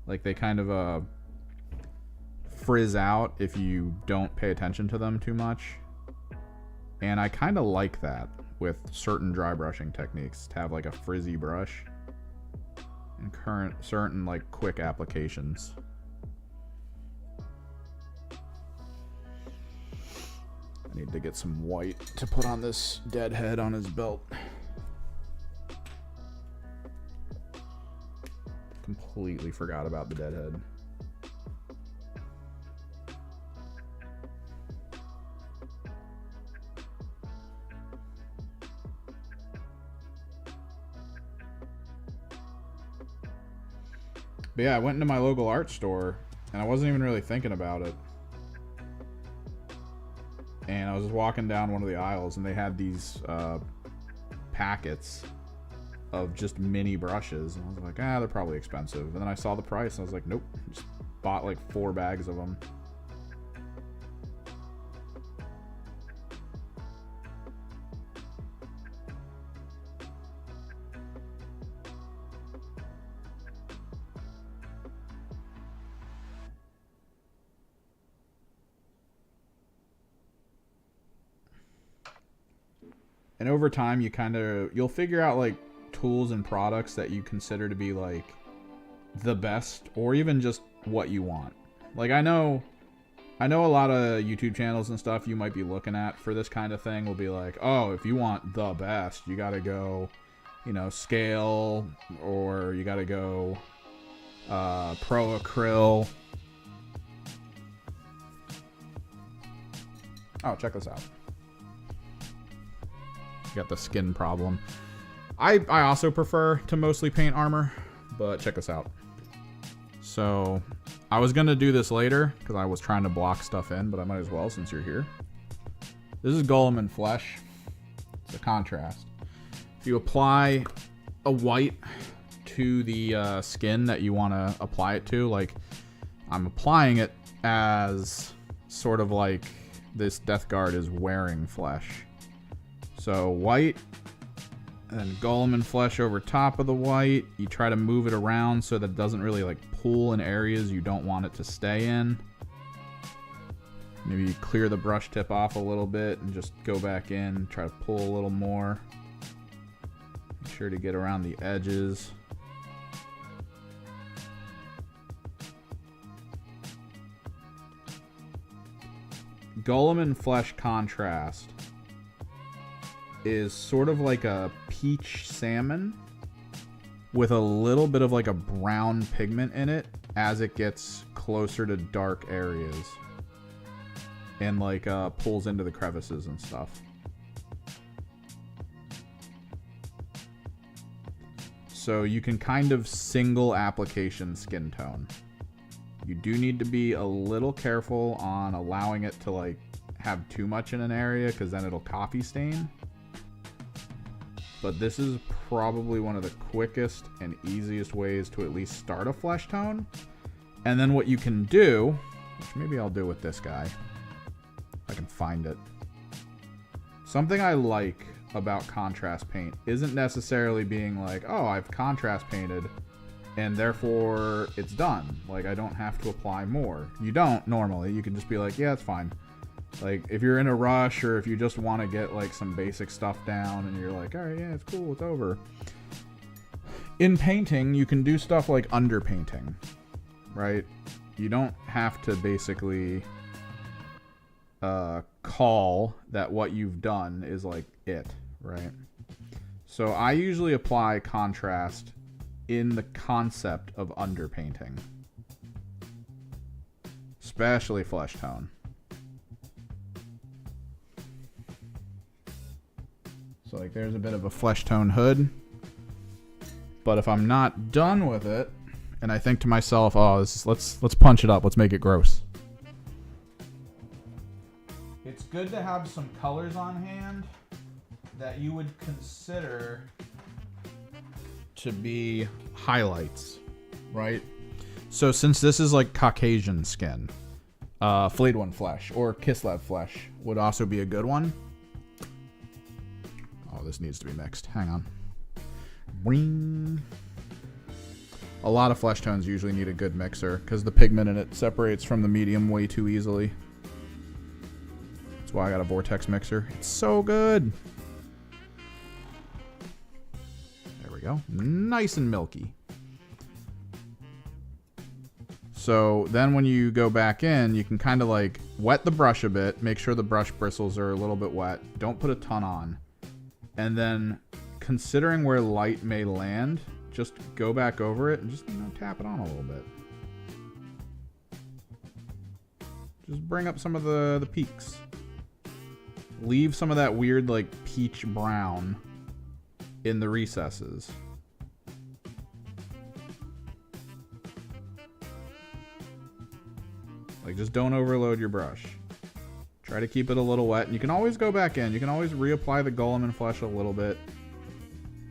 Like they kind of frizz out if you don't pay attention to them too much. And I kind of like that with certain dry brushing techniques, to have like a frizzy brush in certain like quick applications. I need to get some white to put on this dead head on his belt. Completely forgot about the dead head. But yeah, I went into my local art store and I wasn't even really thinking about it. And I was just walking down one of the aisles and they had these packets of just mini brushes. And I was like, they're probably expensive. And then I saw the price and I was like, nope. Just bought like 4 bags of them. And over time, you'll figure out like tools and products that you consider to be like the best, or even just what you want. Like I know I know a lot of YouTube channels and stuff you might be looking at for this kind of thing will be like, oh, if you want the best, you got to go, you know, scale, or you got to go pro acryl. Oh, check this out. You got the skin problem. I also prefer to mostly paint armor, but check this out. So I was going to do this later because I was trying to block stuff in, but I might as well since you're here. This is Golem and Flesh. It's a contrast. If you apply a white to the skin that you want to apply it to, like I'm applying it as sort of like this Death Guard is wearing flesh. So white, and then Golem and Flesh over top of the white. You try to move it around so that it doesn't really like pull in areas you don't want it to stay in. Maybe you clear the brush tip off a little bit and just go back in, try to pull a little more. Make sure to get around the edges. Golem and Flesh contrast is sort of like a peach salmon with a little bit of like a brown pigment in it as it gets closer to dark areas and like pulls into the crevices and stuff. So you can kind of single application skin tone. You do need to be a little careful on allowing it to like have too much in an area because then it'll copy stain. But this is probably one of the quickest and easiest ways to at least start a flesh tone. And then what you can do, which maybe I'll do with this guy, if I can find it. Something I like about contrast paint isn't necessarily being like, oh, I've contrast painted and therefore it's done. Like, I don't have to apply more. You don't normally. You can just be like, yeah, it's fine. Like, if you're in a rush or if you just want to get, like, some basic stuff down and you're like, all right, yeah, it's cool, it's over. In painting, you can do stuff like underpainting, right? You don't have to basically call that what you've done is, like, it, right? So I usually apply contrast in the concept of underpainting, especially flesh tone. So like there's a bit of a flesh tone hood, but if I'm not done with it and I think to myself, oh, let's punch it up, let's make it gross. It's good to have some colors on hand that you would consider to be highlights, right? So since this is like Caucasian skin, Flayed One Flesh or Kislev Flesh would also be a good one. Oh, this needs to be mixed. Hang on. Ring. A lot of flesh tones usually need a good mixer because the pigment in it separates from the medium way too easily. That's why I got a vortex mixer. It's so good. There we go. Nice and milky. So then when you go back in, you can kind of like wet the brush a bit. Make sure the brush bristles are a little bit wet. Don't put a ton on. And then considering where light may land, just go back over it and just, you know, tap it on a little bit. Just bring up some of the peaks. Leave some of that weird like peach brown in the recesses. Like, just don't overload your brush. Try to keep it a little wet. And you can always go back in. You can always reapply the Golem and Flesh a little bit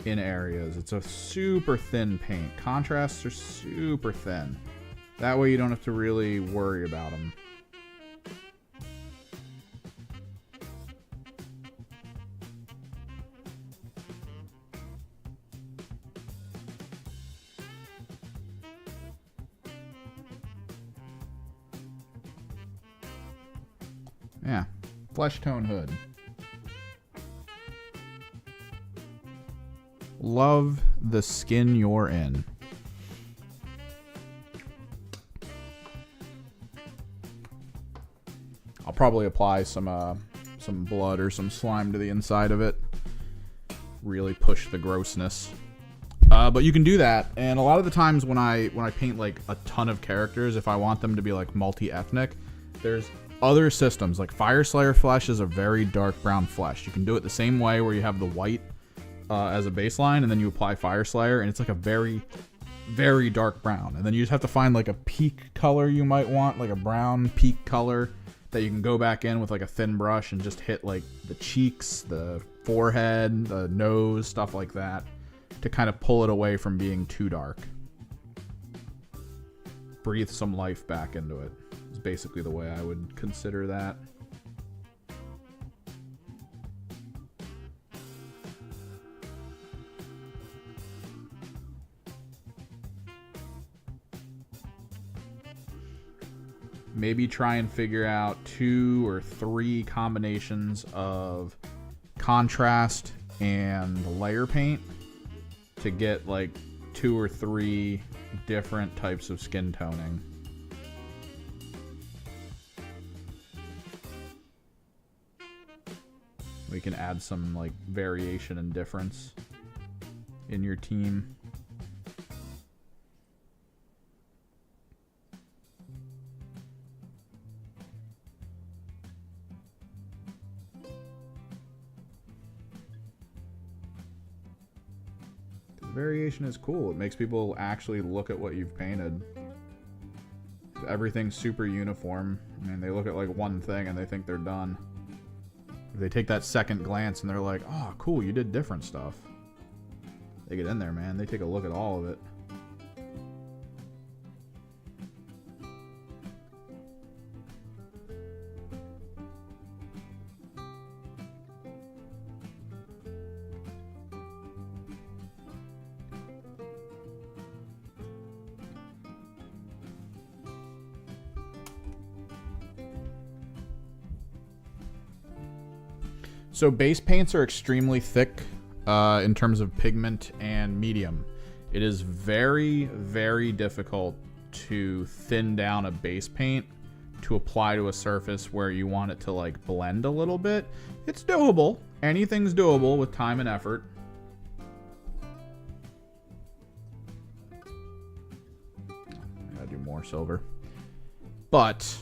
in areas. It's a super thin paint. Contrasts are super thin. That way you don't have to really worry about them. Yeah, flesh tone hood. Love the skin you're in. probably apply some blood or some slime to the inside of it. Really push the grossness. But you can do that, and a lot of the times when I paint like a ton of characters, if I want them to be like multi-ethnic, there's other systems. Like Fire Slayer flesh is a very dark brown flesh. You can do it the same way where you have the white as a baseline, and then you apply Fire Slayer, and it's like a very, very dark brown. And then you just have to find like a peak color you might want, like a brown peak color that you can go back in with like a thin brush and just hit like the cheeks, the forehead, the nose, stuff like that, to kind of pull it away from being too dark. Breathe some life back into it is basically the way I would consider that. Maybe try and figure out 2 or 3 combinations of contrast and layer paint to get like 2 or 3 different types of skin toning. We can add some like variation and difference in your team. Variation is cool. It makes people actually look at what you've painted. Everything's super uniform. I mean, they look at like one thing and they think they're done. They take that second glance and they're like, oh, cool, you did different stuff. They get in there, man. They take a look at all of it. So base paints are extremely thick in terms of pigment and medium. It is very, very difficult to thin down a base paint to apply to a surface where you want it to like blend a little bit. It's doable. Anything's doable with time and effort. I gotta do more silver. But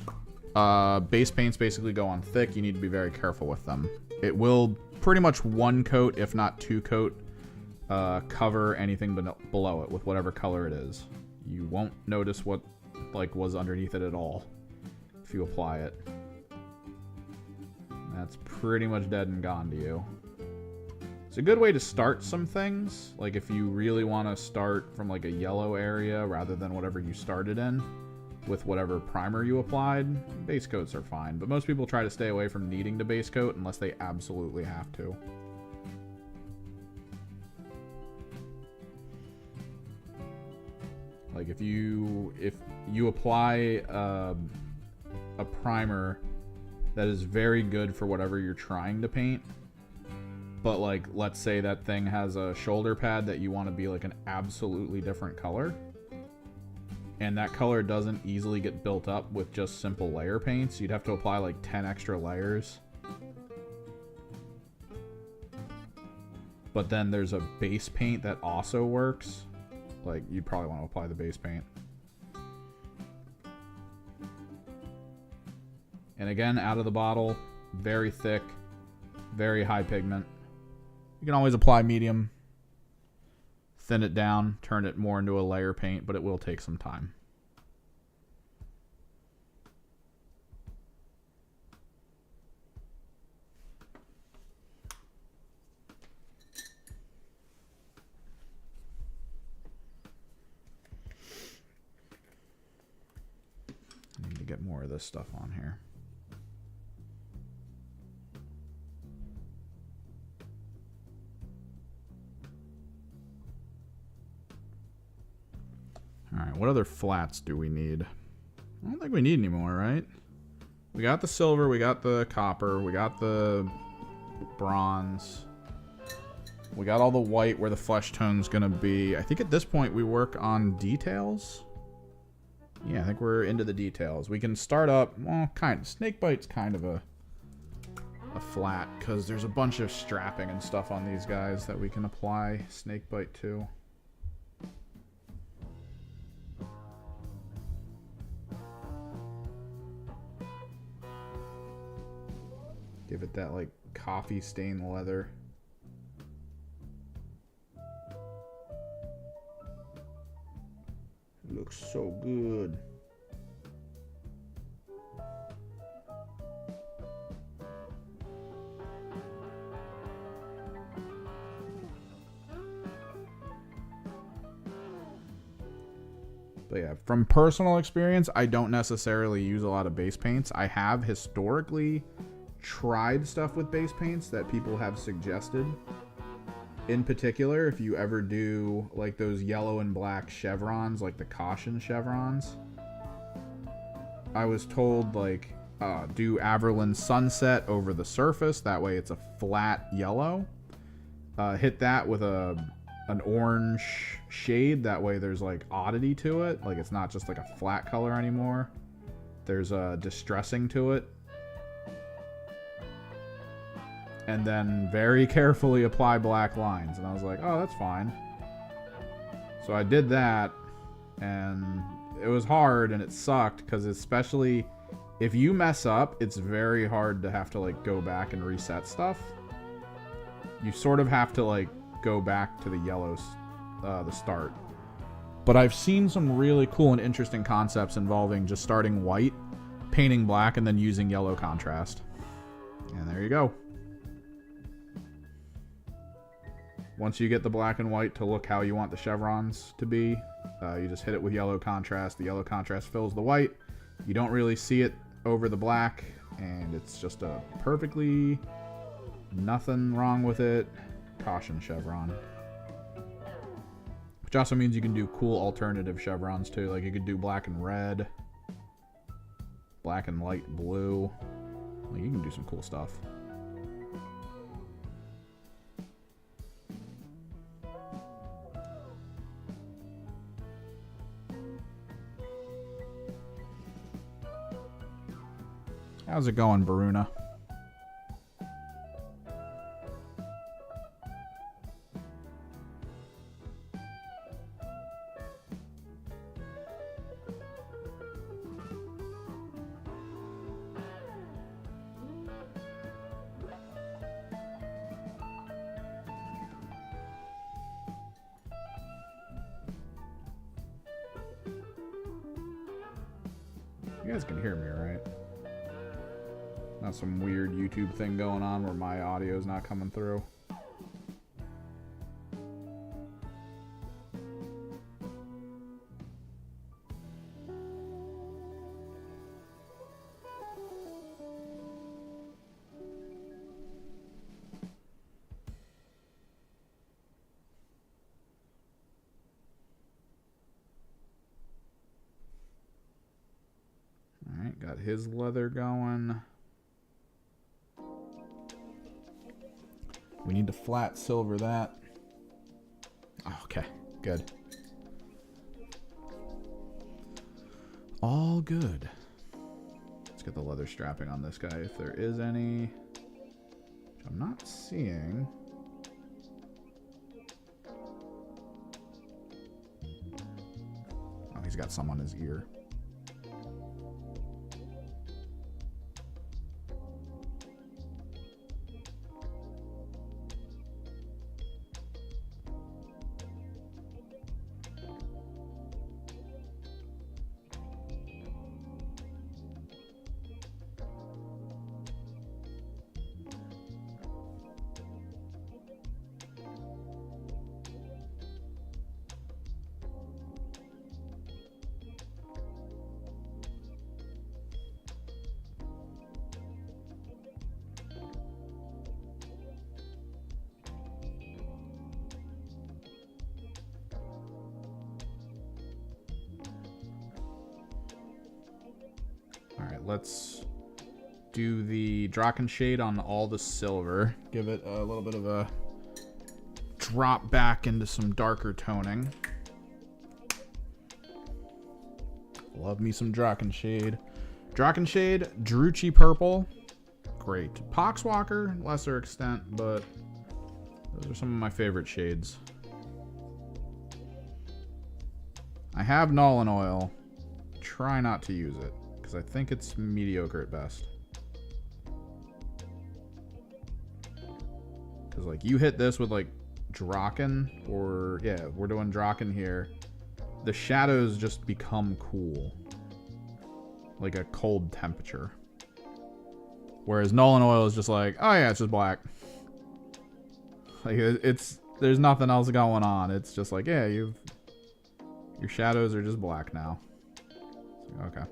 base paints basically go on thick. You need to be very careful with them. It will pretty much one coat, if not two coat, cover anything below it with whatever color it is. You won't notice what like was underneath it at all if you apply it. That's pretty much dead and gone to you. It's a good way to start some things. Like if you really want to start from like a yellow area rather than whatever you started in with whatever primer you applied, base coats are fine. But most people try to stay away from needing to base coat unless they absolutely have to. Like if you apply a primer that is very good for whatever you're trying to paint, but like let's say that thing has a shoulder pad that you want to be like an absolutely different color, and that color doesn't easily get built up with just simple layer paints. You'd have to apply like 10 extra layers. But then there's a base paint that also works. Like, you'd probably want to apply the base paint. And again, out of the bottle, very thick, very high pigment. You can always apply medium, thin it down, turn it more into a layer paint, but it will take some time. I need to get more of this stuff on here. Alright, what other flats do we need? I don't think we need any more, right? We got the silver, we got the copper, we got the bronze. We got all the white where the flesh tone's gonna be. I think at this point we work on details. Yeah, I think we're into the details. We can start up, well, kind of. Snakebite's kind of a flat, because there's a bunch of strapping and stuff on these guys that we can apply snakebite to. Give it that, like, coffee stained leather. Looks so good. But yeah, from personal experience, I don't necessarily use a lot of base paints. I have historically tried stuff with base paints that people have suggested. In particular, if you ever do like those yellow and black chevrons, like the caution chevrons, I was told like do Averland Sunset over the surface. That way it's a flat yellow. Hit that with an orange shade. That way there's like oddity to it. Like it's not just like a flat color anymore. There's a distressing to it. And then very carefully apply black lines. And I was like, oh, that's fine. So I did that, and it was hard and it sucked, because especially if you mess up, it's very hard to have to like go back and reset stuff. You sort of have to like go back to the yellows, the start. But I've seen some really cool and interesting concepts involving just starting white, painting black, and then using yellow contrast. And there you go. Once you get the black and white to look how you want the chevrons to be, you just hit it with yellow contrast. The yellow contrast fills the white. You don't really see it over the black, and it's just a perfectly, nothing wrong with it, caution chevron. Which also means you can do cool alternative chevrons too. Like you could do black and red, black and light blue. Like you can do some cool stuff. How's it going, Baruna? You guys can hear me, right? Not some weird YouTube thing going on where my audio's not coming through. Alright, got his leather going. We need to flat silver that. Oh, okay, good. All good. Let's get the leather strapping on this guy if there is any. Which I'm not seeing. Oh, he's got some on his ear. Let's do the Drachenshade on all the silver. Give it a little bit of a drop back into some darker toning. Love me some Drakensshade. Drakensshade, Druchii Purple. Great. Poxwalker, lesser extent, but those are some of my favorite shades. I have Null and Oil. Try not to use it, because I think it's mediocre at best. Because, like, you hit this with, like, Draken, or, yeah, we're doing Draken here. The shadows just become cool. Like a cold temperature. Whereas Null and Oil is just like, oh yeah, it's just black. Like, there's nothing else going on. It's just like, yeah, your shadows are just black now. Okay.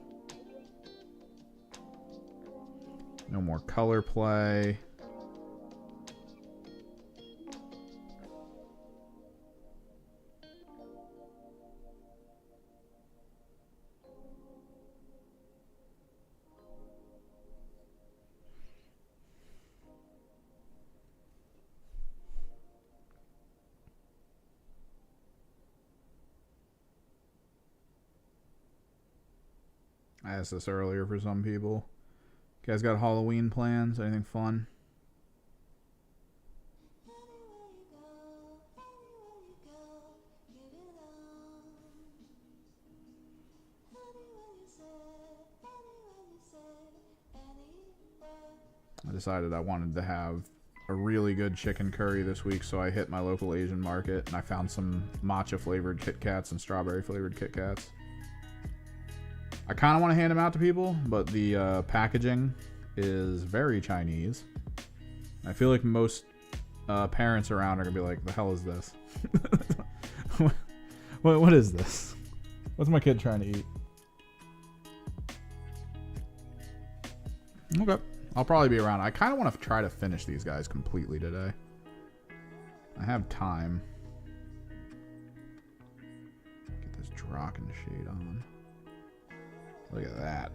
No more color play. I asked this earlier for some people. You guys got Halloween plans? Anything fun? I decided I wanted to have a really good chicken curry this week, so I hit my local Asian market and I found some matcha flavored Kit Kats and strawberry flavored Kit Kats. I kind of want to hand them out to people, but the packaging is very Chinese. I feel like most parents around are going to be like, the hell is this? what is this? What's my kid trying to eat? Okay. I'll probably be around. I kind of want to try to finish these guys completely today. I have time. Get this Drakensshade on. Look at that.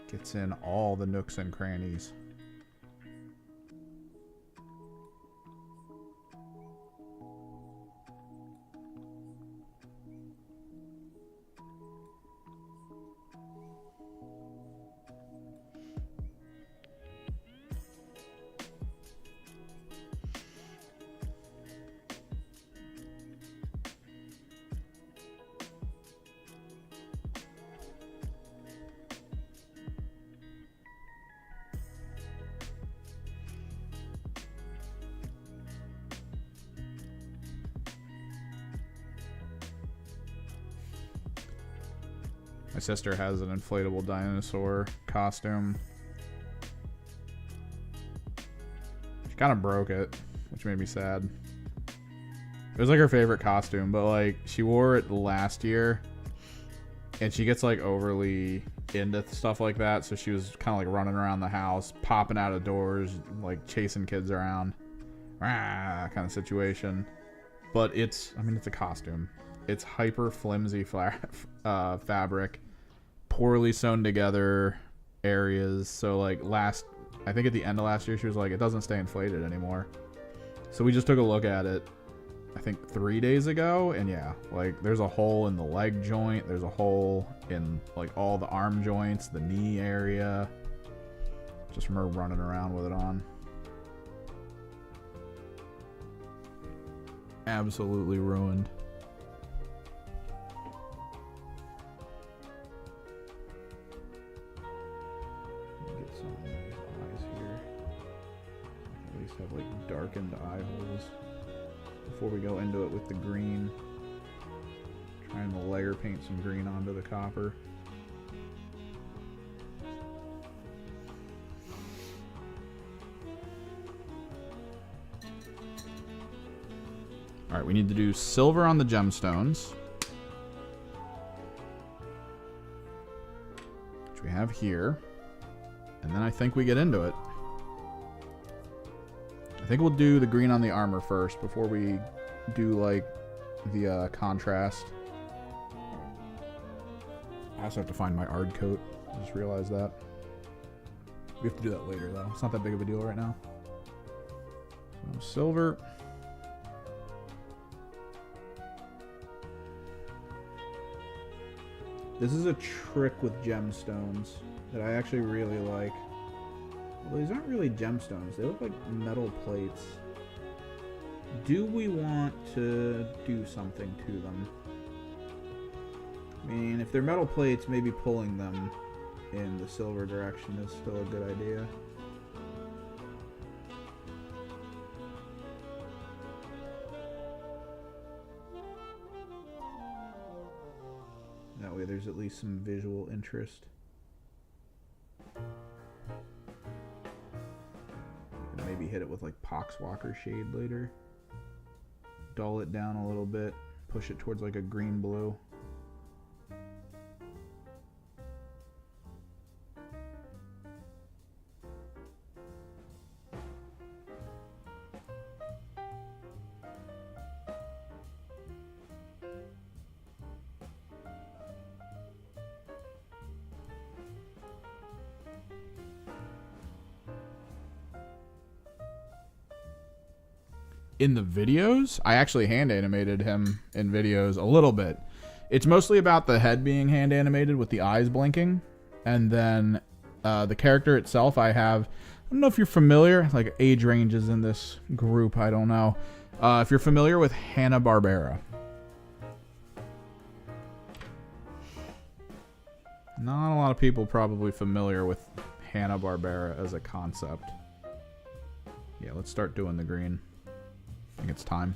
Gets in all the nooks and crannies. My sister has an inflatable dinosaur costume. She kind of broke it, which made me sad. It was like her favorite costume, but like she wore it last year and she gets like overly into stuff like that. So she was kind of like running around the house, popping out of doors, like chasing kids around, kind of situation. But it's a costume. It's hyper flimsy fabric. Poorly sewn together areas. So like I think at the end of last year she was like, it doesn't stay inflated anymore. So we just took a look at it I think 3 days ago, and yeah, like there's a hole in the leg joint, there's a hole in like all the arm joints, the knee area, just from her running around with it on. Absolutely ruined. Have like darkened eye holes before we go into it with the green. Trying to layer paint some green onto the copper. Alright, we need to do silver on the gemstones, which we have here. And then I think we get into it. I think we'll do the green on the armor first before we do like the contrast. I also have to find my Ard coat. I just realized that. We have to do that later though. It's not that big of a deal right now. Silver. This is a trick with gemstones that I actually really like. Well, these aren't really gemstones. They look like metal plates. Do we want to do something to them? I mean, if they're metal plates, maybe pulling them in the silver direction is still a good idea. That way there's at least some visual interest. And maybe hit it with like Poxwalker shade later. Dull it down a little bit. Push it towards like a green-blue. In the videos, I actually hand animated him in videos a little bit. It's mostly about the head being hand animated with the eyes blinking. And then the character itself, I don't know if you're familiar, like age ranges in this group, I don't know. If you're familiar with Hanna-Barbera. Not a lot of people probably familiar with Hanna-Barbera as a concept. Yeah, let's start doing the green. I think it's time.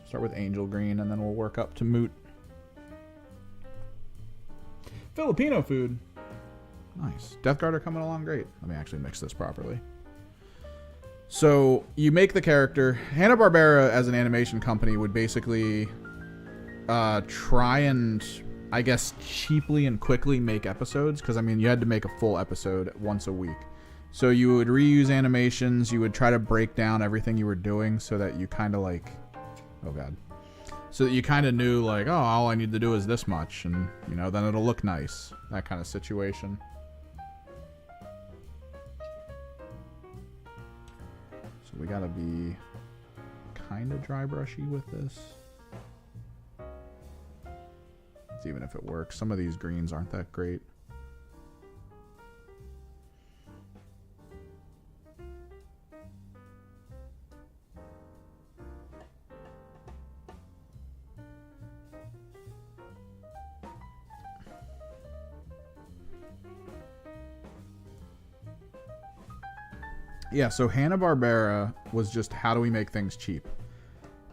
Start with angel green and then we'll work up to moot. Filipino food. Nice. Death Guard are coming along great. Let me actually mix this properly. So you make the character. Hanna-Barbera as an animation company would basically try and, I guess, cheaply and quickly make episodes. Because, I mean, you had to make a full episode once a week. So you would reuse animations, you would try to break down everything you were doing so that you kind of like, oh god, so that you kind of knew like, oh, all I need to do is this much, and you know, then it'll look nice, that kind of situation. So we gotta be kind of dry brushy with this. Even if it works, some of these greens aren't that great. Yeah, so Hanna-Barbera was just how do we make things cheap?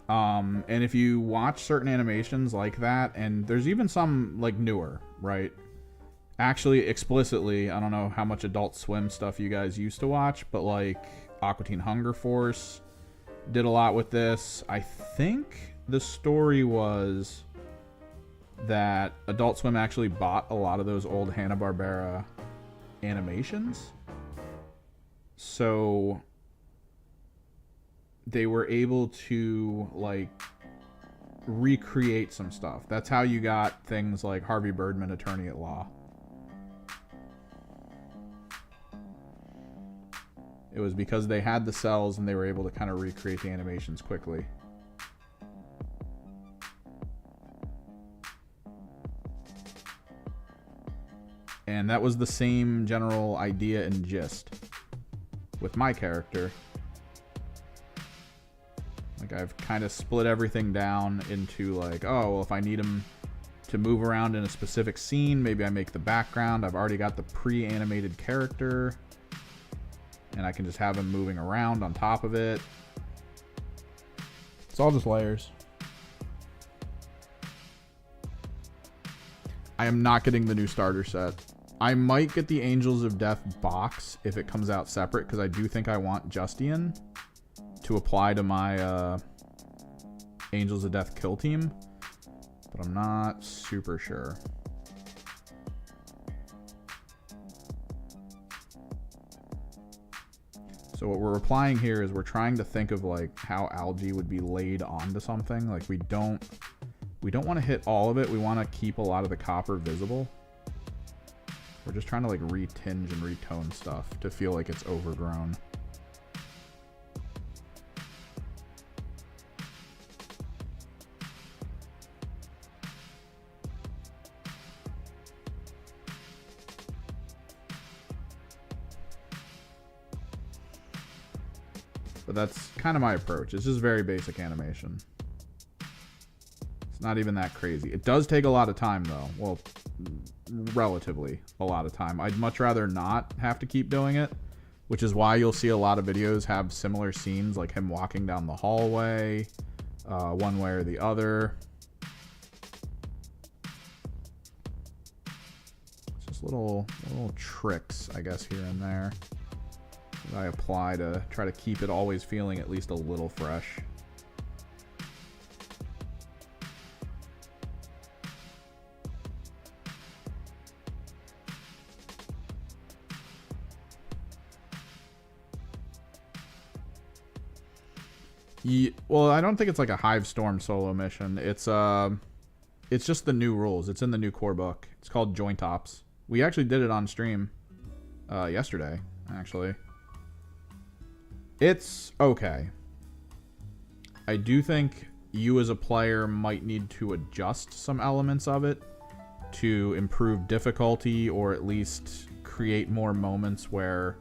And if you watch certain animations like that, and there's even some like newer, right? Actually, explicitly, I don't know how much Adult Swim stuff you guys used to watch, but like Aqua Teen Hunger Force did a lot with this. I think the story was that Adult Swim actually bought a lot of those old Hanna-Barbera animations. So they were able to like recreate some stuff. That's how you got things like Harvey Birdman, Attorney at Law. It was because they had the cells and they were able to kind of recreate the animations quickly. And that was the same general idea and gist with my character. Like I've kind of split everything down into like, oh, well, if I need him to move around in a specific scene, maybe I make the background. I've already got the pre-animated character and I can just have him moving around on top of it. It's all just layers. I am not getting the new starter set. I might get the Angels of Death box if it comes out separate, because I do think I want Justian to apply to my Angels of Death kill team, but I'm not super sure. So what we're applying here is we're trying to think of like how algae would be laid onto something. Like we don't want to hit all of it. We want to keep a lot of the copper visible. We're just trying to like retinge and retone stuff to feel like it's overgrown. But that's kind of my approach. It's just very basic animation. It's not even that crazy. It does take a lot of time though. Well, relatively a lot of time. I'd much rather not have to keep doing it, which is why you'll see a lot of videos have similar scenes, like him walking down the hallway, one way or the other. It's just little tricks, I guess, here and there that I apply to try to keep it always feeling at least a little fresh. Well, I don't think it's like a Hive Storm solo mission. It's just the new rules. It's in the new core book. It's called Joint Ops. We actually did it on stream yesterday, actually. It's okay. I do think you as a player might need to adjust some elements of it to improve difficulty, or at least create more moments where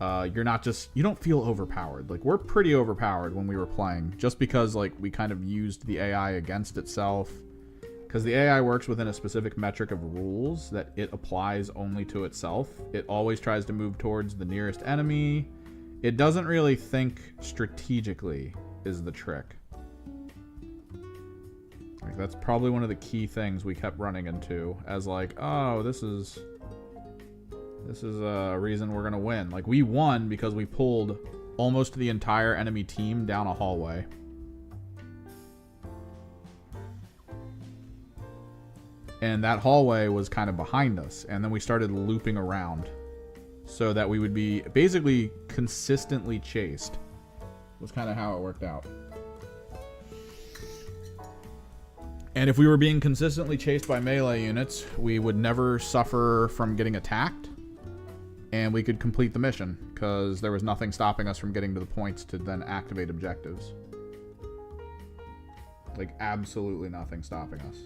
you don't feel overpowered. Like, we're pretty overpowered when we were playing, just because like we kind of used the AI against itself, because the AI works within a specific metric of rules that it applies only to itself. It always tries to move towards the nearest enemy. It doesn't really think strategically, is the trick. Like, that's probably one of the key things we kept running into as like, oh, this is a reason we're gonna win. Like, we won because we pulled almost the entire enemy team down a hallway. And that hallway was kind of behind us, and then we started looping around so that we would be basically consistently chased. Was kind of how it worked out. And if we were being consistently chased by melee units, we would never suffer from getting attacked, and we could complete the mission because there was nothing stopping us from getting to the points to then activate objectives. Like, absolutely nothing stopping us.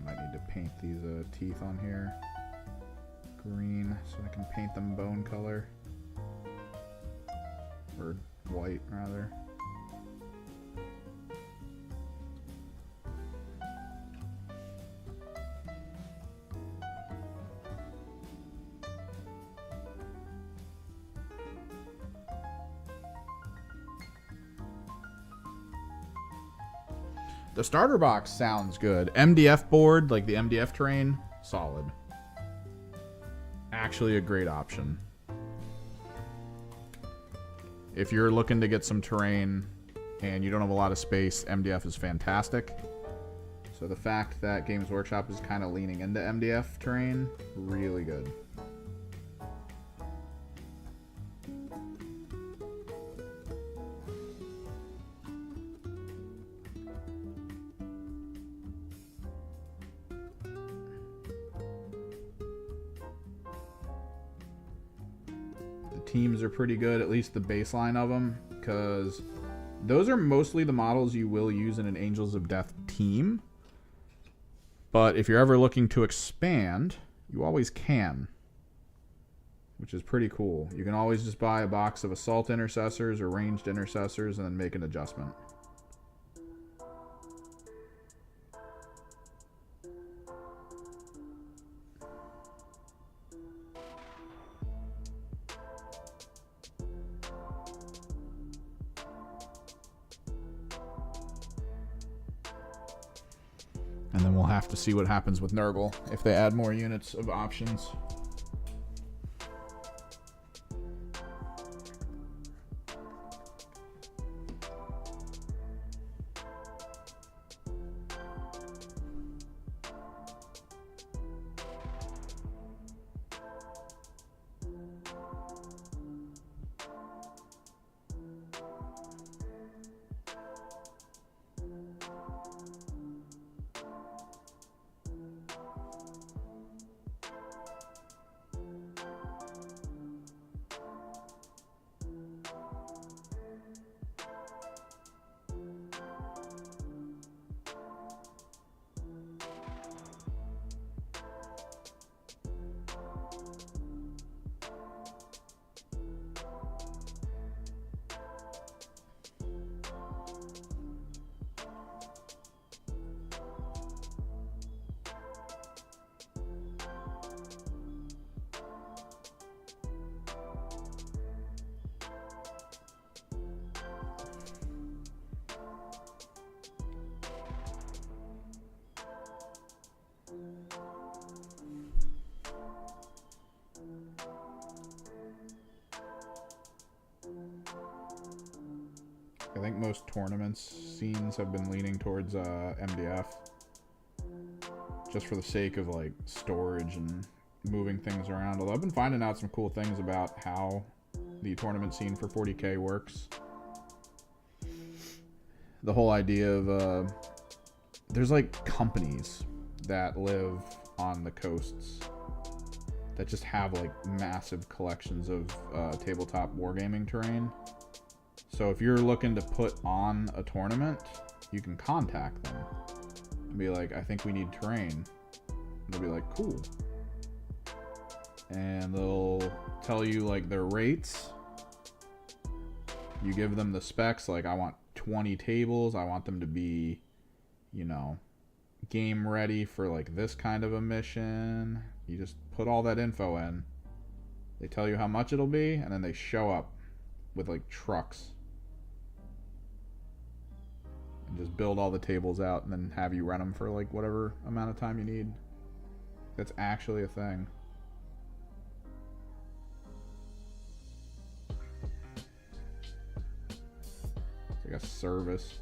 Might need to paint these teeth on here green so I can paint them bone color. Or white, rather. The starter box sounds good. MDF board, like the MDF terrain, solid. Actually a great option. If you're looking to get some terrain and you don't have a lot of space, MDF is fantastic. So the fact that Games Workshop is kind of leaning into MDF terrain, really good. Teams are pretty good, at least the baseline of them, because those are mostly the models you will use in an Angels of Death team. But if you're ever looking to expand, you always can, which is pretty cool. You can always just buy a box of assault intercessors or ranged intercessors and then make an adjustment. And then we'll have to see what happens with Nurgle if they add more units of options. I think most tournaments scenes have been leaning towards MDF, just for the sake of like storage and moving things around. Although I've been finding out some cool things about how the tournament scene for 40K works. The whole idea of there's like companies that live on the coasts that just have like massive collections of tabletop wargaming terrain. So if you're looking to put on a tournament, you can contact them and be like, I think we need terrain. And they'll be like, cool. And they'll tell you like their rates. You give them the specs, like I want 20 tables. I want them to be, you know, game ready for like this kind of a mission. You just put all that info in. They tell you how much it'll be, and then they show up with like trucks and just build all the tables out and then have you run them for like whatever amount of time you need. That's actually a thing. It's like a service.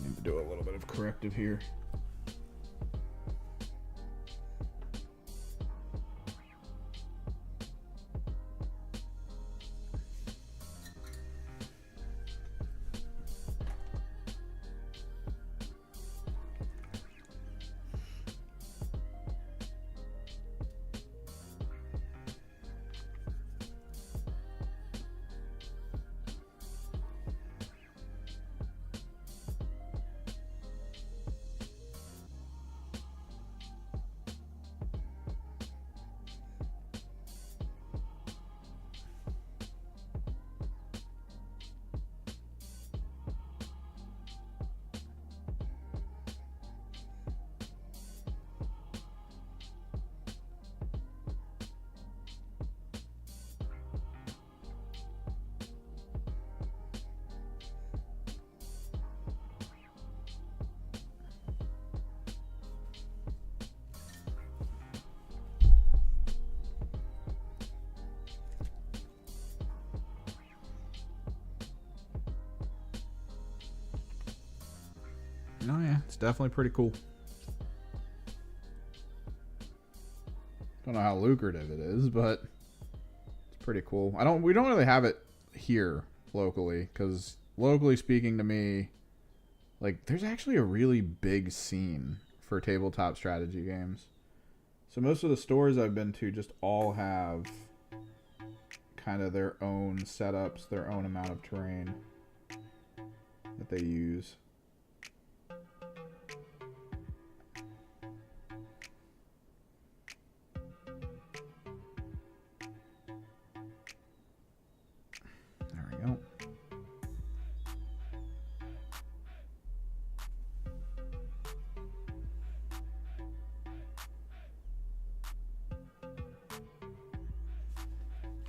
Need to do a little bit of corrective here. Oh yeah, it's definitely pretty cool. Don't know how lucrative it is, but it's pretty cool. We don't really have it here locally, because locally speaking to me, like there's actually a really big scene for tabletop strategy games. So most of the stores I've been to just all have kind of their own setups, their own amount of terrain that they use.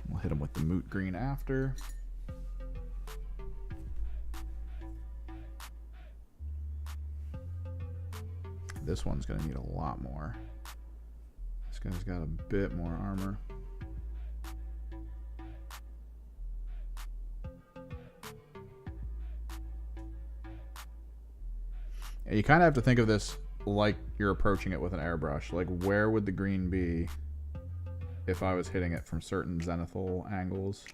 We'll hit them with the moot green after. This one's going to need a lot more. This guy's got a bit more armor. And you kind of have to think of this like you're approaching it with an airbrush. Like, where would the green be if I was hitting it from certain zenithal angles?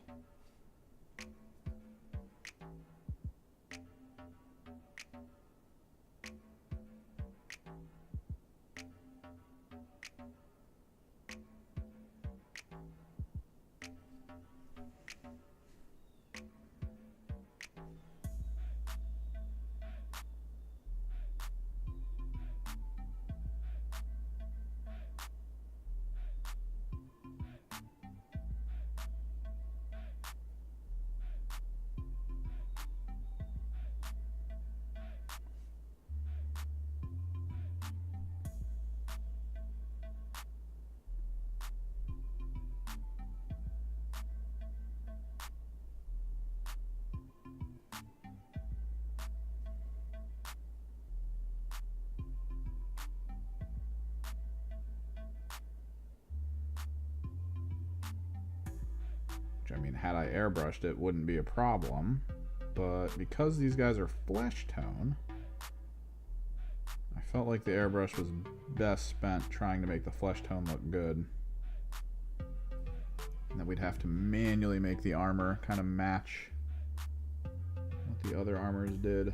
had I airbrushed it, wouldn't be a problem. But because these guys are flesh tone, I felt like the airbrush was best spent trying to make the flesh tone look good. And then we'd have to manually make the armor kind of match what the other armors did.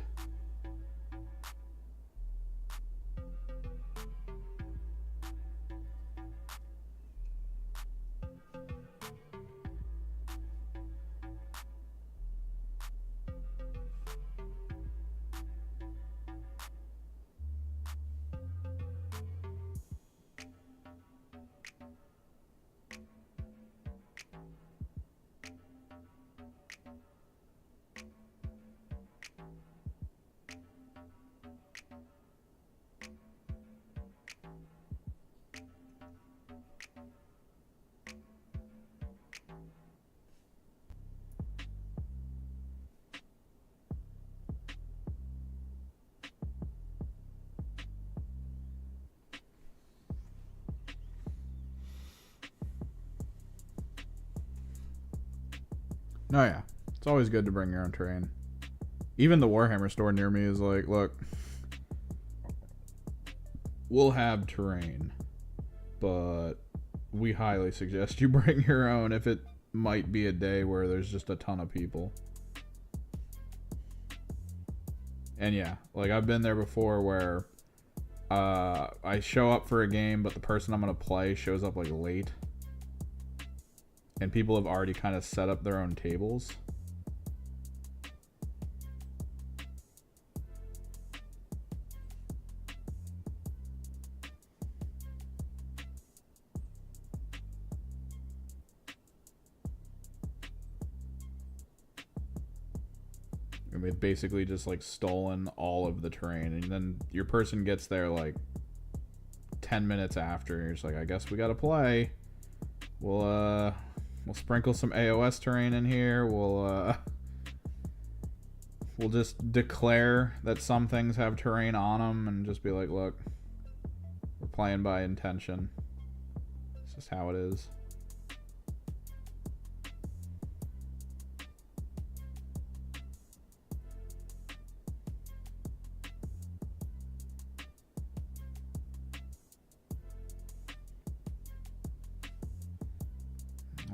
Oh yeah, it's always good to bring your own terrain. Even the Warhammer store near me is like, look, we'll have terrain, but we highly suggest you bring your own if it might be a day where there's just a ton of people. And yeah, like I've been there before where I show up for a game, but the person I'm going to play shows up like late. And people have already kind of set up their own tables. And they've basically just like stolen all of the terrain. And then your person gets there like 10 minutes after. And you're just like, I guess we got to play. We'll sprinkle some AOS terrain in here. We'll just declare that some things have terrain on them and just be like, look, we're playing by intention. It's just how it is.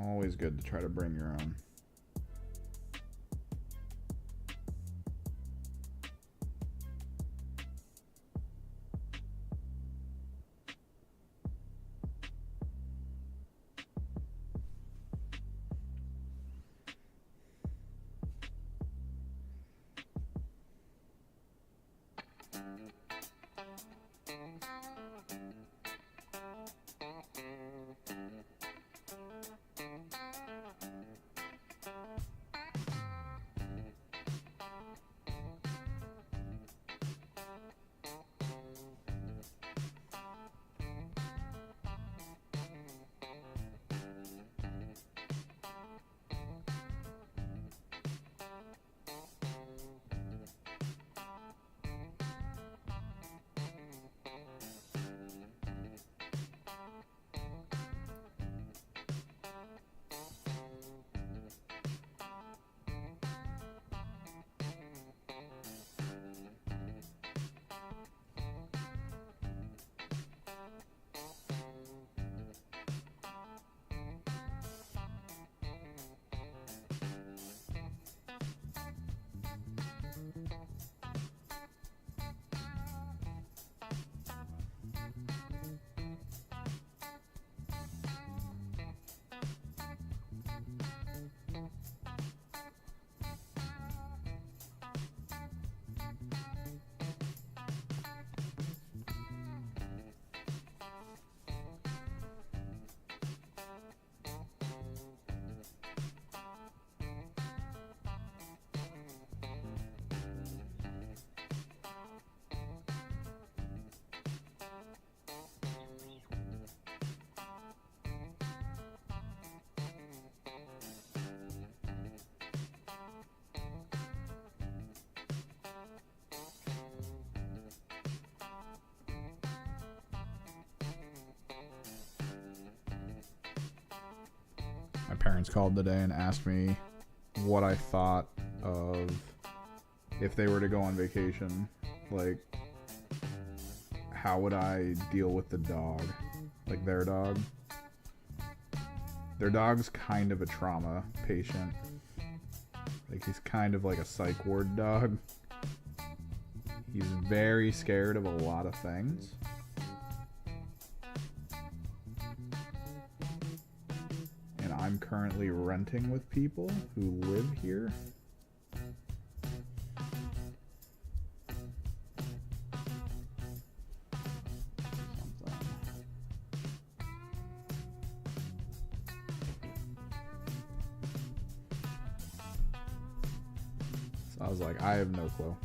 Always good to try to bring your own. parents called today and asked me what I thought of if they were to go on vacation. Like, how would I deal with the dog? Like, their dog. Their dog's kind of a trauma patient. Like, he's kind of like a psych ward dog. He's very scared of a lot of things. And I'm currently renting with people who live here. So I was like, I have no clue.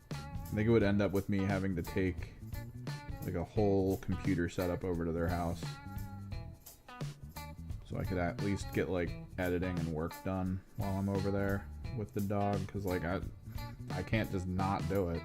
I think it would end up with me having to take like a whole computer setup over to their house so I could at least get like editing and work done while I'm over there with the dog, because like I can't just not do it.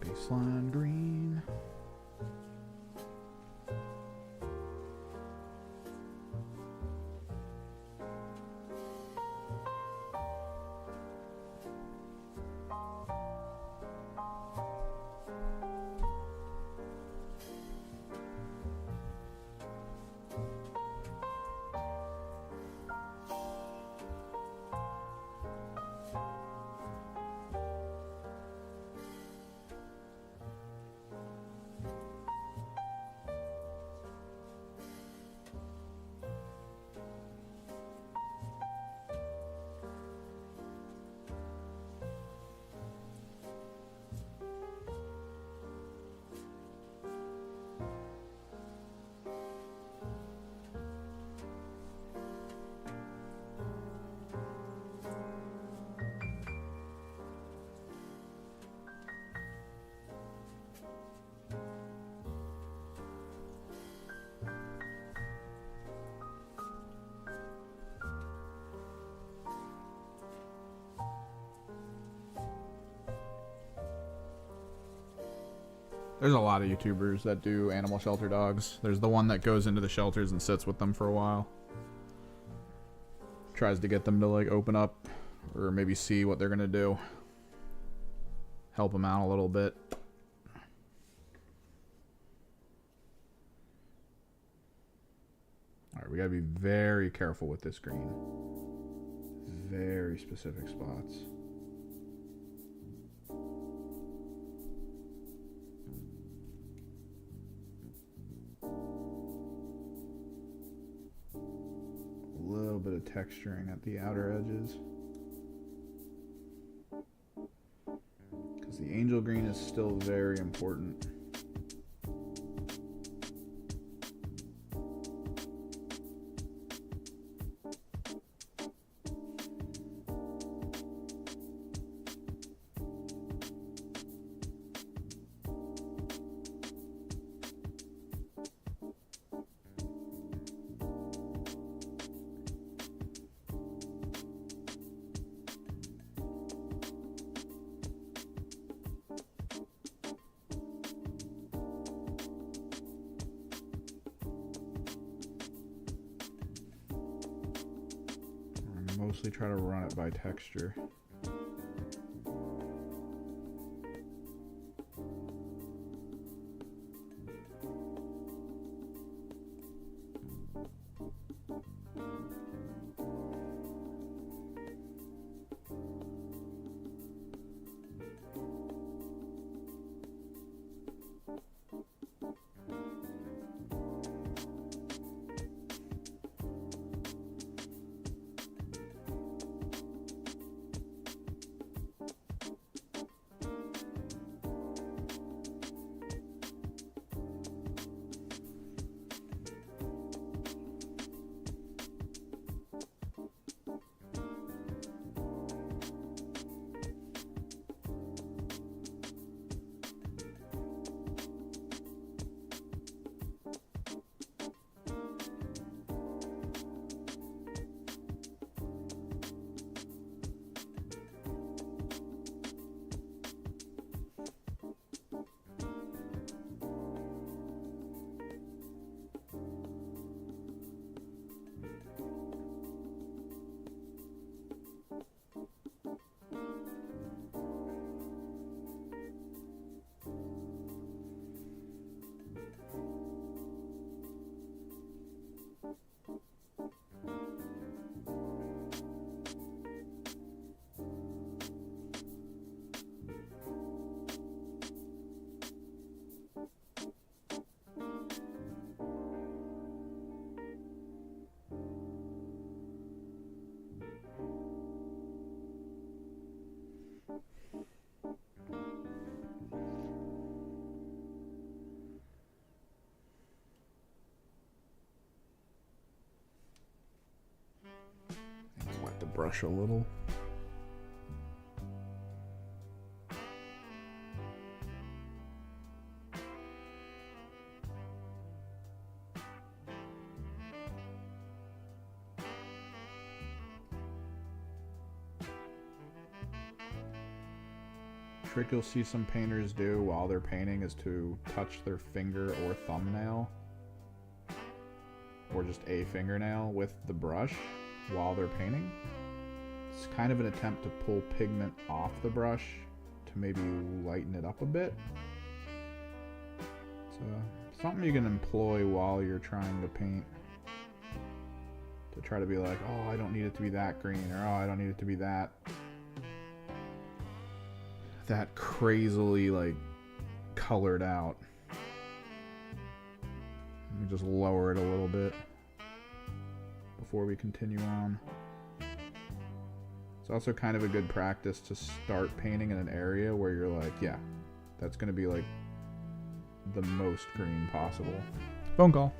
Baseline green. There's a lot of YouTubers that do animal shelter dogs. There's the one that goes into the shelters and sits with them for a while. Tries to get them to like open up or maybe see what they're gonna do. Help them out a little bit. Alright, we gotta be very careful with this green. Very specific spots. A little bit of texturing at the outer edges. Because the angel green is still very important. mostly try to run it by texture. Wet the brush a little. Trick you'll see some painters do while they're painting is to touch their finger or thumbnail, or just a fingernail, with the brush while they're painting. It's kind of an attempt to pull pigment off the brush to maybe lighten it up a bit. It's something you can employ while you're trying to paint, to try to be like, oh, I don't need it to be that green, or oh, I don't need it to be that crazily like colored out. Let me just lower it a little bit before we continue on. It's also kind of a good practice to start painting in an area where you're like, yeah, that's going to be like the most green possible. Phone call.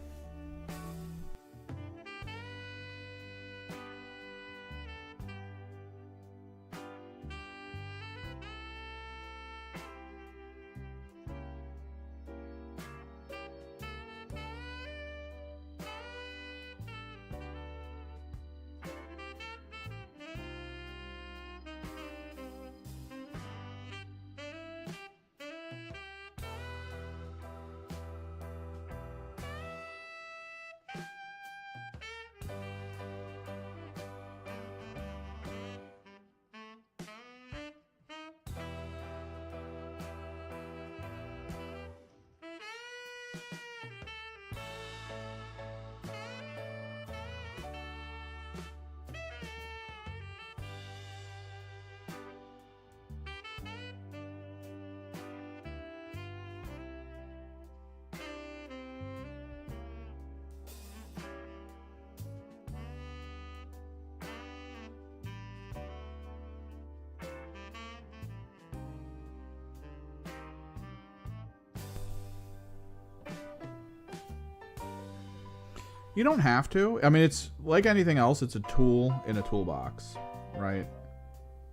You don't have to. I mean, it's like anything else. It's a tool in a toolbox, right?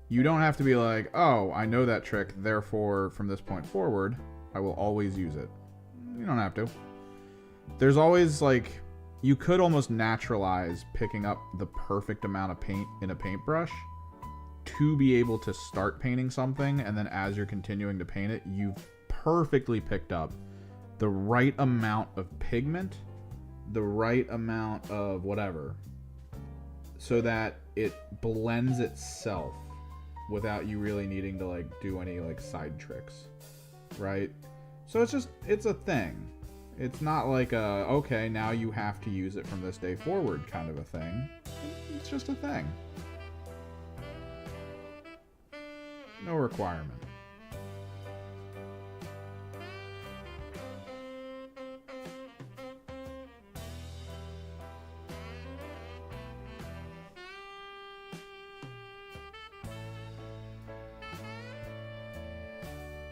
You don't have to be like, oh, I know that trick, therefore, from this point forward, I will always use it. You don't have to. There's always, like, you could almost naturalize picking up the perfect amount of paint in a paintbrush to be able to start painting something, and then as you're continuing to paint it, you've perfectly picked up the right amount of pigment, the right amount of whatever, so that it blends itself without you really needing to like do any like side tricks, right? So it's a thing. It's not like a, okay, now you have to use it from this day forward kind of a thing. It's just a thing. No requirement.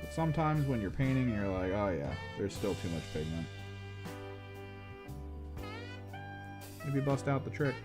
But sometimes when you're painting, you're like, oh yeah, there's still too much pigment. Maybe bust out the trick.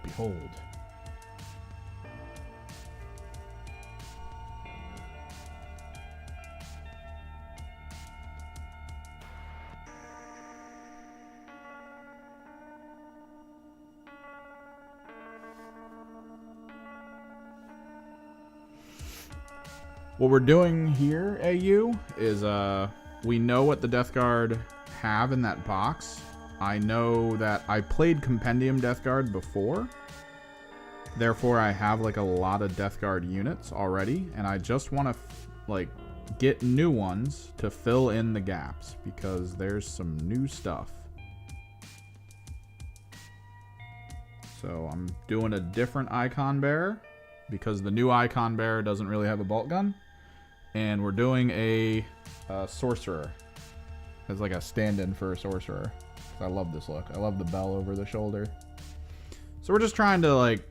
Behold. What we're doing here, AU, is we know what the Death Guard have in that box. I know that I played Compendium Death Guard before. Therefore, I have like a lot of Death Guard units already, and I just want to like get new ones to fill in the gaps because there's some new stuff. So I'm doing a different icon bearer because the new icon bearer doesn't really have a bolt gun. And we're doing a sorcerer as like a stand-in for a sorcerer. I love this look. I love the bell over the shoulder. So we're just trying to like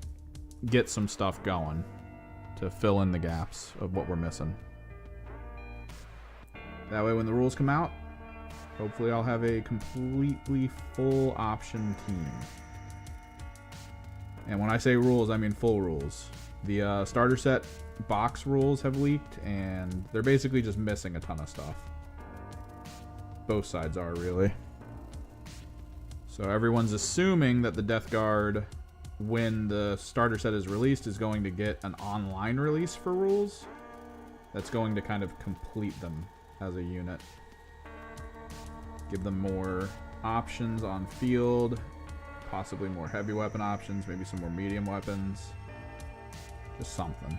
get some stuff going to fill in the gaps of what we're missing. That way when the rules come out, hopefully I'll have a completely full option team. And when I say rules, I mean full rules. The starter set box rules have leaked, and they're basically just missing a ton of stuff. Both sides are, really. So everyone's assuming that the Death Guard, when the starter set is released, is going to get an online release for rules. That's going to kind of complete them as a unit. Give them more options on field, possibly more heavy weapon options, maybe some more medium weapons. Just something.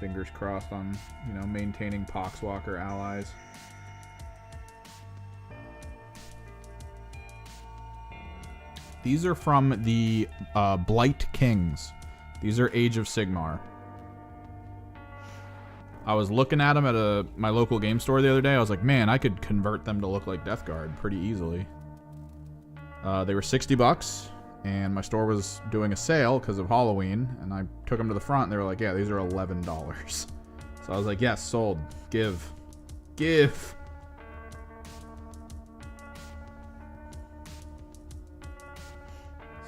Fingers crossed on, you know, maintaining Poxwalker allies. These are from the Blight Kings. These are Age of Sigmar. I was looking at them at my local game store the other day. I was like, man, I could convert them to look like Death Guard pretty easily. They were $60, and my store was doing a sale because of Halloween, and I took them to the front, and they were like, yeah, these are $11. So I was like, yes, sold. Give. Give.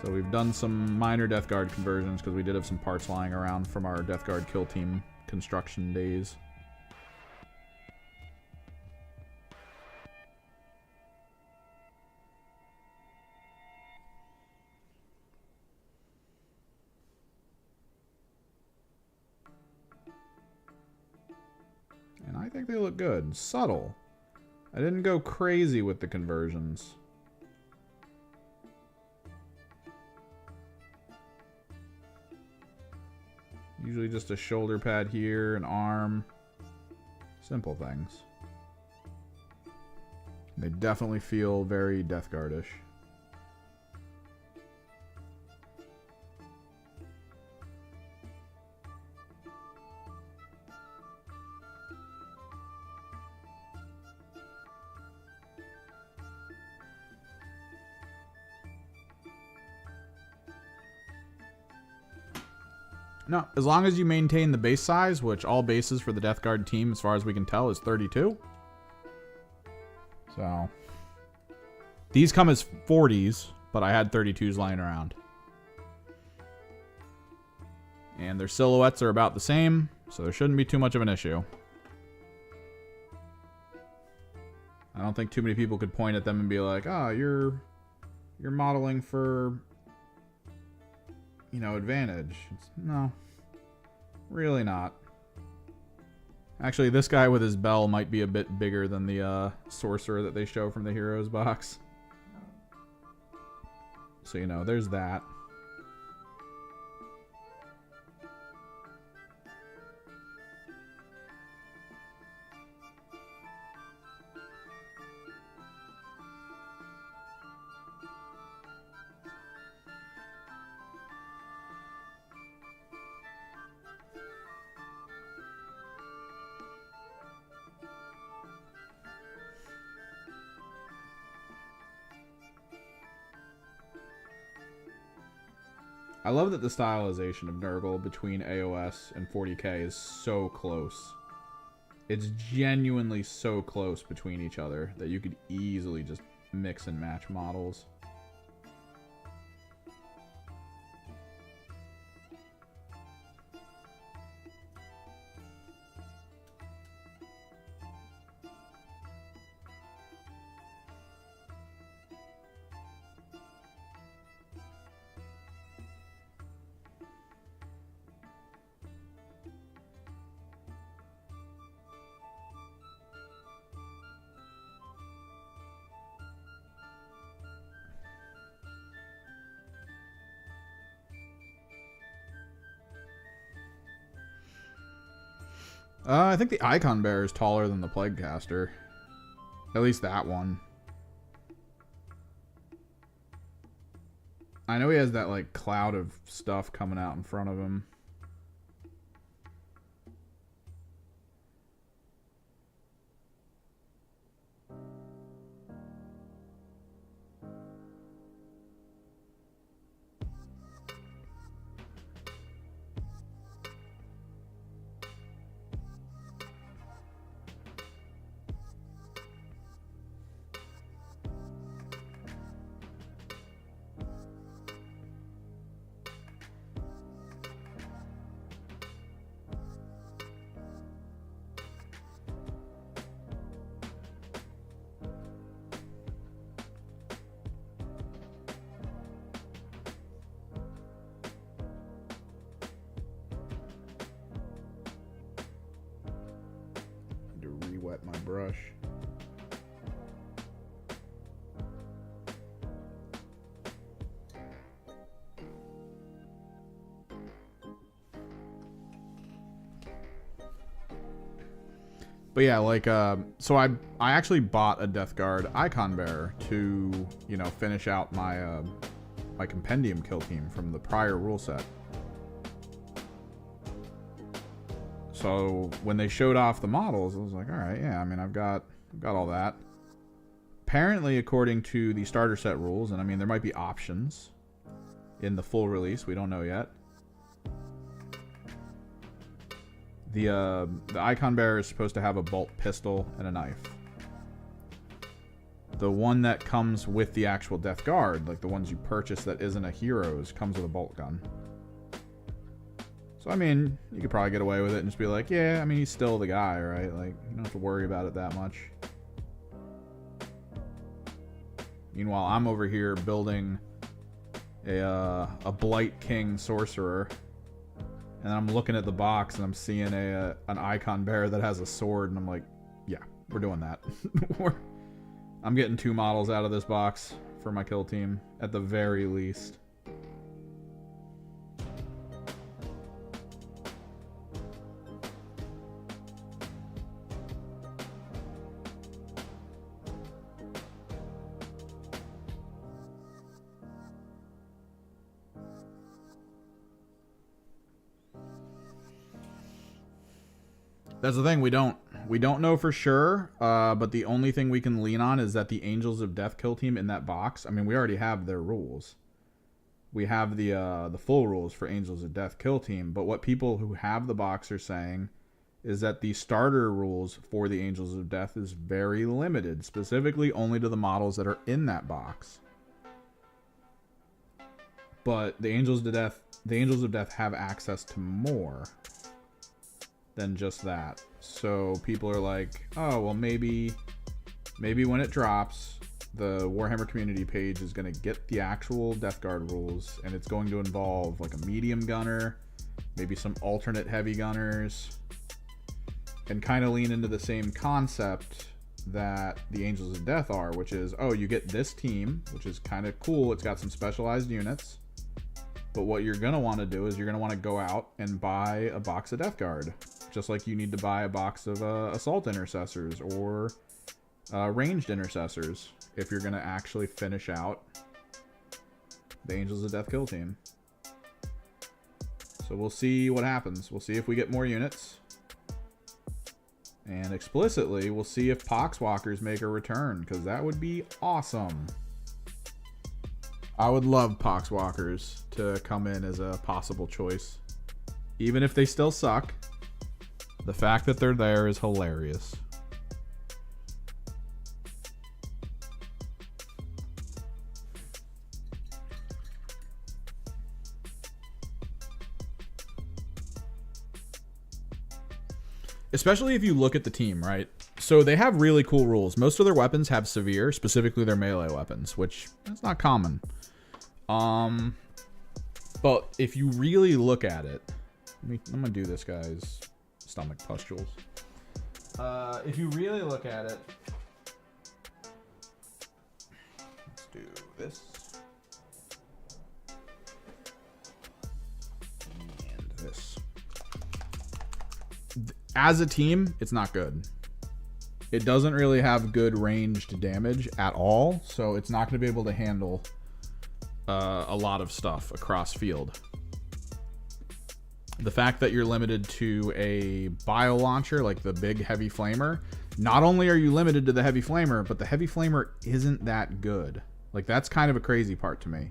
So we've done some minor Death Guard conversions because we did have some parts lying around from our Death Guard kill team construction days. And I think they look good. Subtle. I didn't go crazy with the conversions. Usually just a shoulder pad here, an arm. Simple things. They definitely feel very Death Guard-ish. No, as long as you maintain the base size, which all bases for the Death Guard team, as far as we can tell, is 32. So, these come as 40s, but I had 32s lying around. And their silhouettes are about the same, so there shouldn't be too much of an issue. I don't think too many people could point at them and be like, "Oh, you're modeling for, you know, advantage." No, really not. Actually, this guy with his bell might be a bit bigger than the sorcerer that they show from the Heroes box. So, you know, there's that. I love that the stylization of Nurgle between AOS and 40k is so close. It's genuinely so close between each other that you could easily just mix and match models. I think the Icon Bearer is taller than the Plaguecaster. At least that one. I know he has that, like, cloud of stuff coming out in front of him. Wet my brush. But yeah, like, so I actually bought a Death Guard Icon Bearer to, you know, finish out my my Compendium kill team from the prior rule set. So when they showed off the models, I was like, all right, yeah, I mean, I've got all that. Apparently, according to the starter set rules, and I mean, there might be options in the full release, we don't know yet. The Icon Bearer is supposed to have a bolt pistol and a knife. The one that comes with the actual Death Guard, like the ones you purchase that isn't a Heroes, comes with a bolt gun. So, I mean, you could probably get away with it and just be like, yeah, I mean, he's still the guy, right? Like, you don't have to worry about it that much. Meanwhile, I'm over here building a Blight King Sorcerer. And I'm looking at the box and I'm seeing an Icon Bearer that has a sword. And I'm like, yeah, we're doing that. I'm getting 2 models out of this box for my kill team, at the very least. That's the thing, we don't know for sure, but the only thing we can lean on is that the Angels of Death kill team in that box, I mean, we already have their rules. We have the full rules for Angels of Death kill team, but what people who have the box are saying is that the starter rules for the Angels of Death is very limited, specifically only to the models that are in that box. But the Angels of Death have access to more than just that. So people are like, oh, well, maybe when it drops, the Warhammer community page is going to get the actual Death Guard rules, and it's going to involve like a medium gunner, maybe some alternate heavy gunners, and kind of lean into the same concept that the Angels of Death are, which is, oh, you get this team, which is kind of cool. It's got some specialized units. But what you're going to want to do is you're going to want to go out and buy a box of Death Guard. Just like you need to buy a box of Assault Intercessors or Ranged Intercessors if you're going to actually finish out the Angels of Death kill team. So we'll see what happens. We'll see if we get more units. And explicitly, we'll see if Poxwalkers make a return, because that would be awesome. I would love Poxwalkers to come in as a possible choice. Even if they still suck, the fact that they're there is hilarious. Especially if you look at the team, right? So they have really cool rules. Most of their weapons have severe, specifically their melee weapons, which is not common. But if you really look at it, I'm gonna do this guy's stomach pustules. If you really look at it, let's do this. And this. As a team, it's not good. It doesn't really have good ranged damage at all, so it's not going to be able to handle a lot of stuff across field. The fact that you're limited to a bio launcher, like the big heavy flamer, not only are you limited to the heavy flamer, but the heavy flamer isn't that good. Like, that's kind of a crazy part to me,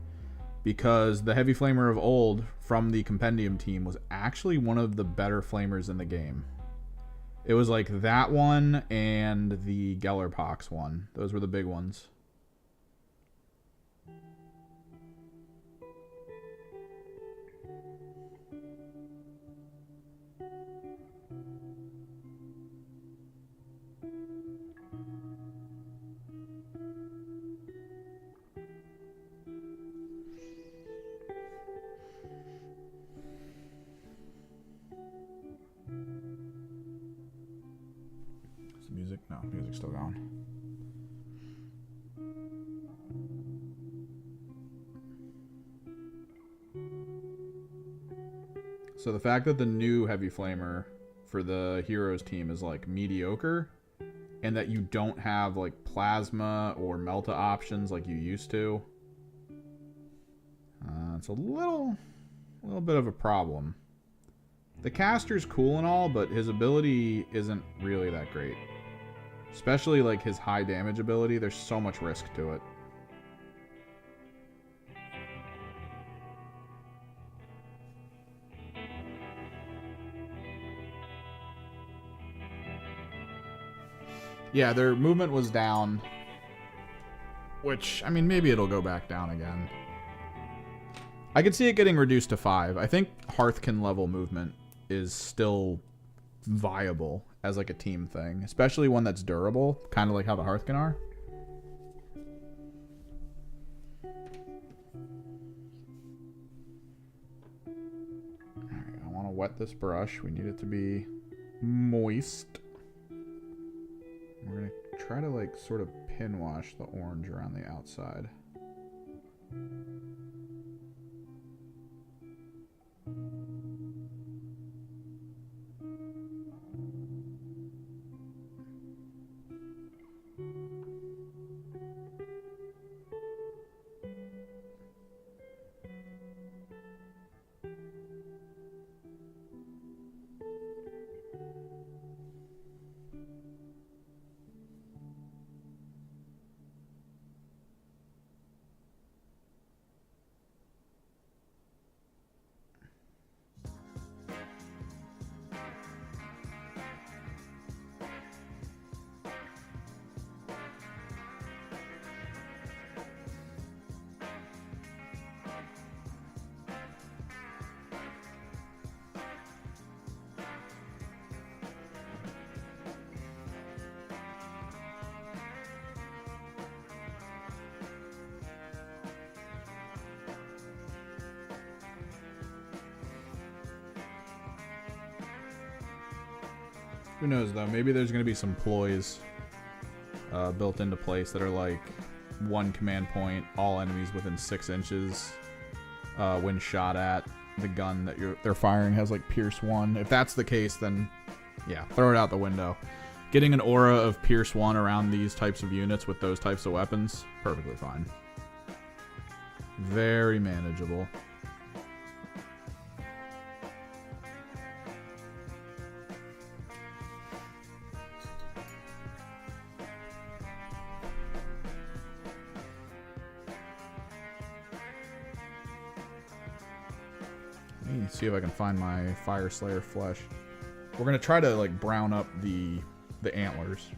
because the heavy flamer of old from the Compendium team was actually one of the better flamers in the game. It was like that one and the Gellerpox one. Those were the big ones. Music? No, music's still going. So the fact that the new heavy flamer for the heroes team is like mediocre, and that you don't have like plasma or melta options like you used to, it's a little bit of a problem. The caster's cool and all, but his ability isn't really that great. Especially like his high damage ability, there's so much risk to it. Yeah, their movement was down. Which, I mean, maybe it'll go back down again. I could see it getting reduced to 5. I think Hearthkin level movement is still viable as like a team thing, especially one that's durable, kind of like how the Hearthkin are. Alright, I want to wet this brush. We need it to be moist. We're going to try to like sort of pin wash the orange around the outside. Who knows, though? Maybe there's going to be some ploys built into place that are like one command point, all enemies within 6 inches when shot at. The gun that they're firing has like Pierce 1. If that's the case, then yeah, throw it out the window. Getting an aura of Pierce 1 around these types of units with those types of weapons, perfectly fine. Very manageable. Let me see if I can find my Fire Slayer flesh. We're gonna try to like brown up the antlers.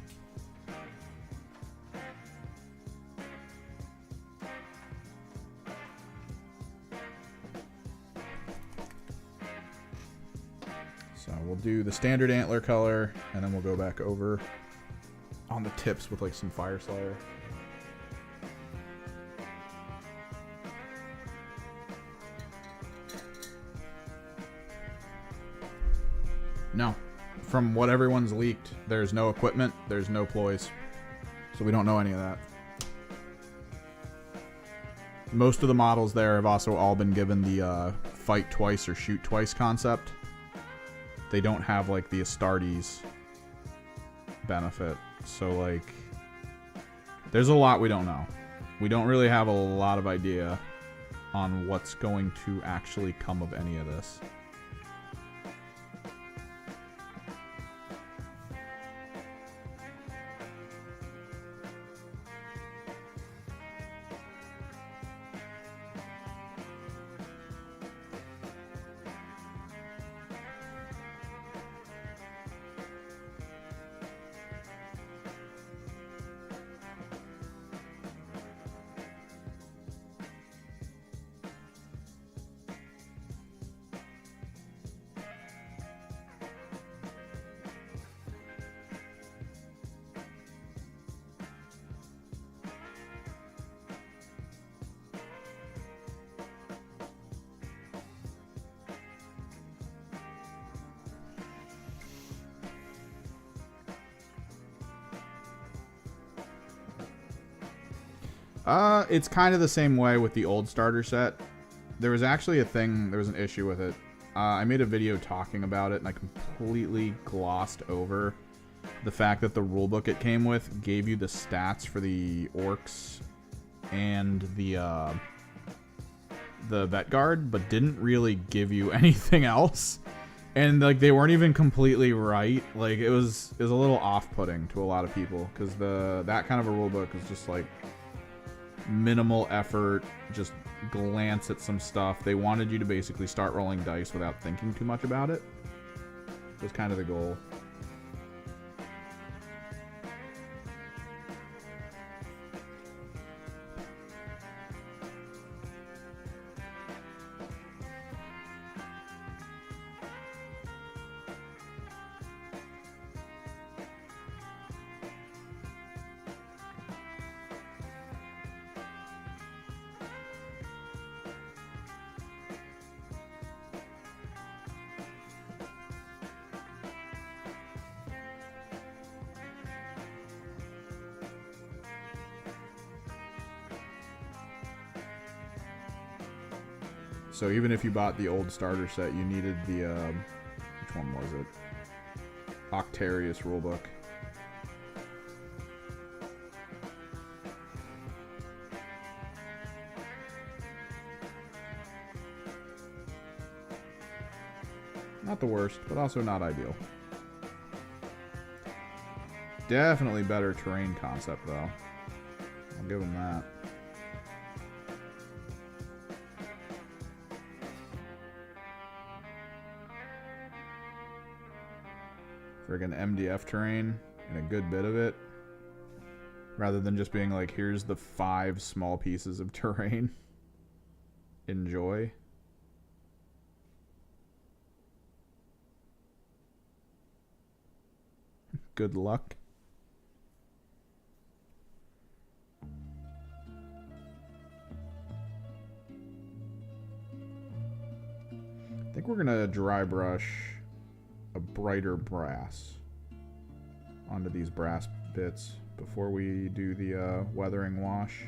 So we'll do the standard antler color, and then we'll go back over on the tips with like some Fire Slayer. No. From what everyone's leaked, there's no equipment, there's no ploys. So we don't know any of that. Most of the models there have also all been given the fight twice or shoot twice concept. They don't have like the Astartes benefit. So like, there's a lot we don't know. We don't really have a lot of idea on what's going to actually come of any of this. It's kind of the same way with the old starter set. There was actually there was an issue with it. I made a video talking about it, and I completely glossed over the fact that the rulebook it came with gave you the stats for the orcs and the vet guard, but didn't really give you anything else. And like they weren't even completely right. Like it was a little off-putting to a lot of people, because that kind of a rulebook is just like minimal effort, just glance at some stuff. They wanted you to basically start rolling dice without thinking too much about it. Was kind of the goal. So even if you bought the old starter set, you needed the, which one was it? Octarius rulebook. Not the worst, but also not ideal. Definitely better terrain concept, though. I'll give them that. Friggin' MDF terrain and a good bit of it, rather than just being like, here's the 5 small pieces of terrain. Enjoy. Good luck. I think we're gonna dry brush a brighter brass. onto these brass bits before we do the weathering wash.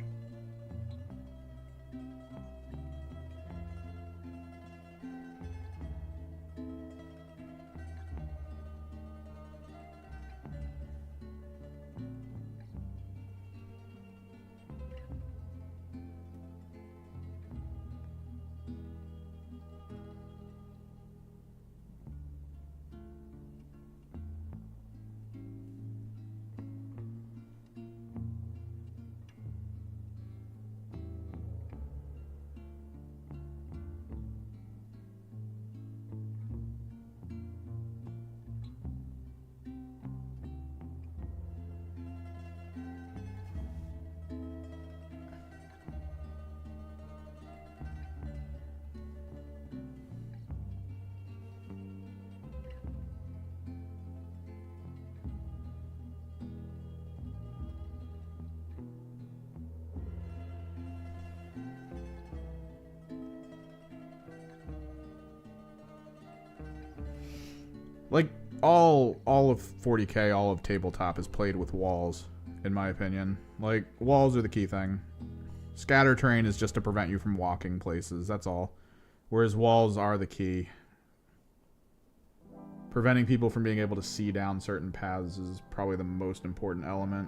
Like, all of 40K, all of tabletop is played with walls, in my opinion. Like, walls are the key thing. Scatter terrain is just to prevent you from walking places, that's all. Whereas walls are the key. Preventing people from being able to see down certain paths is probably the most important element.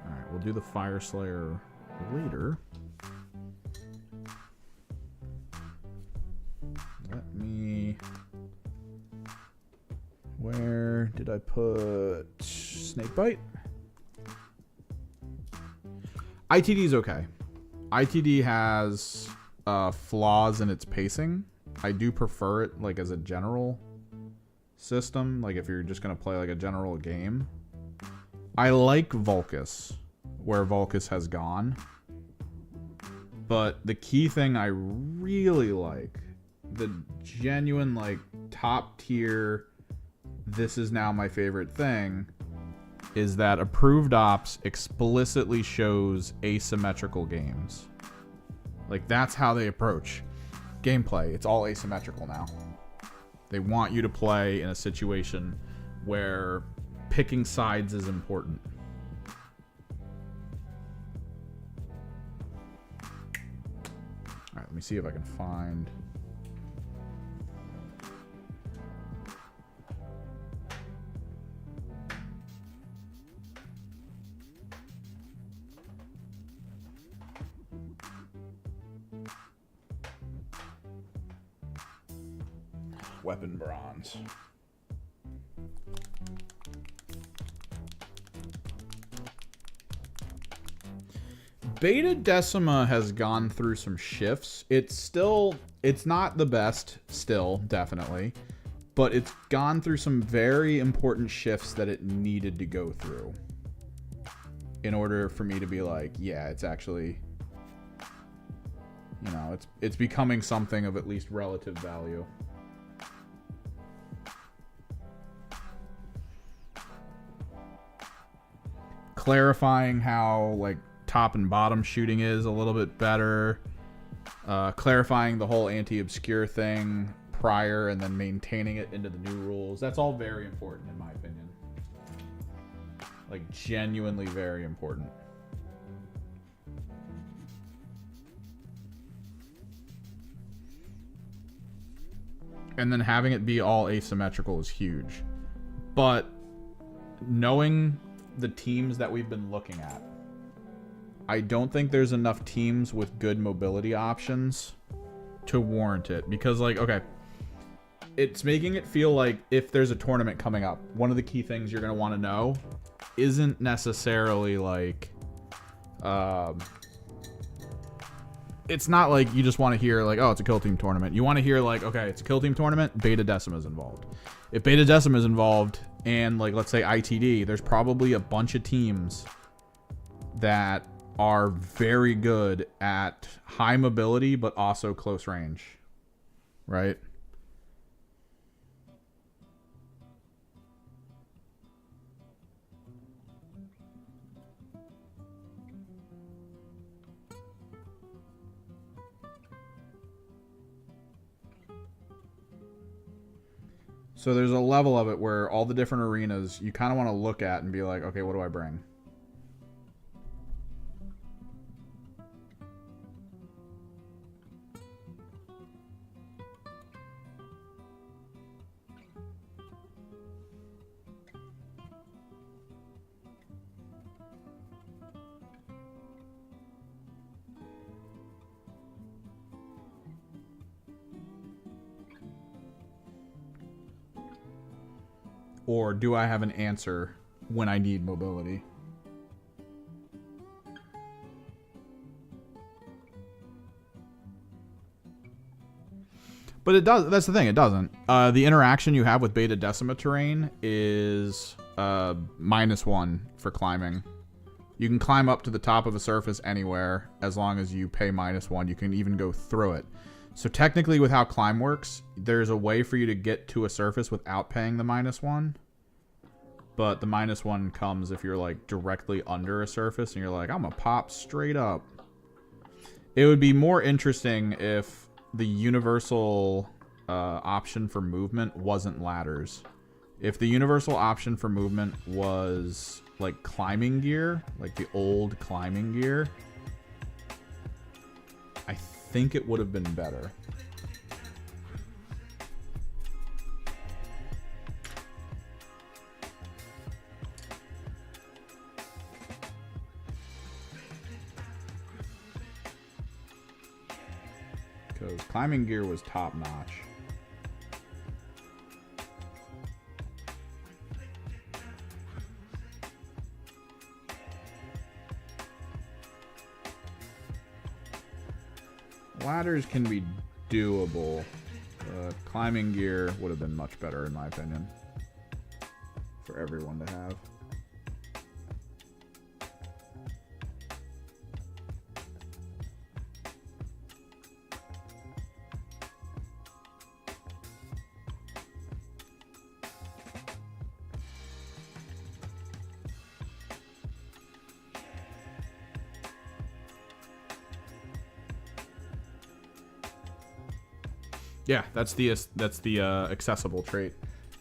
Alright, we'll do the Fire Slayer later. Let me... Where did I put Snakebite? ITD is okay. ITD has flaws in its pacing. I do prefer it like as a general system, like if you're just gonna play like a general game. I like Vulcus, where Vulcus has gone. But the key thing I really like, the genuine like top tier, this is now my favorite thing, is that Approved Ops explicitly shows asymmetrical games. Like, that's how they approach gameplay. It's all asymmetrical now. They want you to play in a situation where picking sides is important. Alright, let me see if I can find... Weapon bronze. Beta Decima has gone through some shifts. It's not the best still, definitely, but it's gone through some very important shifts that it needed to go through in order for me to be like, yeah, it's actually, you know, it's becoming something of at least relative value. Clarifying how like top and bottom shooting is a little bit better. Clarifying the whole anti-obscure thing prior and then maintaining it into the new rules. That's all very important in my opinion. Like genuinely very important. And then having it be all asymmetrical is huge. But knowing the teams that we've been looking at, I don't think there's enough teams with good mobility options to warrant it. Because, like, okay, it's making it feel like if there's a tournament coming up, one of the key things you're going to want to know isn't necessarily, like, it's not like you just want to hear, like, oh, it's a kill team tournament. You want to hear, like, okay, it's a kill team tournament, Beta Decima's involved. If Beta Decima's involved, and, like, let's say ITD, there's probably a bunch of teams that are very good at high mobility, but also close range. Right? So there's a level of it where all the different arenas you kind of want to look at and be like, okay, what do I bring? Or do I have an answer when I need mobility? But it does. That's the thing. It doesn't. The interaction you have with Beta Decima terrain is -1 for climbing. You can climb up to the top of a surface anywhere as long as you pay -1. You can even go through it. So technically, with how climb works, there's a way for you to get to a surface without paying the -1. But the -1 comes if you're like directly under a surface and you're like, I'm gonna pop straight up. It would be more interesting if the universal option for movement wasn't ladders. If the universal option for movement was like climbing gear, like the old climbing gear, I think it would have been better. Because climbing gear was top notch. Ladders can be doable. Climbing gear would have been much better in my opinion. For everyone to have. Yeah, that's the accessible trait.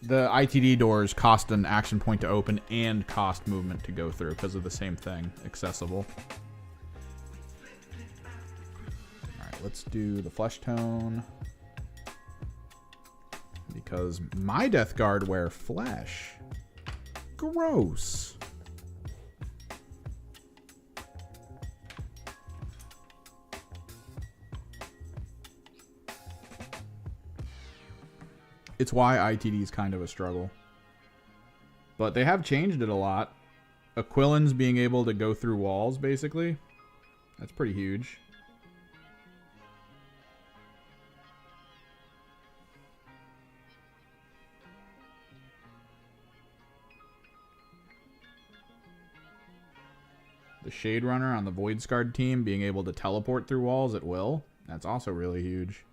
The ITD doors cost an action point to open and cost movement to go through because of the same thing, accessible. All right, let's do the flesh tone because my Death Guard wear flesh. Gross. It's why ITD is kind of a struggle. But they have changed it a lot. Aquilans being able to go through walls, basically. That's pretty huge. The Shade Runner on the Void Scarred team being able to teleport through walls at will. That's also really huge.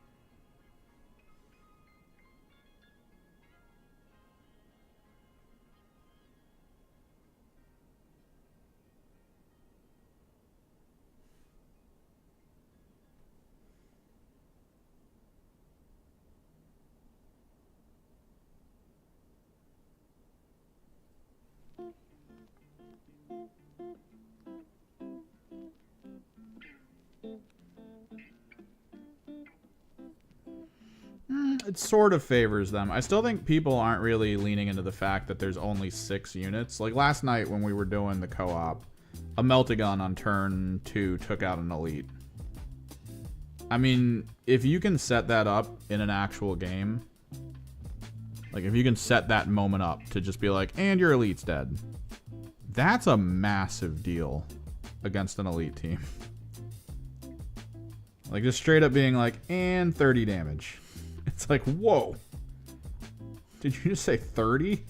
It sort of favors them. I still think people aren't really leaning into the fact that there's only 6 units. Like last night when we were doing the co-op, a Meltagun on turn 2 took out an elite. I mean, if you can set that up in an actual game, like if you can set that moment up to just be like, and your elite's dead, that's a massive deal against an elite team. Like just straight up being like, and 30 damage. It's like, whoa. Did you just say 30?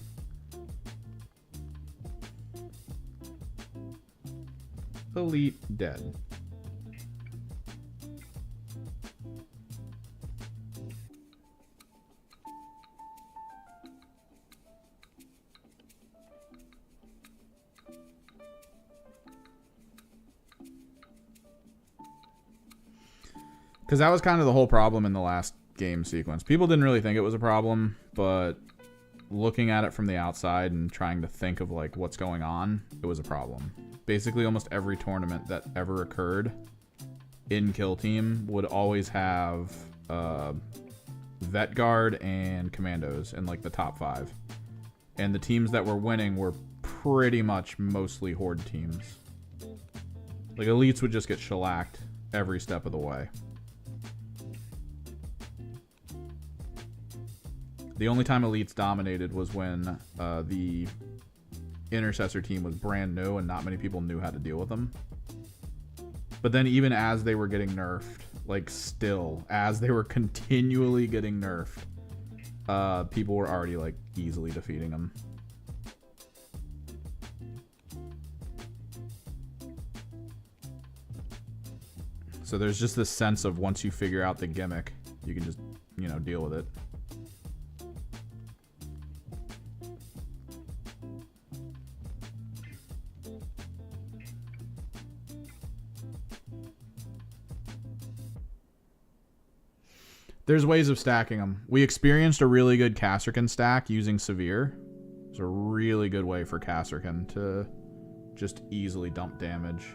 Elite dead. Because that was kind of the whole problem in the last game sequence. People didn't really think it was a problem, but looking at it from the outside and trying to think of like what's going on, it was a problem. Basically, almost every tournament that ever occurred in Kill Team would always have Vet Guard and Commandos in like the top 5. And the teams that were winning were pretty much mostly Horde teams. Like, elites would just get shellacked every step of the way. The only time elites dominated was when the intercessor team was brand new and not many people knew how to deal with them. But then even as they were getting nerfed, like still, as they were continually getting nerfed, people were already like easily defeating them. So there's just this sense of once you figure out the gimmick, you can just, you know, deal with it. There's ways of stacking them. We experienced a really good Kasrkin stack using Severe. It's a really good way for Kasrkin to just easily dump damage.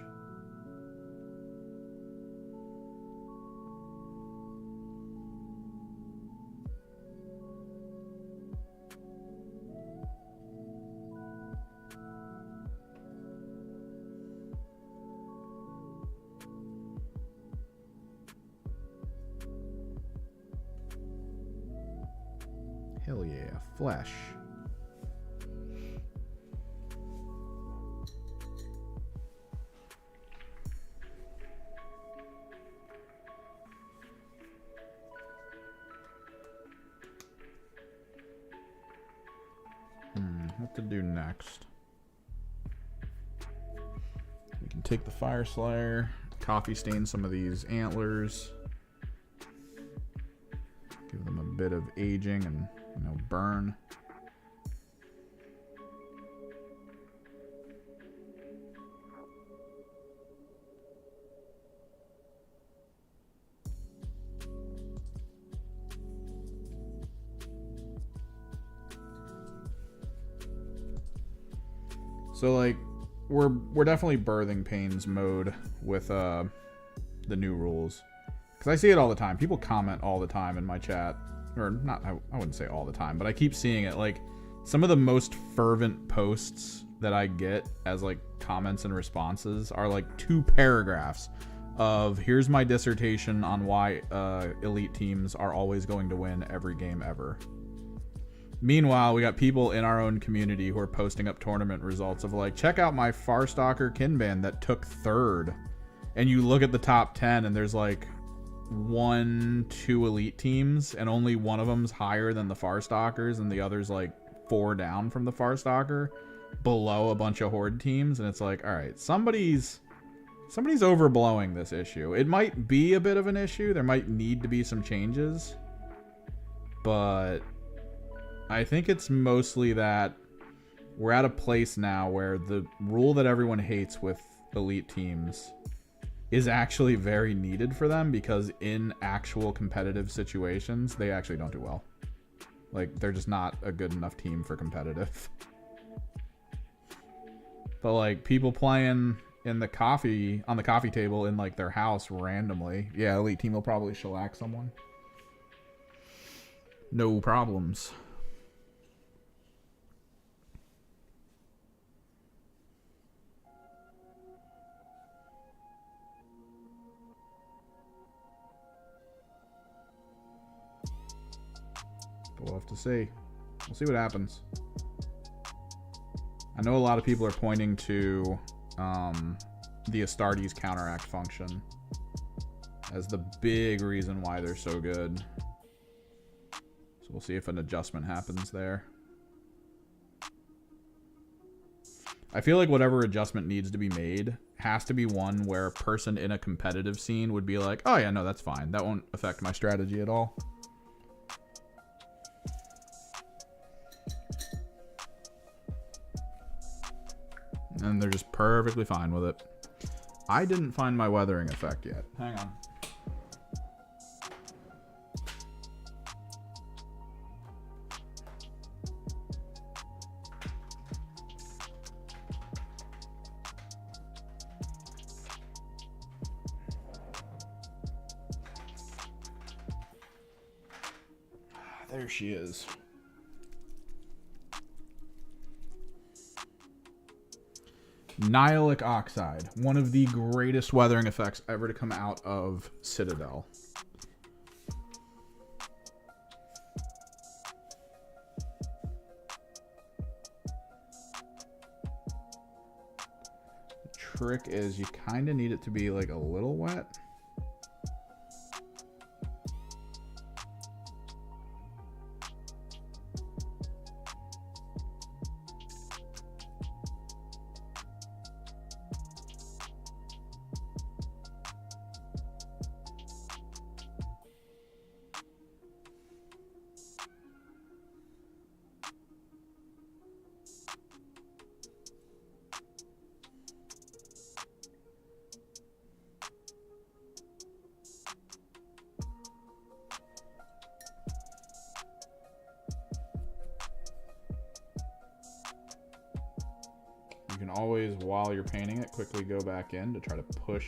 Hell yeah, flesh. What to do next? We can take the Fire Slayer, coffee stain some of these antlers, give them a bit of aging and, you know, burn. So like we're definitely birthing pains mode with the new rules. Cuz I see it all the time. People comment all the time in my chat. Or not, I wouldn't say all the time, but I keep seeing it. Like, some of the most fervent posts that I get as, like, comments and responses are, like, 2 paragraphs of, here's my dissertation on why elite teams are always going to win every game ever. Meanwhile, we got people in our own community who are posting up tournament results of, like, check out my Farstalker Kinban that took 3rd. And you look at the top 10 and there's, like, 1-2 elite teams, and only one of them's higher than the Farstalkers, and the other's like 4 down from the Farstalker, below a bunch of Horde teams. And it's like, all right, somebody's overblowing this issue. It might be a bit of an issue. There might need to be some changes, but I think it's mostly that we're at a place now where the rule that everyone hates with elite teams is actually very needed for them, because in actual competitive situations, they actually don't do well. Like, they're just not a good enough team for competitive. But like, people playing in the coffee, on the coffee table in like their house randomly, yeah, elite team will probably shellac someone. No problems. We'll have to see. We'll see what happens. I know a lot of people are pointing to the Astartes counteract function as the big reason why they're so good. So we'll see if an adjustment happens there. I feel like whatever adjustment needs to be made has to be one where a person in a competitive scene would be like, oh yeah, no, that's fine. That won't affect my strategy at all. And they're just perfectly fine with it. I didn't find my weathering effect yet. Hang on. There she is. Nihilic Oxide, one of the greatest weathering effects ever to come out of Citadel. The trick is you kind of need it to be like a little wet. You can always, while you're painting it, quickly go back in to try to push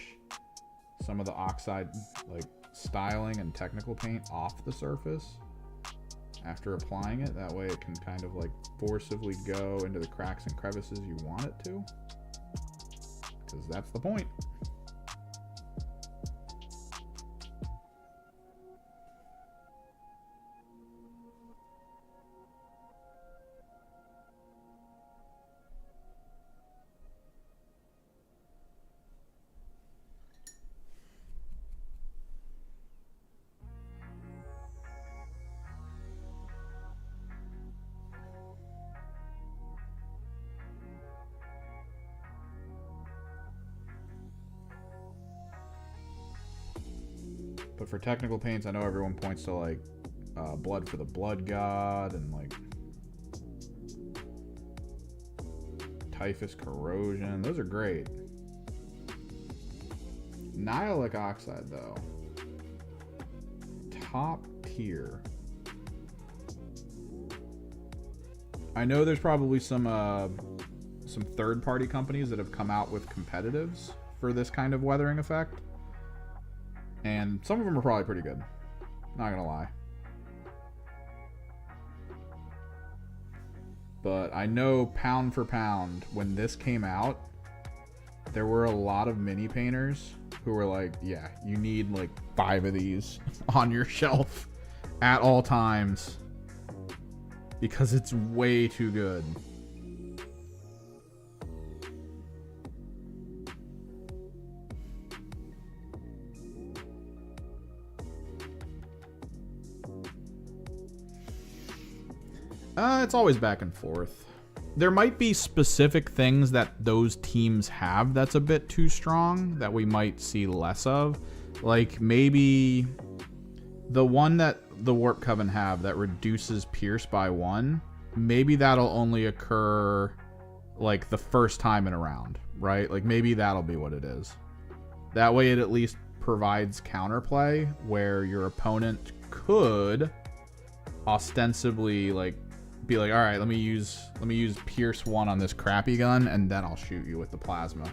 some of the oxide, like styling and technical paint, off the surface after applying it. That way it can kind of like forcibly go into the cracks and crevices you want it to, because that's the point. But for technical paints, I know everyone points to like Blood for the Blood God and like Typhus Corrosion. Those are great. Nihilic Oxide, though, top tier. I know there's probably some third-party companies that have come out with competitives for this kind of weathering effect. And some of them are probably pretty good. Not gonna lie. But I know pound for pound, when this came out, there were a lot of mini painters who were like, yeah, you need like 5 of these on your shelf at all times because it's way too good. It's always back and forth. There might be specific things that those teams have that's a bit too strong that we might see less of. Like maybe the one that the Warp Coven have that reduces Pierce by 1, maybe that'll only occur like the first time in a round, right? Like maybe that'll be what it is. That way it at least provides counterplay where your opponent could ostensibly like be like, all right, let me use Pierce 1 on this crappy gun, and then I'll shoot you with the plasma.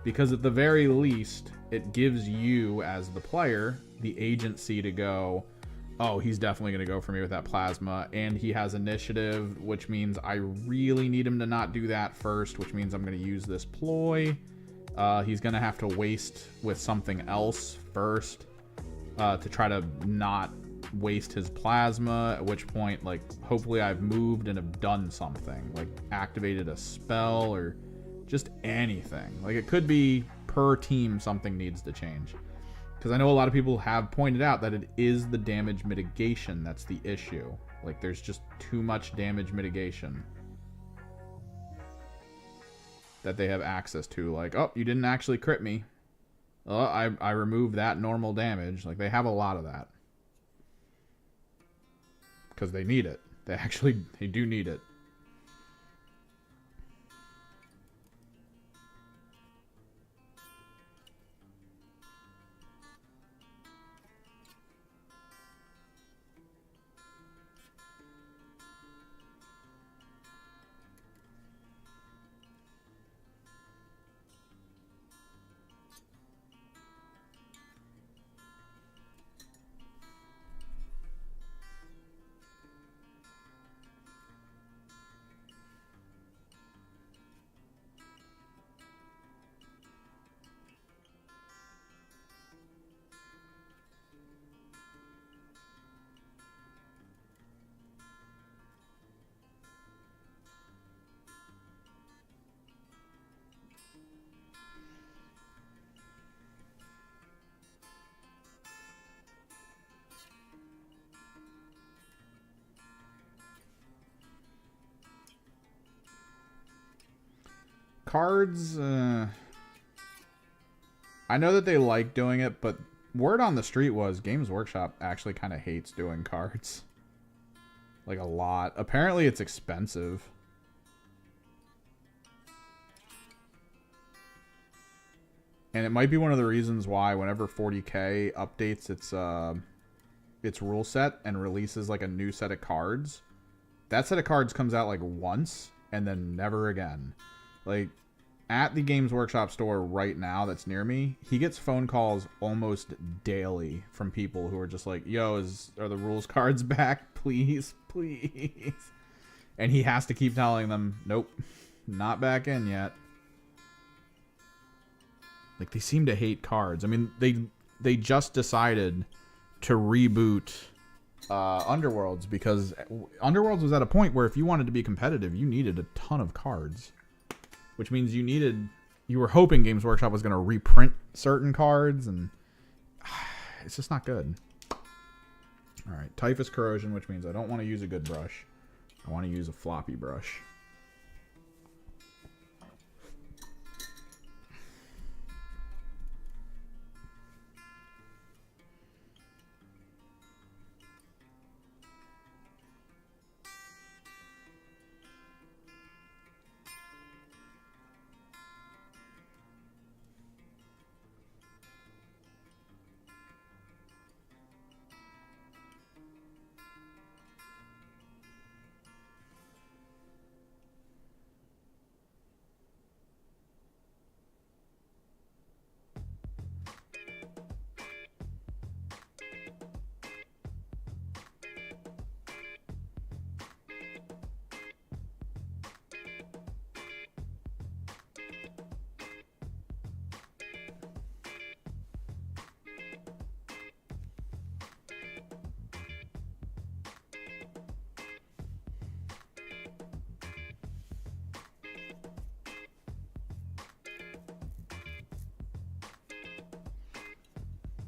Because at the very least, it gives you, as the player, the agency to go, oh, he's definitely going to go for me with that plasma, and he has initiative, which means I really need him to not do that first, which means I'm going to use this ploy. He's going to have to waste with something else first to try to not waste his plasma, at which point, like, hopefully I've moved and have done something, like activated a spell or just anything. Like, it could be per team something needs to change, because I know a lot of people have pointed out that it is the damage mitigation that's the issue. Like, there's just too much damage mitigation that they have access to. Like, oh, you didn't actually crit me, oh, I removed that normal damage. Like, they have a lot of that because they need it. They do need it. cards, I know that they like doing it, but word on the street was Games Workshop actually kind of hates doing cards. Like a lot. Apparently it's expensive. And it might be one of the reasons why whenever 40K updates its rule set and releases like a new set of cards, that set of cards comes out like once and then never again. Like at the Games Workshop store right now that's near me, he gets phone calls almost daily from people who are just like, yo, are the rules cards back? Please, please. And he has to keep telling them, nope, not back in yet. Like, they seem to hate cards. I mean, they just decided to reboot Underworlds because Underworlds was at a point where if you wanted to be competitive, you needed a ton of cards. Which means you were hoping Games Workshop was going to reprint certain cards, and it's just not good. All right, Typhus Corrosion, which means I don't want to use a good brush. I want to use a floppy brush.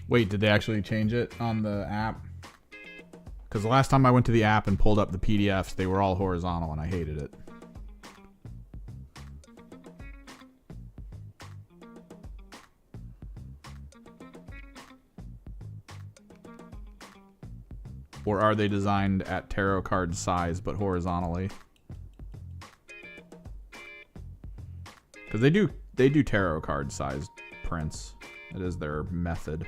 Wait, did they actually change it on the app? Because the last time I went to the app and pulled up the PDFs, they were all horizontal and I hated it. Or are they designed at tarot card size but horizontally? Because they do tarot card sized prints. It is their method.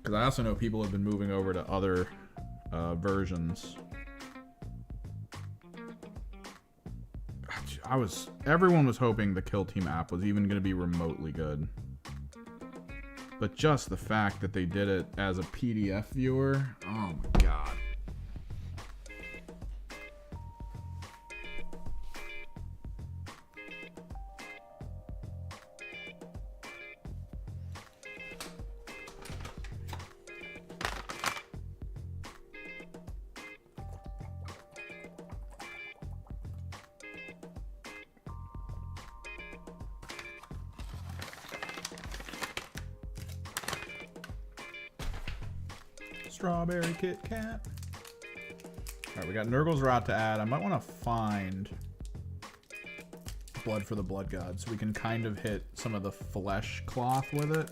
Because I also know people have been moving over to other versions. Everyone was hoping the Kill Team app was even going to be remotely good. But just the fact that they did it as a PDF viewer, oh my god. Strawberry Kit Kat. Alright, we got Nurgle's Rot to add. I might want to find Blood for the Blood God so we can kind of hit some of the flesh cloth with it.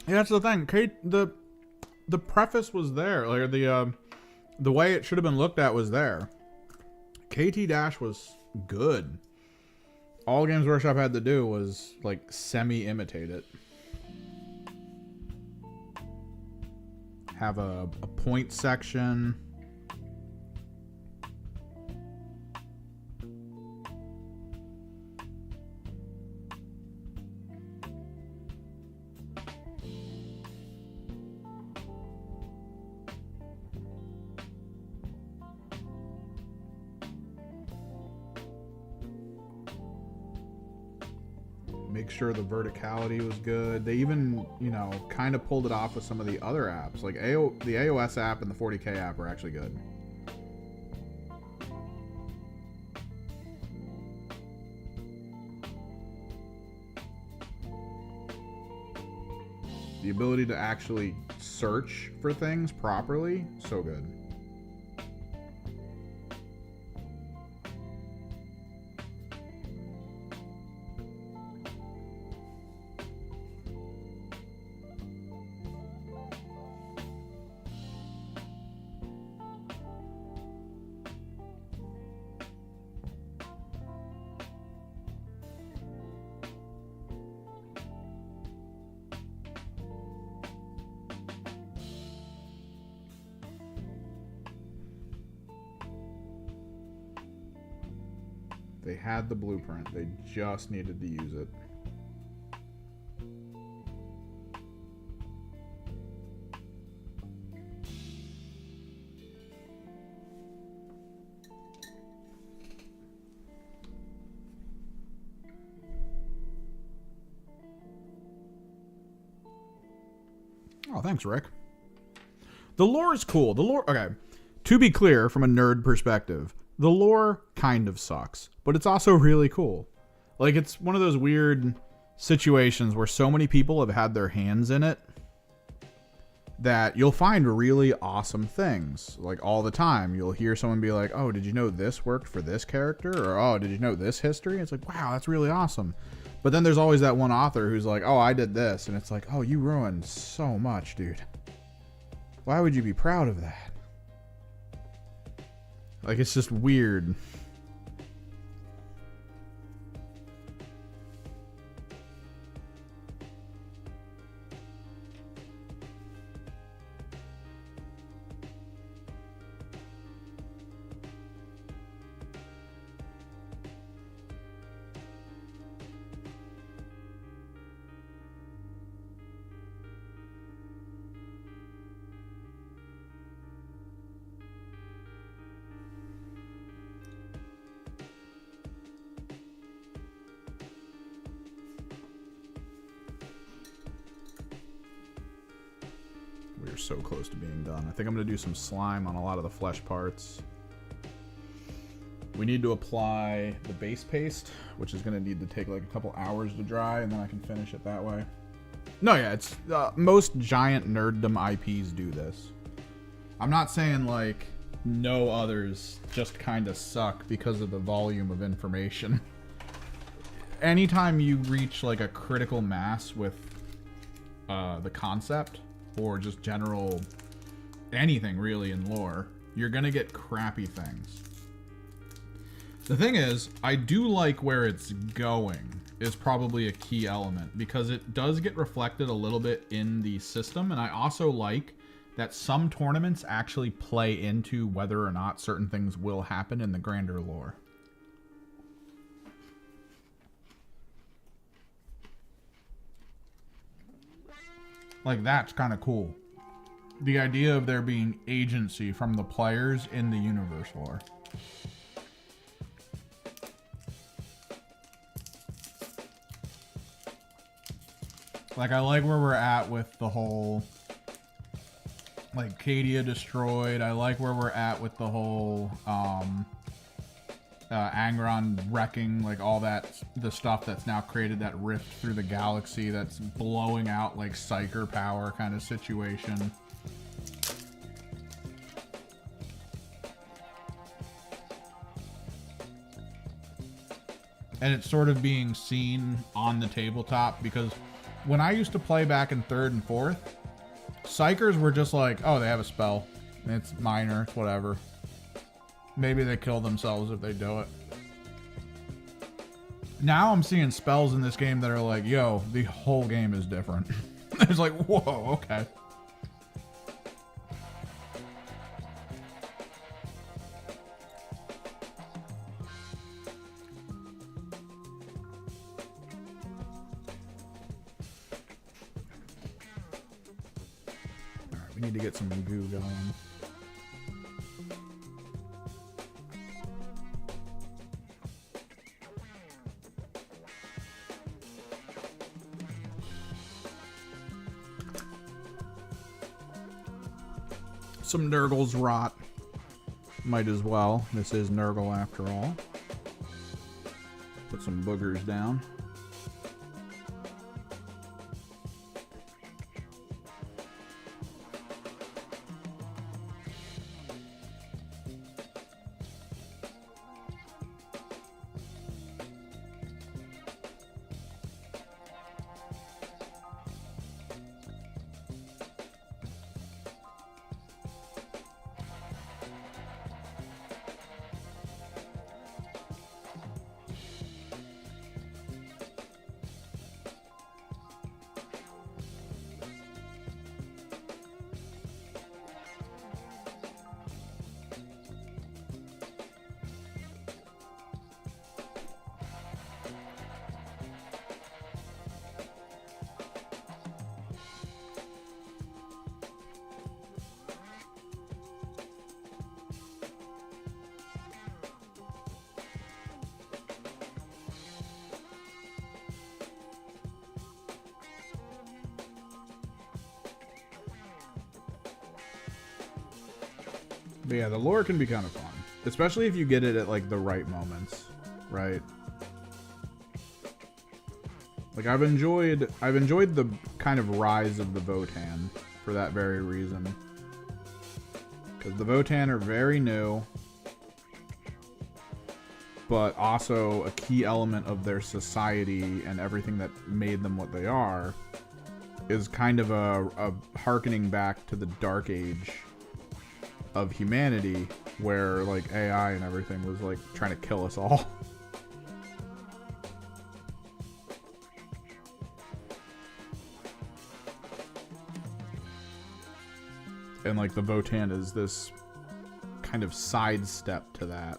Yeah, that's the thing. The preface was there. Like the way it should have been looked at was there. KT Dash was good. All Games Workshop had to do was like semi-imitate it. have a point section. Make sure the verticality was good. They even, you know, kind of pulled it off with some of the other apps. Like the AOS app and the 40K app are actually good. The ability to actually search for things properly, so good. They had the blueprint. They just needed to use it. Oh, thanks, Rick. The lore is cool. The lore, okay. To be clear, from a nerd perspective, the lore kind of sucks, but it's also really cool. Like, it's one of those weird situations where so many people have had their hands in it that you'll find really awesome things. Like, all the time, you'll hear someone be like, oh, did you know this worked for this character? Or, oh, did you know this history? It's like, wow, that's really awesome. But then there's always that one author who's like, oh, I did this. And it's like, oh, you ruined so much, dude. Why would you be proud of that? Like, it's just weird. We're so close to being done. I think I'm going to do some slime on a lot of the flesh parts. We need to apply the base paste, which is going to need to take like a couple hours to dry, and then I can finish it that way. No, yeah, it's most giant nerddom IPs do this. I'm not saying like no others just kind of suck because of the volume of information. Anytime you reach like a critical mass with the concept, or just general anything really in lore, you're gonna get crappy things. The thing is, I do like where it's going is probably a key element, because it does get reflected a little bit in the system, and I also like that some tournaments actually play into whether or not certain things will happen in the grander lore. Like, that's kind of cool. The idea of there being agency from the players in the universe lore. Like, I like where we're at with the whole, like, Cadia destroyed. I like where we're at with the whole, Angron wrecking, like all that, the stuff that's now created that rift through the galaxy that's blowing out like psyker power kind of situation. And it's sort of being seen on the tabletop, because when I used to play back in 3rd and 4th, psychers were just like, oh, they have a spell. It's minor, it's whatever. Maybe they kill themselves if they do it. Now I'm seeing spells in this game that are like, yo, the whole game is different. It's like, whoa, okay. We need to get some goo going. Some Nurgle's rot. Might as well. This is Nurgle after all. Put some boogers down. But yeah, the lore can be kind of fun, especially if you get it at like the right moments, right? Like I've enjoyed the kind of rise of the Votann for that very reason, because the Votann are very new, but also a key element of their society and everything that made them what they are is kind of a harkening back to the Dark Age of humanity, where like AI and everything was like trying to kill us all. And like the Votann is this kind of sidestep to that.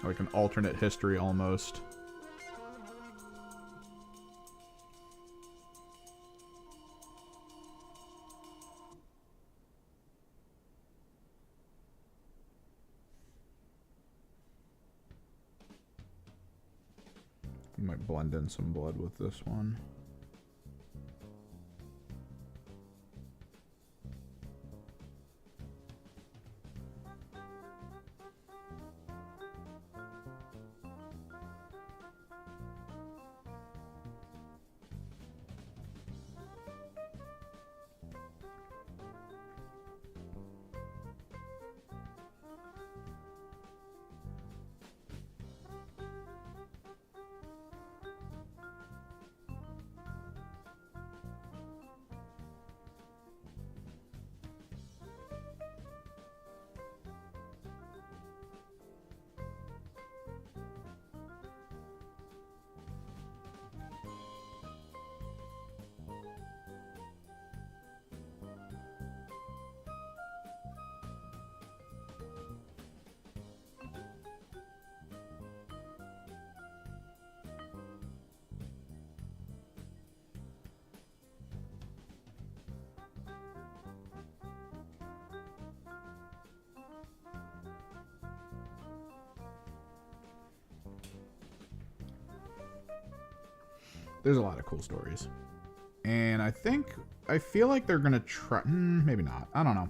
Like an alternate history almost. Might blend in some blood with this one. There's a lot of cool stories. And I feel like they're going to try... maybe not. I don't know.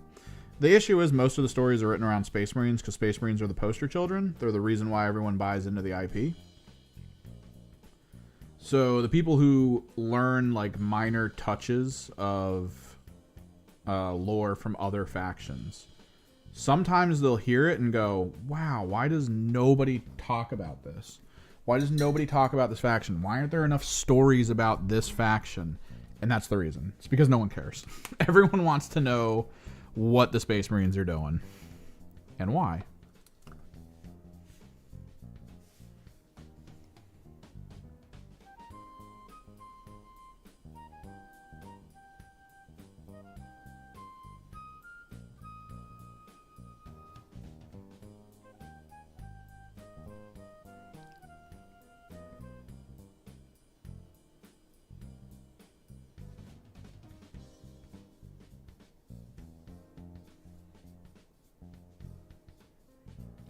The issue is most of the stories are written around Space Marines because Space Marines are the poster children. They're the reason why everyone buys into the IP. So the people who learn like minor touches of lore from other factions, sometimes they'll hear it and go, wow, why does nobody talk about this? Why does nobody talk about this faction? Why aren't there enough stories about this faction? And that's the reason. It's because no one cares. Everyone wants to know what the Space Marines are doing and why.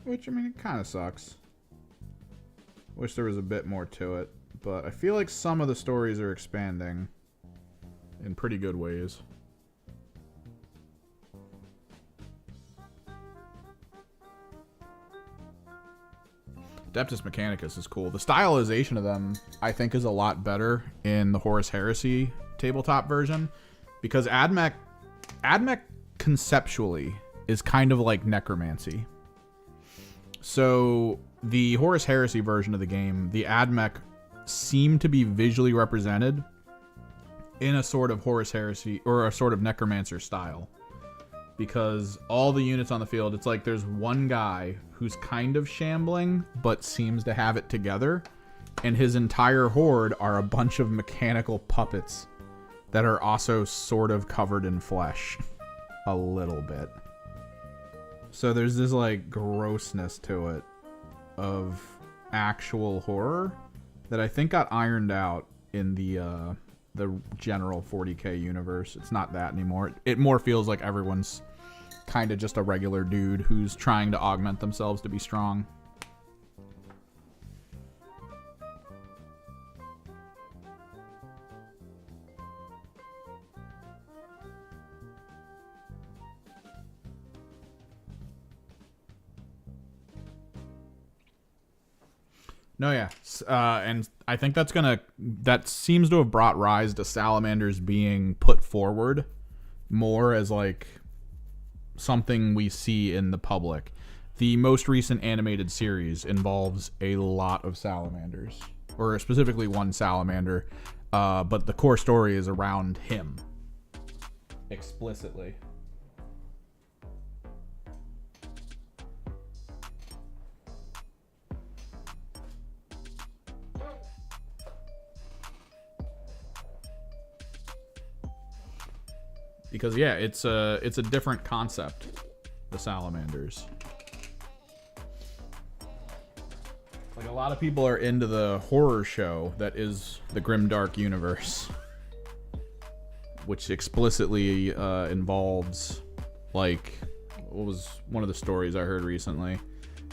which, I mean, it kind of sucks. Wish there was a bit more to it, but I feel like some of the stories are expanding in pretty good ways. Adeptus Mechanicus is cool. The stylization of them, I think, is a lot better in the Horus Heresy tabletop version, because AdMech conceptually is kind of like necromancy. So the Horus Heresy version of the game, the AdMech seem to be visually represented in a sort of Horus Heresy or a sort of necromancer style. Because all the units on the field, it's like there's one guy who's kind of shambling, but seems to have it together. And his entire horde are a bunch of mechanical puppets that are also sort of covered in flesh. A little bit. So there's this, like, grossness to it of actual horror that I think got ironed out in the general 40k universe. It's not that anymore. It more feels like everyone's kind of just a regular dude who's trying to augment themselves to be strong. No, yeah. And I think that seems to have brought rise to salamanders being put forward more as, like, something we see in the public. The most recent animated series involves a lot of salamanders, or specifically one salamander, but the core story is around him explicitly. Because, yeah, it's a different concept, the salamanders. Like, a lot of people are into the horror show that is the Grimdark universe, which explicitly involves, like, what was one of the stories I heard recently?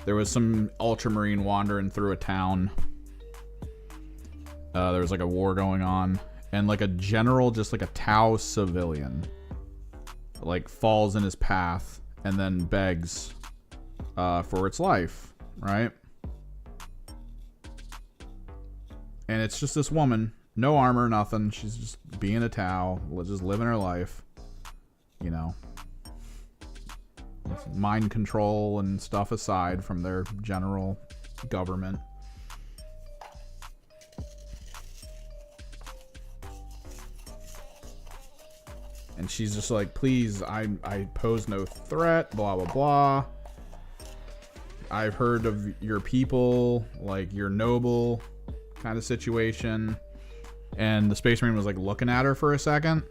There was some ultramarine wandering through a town. There was, like, a war going on, and, like, a general, just like a Tau civilian, like, falls in his path and then begs for its life, right? And it's just this woman, no armor, nothing. She's just being a Tau, just living her life, you know. Mind control and stuff aside from their general government. And she's just like, please, I pose no threat, blah, blah, blah. I've heard of your people, like, you're noble kind of situation. And the Space Marine was, like, looking at her for a second.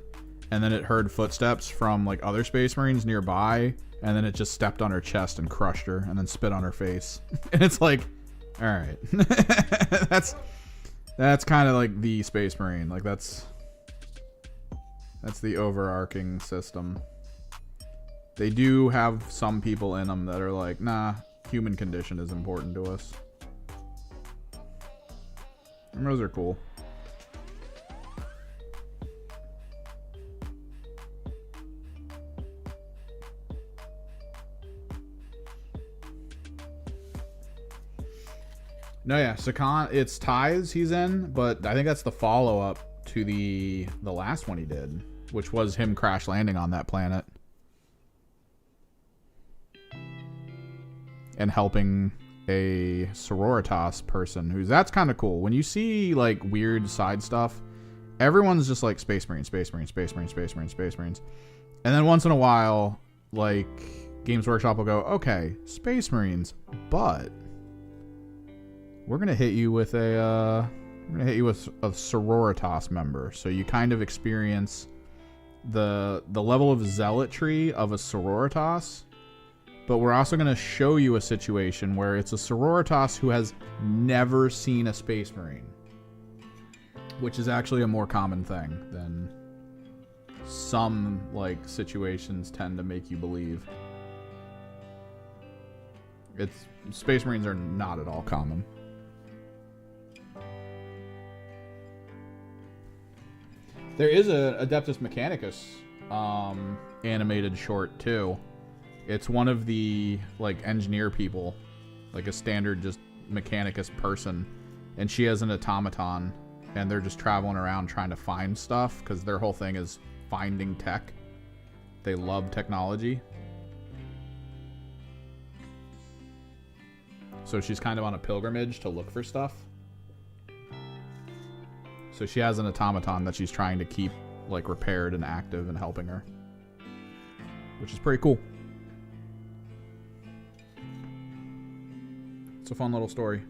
And then it heard footsteps from, like, other Space Marines nearby. And then it just stepped on her chest and crushed her and then spit on her face. And it's like, all right. That's kind of like the Space Marine. Like, that's the overarching system. They do have some people in them that are like, nah, human condition is important to us. And those are cool. No, yeah, Sakan, it's Ties he's in, but I think that's the follow-up to the last one he did, which was him crash landing on that planet and helping a sororitas person that's kind of cool. When you see, like, weird side stuff, everyone's just like Space Marines, Space Marines, Space Marines, Space Marines, Space Marines. And then once in a while, like, Games Workshop will go, okay, Space Marines, but we're going to hit you with a sororitas member. So you kind of experience the level of zealotry of a sororitas, but we're also going to show you a situation where it's a sororitas who has never seen a Space Marine, which is actually a more common thing than some, like, situations tend to make you believe. Space Marines are not at all common. There is a Adeptus Mechanicus animated short too. It's one of the like engineer people, like a standard just Mechanicus person, and she has an automaton, and they're just traveling around trying to find stuff because their whole thing is finding tech. They love technology. So she's kind of on a pilgrimage to look for stuff. So she has an automaton that she's trying to keep like repaired and active and helping her, which is pretty cool. It's a fun little story.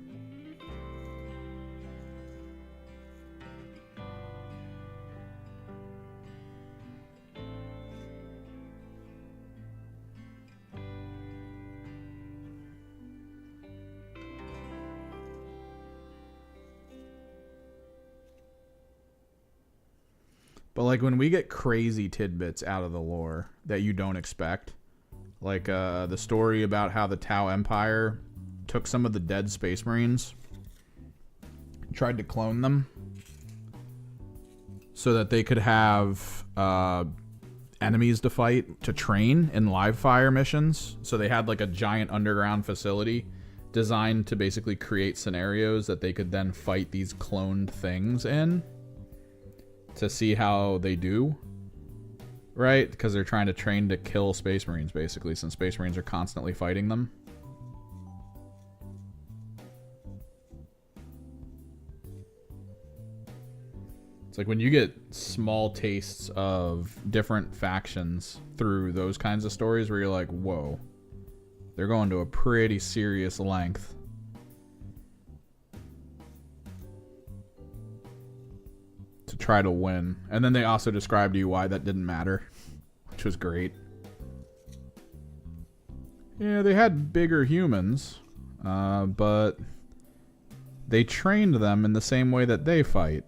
But like when we get crazy tidbits out of the lore that you don't expect, like the story about how the Tau Empire took some of the dead Space Marines, tried to clone them so that they could have enemies to fight, to train in live fire missions. So they had like a giant underground facility designed to basically create scenarios that they could then fight these cloned things in, to see how they do, right? Because they're trying to train to kill Space Marines, basically, since Space Marines are constantly fighting them. It's like when you get small tastes of different factions through those kinds of stories where you're like, whoa, they're going to a pretty serious length to try to win. And then they also described to you why that didn't matter, which was great. Yeah, they had bigger humans, but they trained them in the same way that they fight.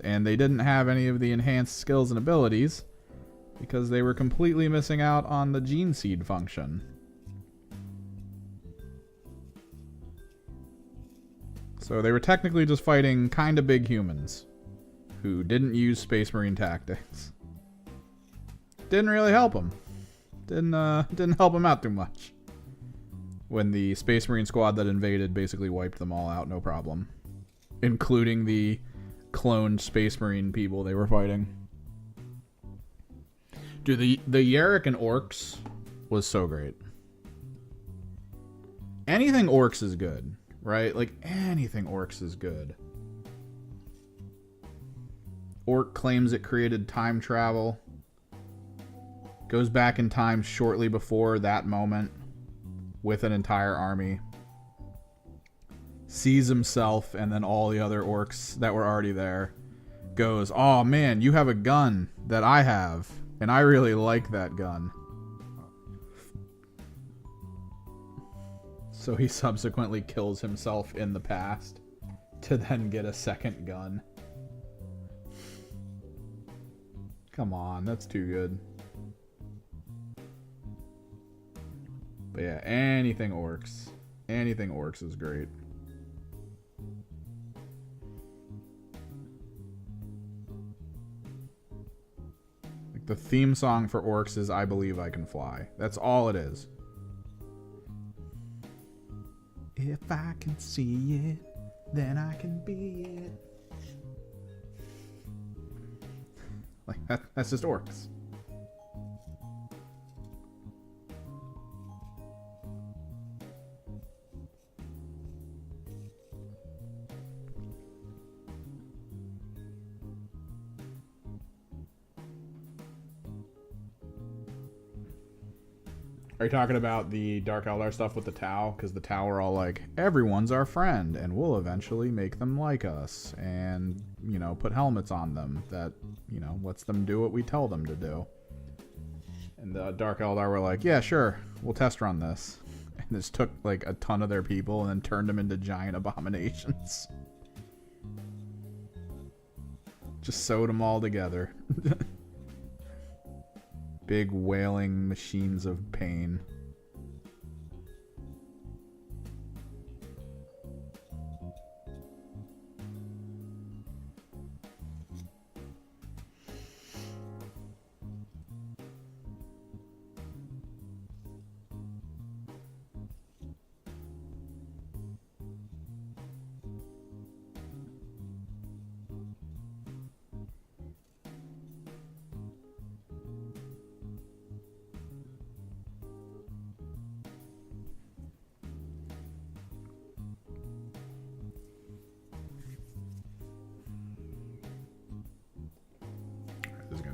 And they didn't have any of the enhanced skills and abilities because they were completely missing out on the gene seed function. So they were technically just fighting kind of big humans who didn't use Space Marine tactics. Didn't really help them. Didn't help them out too much. When the Space Marine squad that invaded basically wiped them all out, no problem. Including the cloned Space Marine people they were fighting. Dude, the Yarick and Orcs was so great. Anything Orcs is good, right? Like, anything Orcs is good. Orc claims it created time travel. Goes back in time shortly before that moment with an entire army. Sees himself and then all the other orcs that were already there. Goes, oh man, you have a gun that I have, and I really like that gun. So he subsequently kills himself in the past to then get a second gun. Come on, that's too good. But yeah, anything Orcs. Anything Orcs is great. Like the theme song for Orcs is I Believe I Can Fly. That's all it is. If I can see it, then I can be it. Like that's just Orcs. Are you talking about the Dark Eldar stuff with the Tau? Because the Tau are all like, everyone's our friend, and we'll eventually make them like us, and, you know, put helmets on them that, you know, lets them do what we tell them to do. And the Dark Eldar were like, yeah, sure, we'll test run this. And this took, like, a ton of their people and then turned them into giant abominations. Just sewed them all together. Big wailing machines of pain.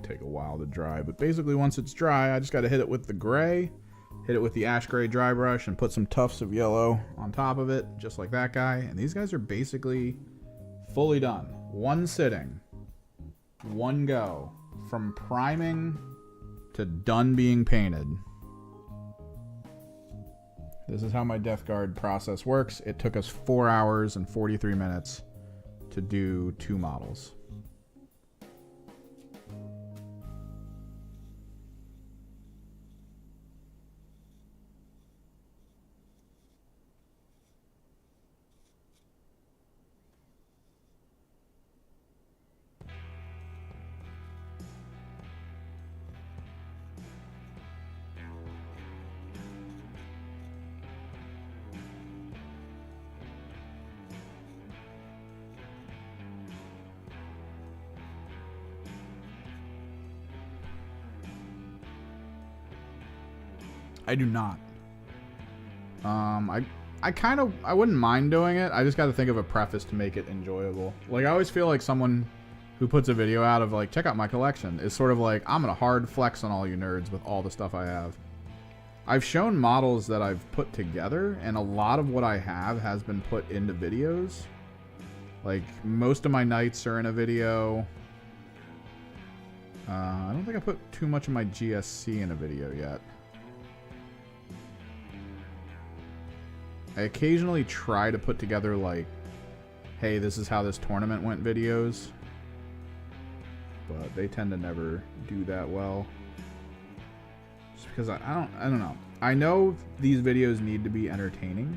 take a while to dry, but basically once it's dry, I just got to hit it with the gray, hit it with the ash gray dry brush, and put some tufts of yellow on top of it, just like that guy. And these guys are basically fully done. One sitting, one go, from priming to done being painted. This is how my Death Guard process works. It took us 4 hours and 43 minutes to do 2 models. I do not. I wouldn't mind doing it. I just got to think of a preface to make it enjoyable. Like, I always feel like someone who puts a video out of like, check out my collection, is sort of like, I'm gonna hard flex on all you nerds with all the stuff I have. I've shown models that I've put together, and a lot of what I have has been put into videos. Like, most of my knights are in a video. I don't think I put too much of my GSC in a video yet. I occasionally try to put together, like, hey, this is how this tournament went videos. But they tend to never do that well. Just because I don't know. I know these videos need to be entertaining.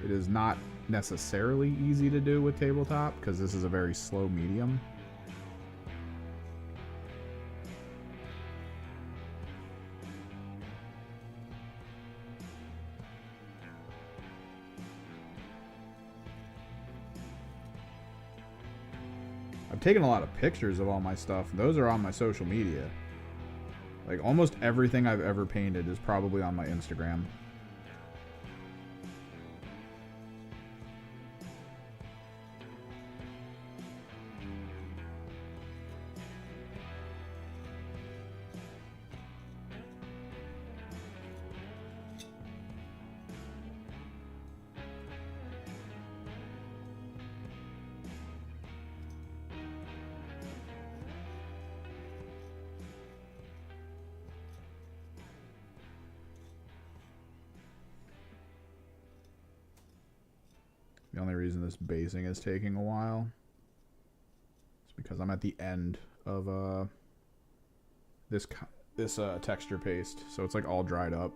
It is not necessarily easy to do with tabletop, because this is a very slow medium. I've taken a lot of pictures of all my stuff. Those are on my social media. Like, almost everything I've ever painted is probably on my Instagram. The only reason this basing is taking a while is because I'm at the end of this texture paste, so it's like all dried up.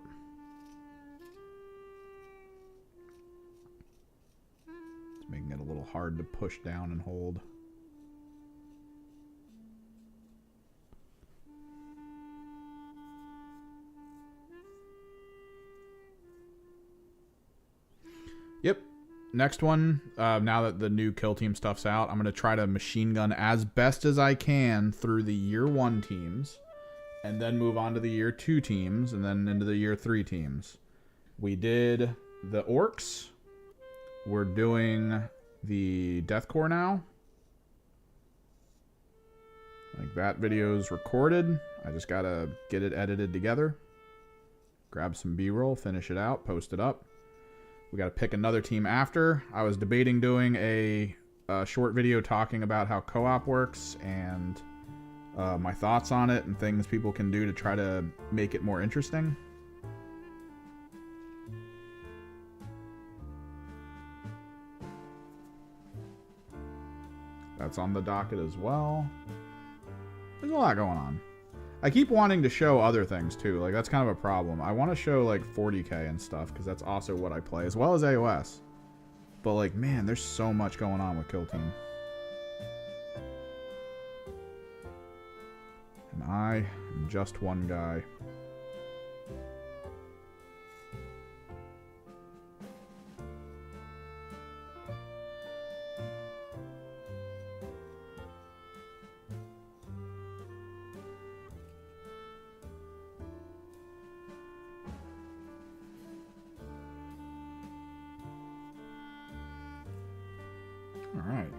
It's making it a little hard to push down and hold. Yep. Next one, now that the new kill team stuff's out, I'm going to try to machine gun as best as I can through the year 1 teams, and then move on to the year 2 teams, and then into the year 3 teams. We did the orcs. We're doing the deathcore now. Like, that video's recorded. I just got to get it edited together. Grab some B-roll, finish it out, post it up. We got to pick another team after. I was debating doing a short video talking about how co-op works and my thoughts on it and things people can do to try to make it more interesting. That's on the docket as well. There's a lot going on. I keep wanting to show other things too. Like, that's kind of a problem. I want to show like 40k and stuff because that's also what I play, as well as AOS. But like, man, there's so much going on with Kill Team. And I am just one guy. Alright.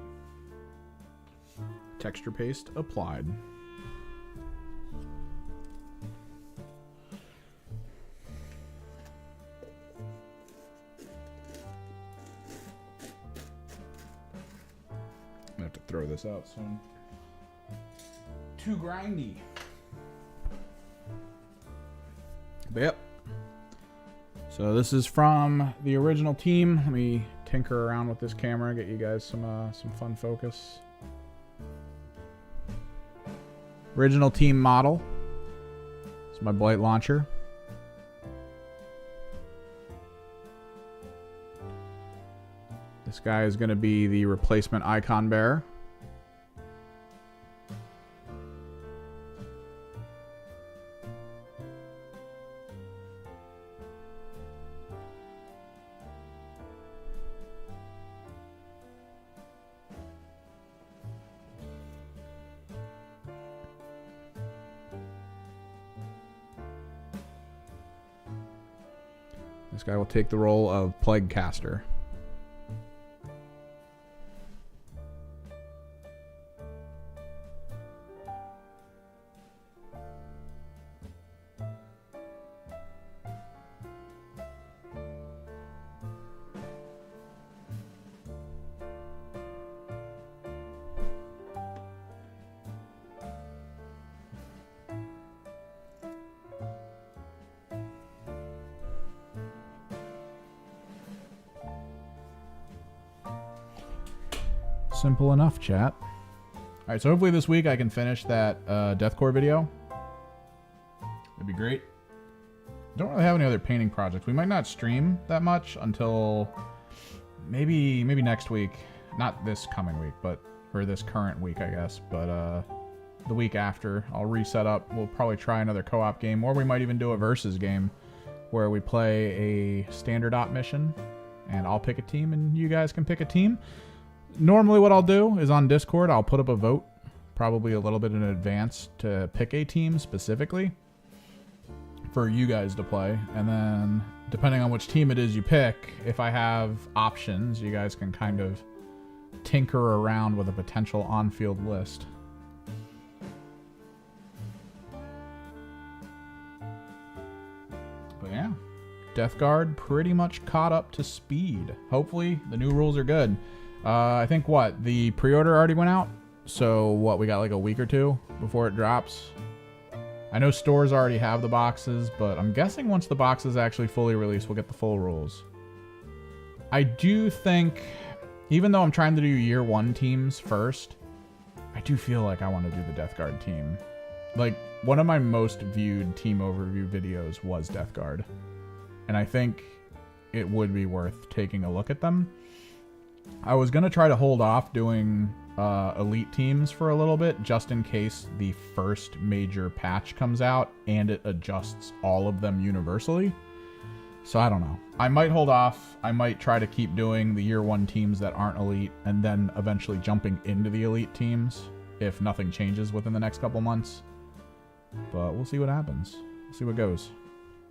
Texture paste applied. throw this out soon. Too grindy. But yep. So this is from the original team. Let me tinker around with this camera, get you guys some fun focus. Original team model. It's my Blight launcher. This guy is going to be the replacement icon bearer. This guy will take the role of Plague Caster. Simple enough, chat. Alright, so hopefully this week I can finish that deathcore video. That'd be great. Don't really have any other painting projects. We might not stream that much until maybe next week. Not this coming week, or this current week, I guess. But the week after, I'll reset up. We'll probably try another co-op game, or we might even do a versus game where we play a standard op mission, and I'll pick a team, and you guys can pick a team. Normally what I'll do is on Discord, I'll put up a vote, probably a little bit in advance, to pick a team specifically for you guys to play. And then, depending on which team it is you pick, if I have options, you guys can kind of tinker around with a potential on-field list. But yeah, Death Guard pretty much caught up to speed. Hopefully the new rules are good. I think the pre-order already went out, so we got like a week or two before it drops. I know stores already have the boxes, but I'm guessing once the boxes actually fully release, we'll get the full rules. I do think, even though I'm trying to do year one teams first, I do feel like I want to do the Death Guard team. Like, one of my most viewed team overview videos was Death Guard, and I think it would be worth taking a look at them. I was going to try to hold off doing elite teams for a little bit, just in case the first major patch comes out and it adjusts all of them universally. So I don't know. I might hold off. I might try to keep doing the year one teams that aren't elite, and then eventually jumping into the elite teams if nothing changes within the next couple months. But we'll see what happens. We'll see what goes.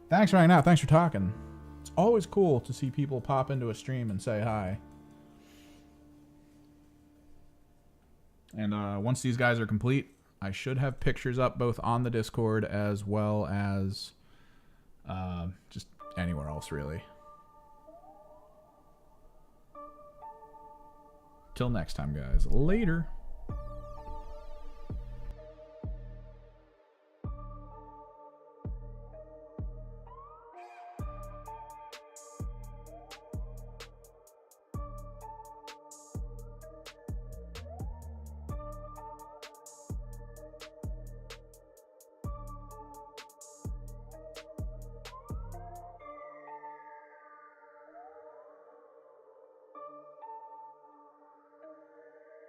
Thanks for hanging out. Thanks for talking. It's always cool to see people pop into a stream and say hi. And once these guys are complete, I should have pictures up both on the Discord as well as just anywhere else, really. Till next time, guys. Later.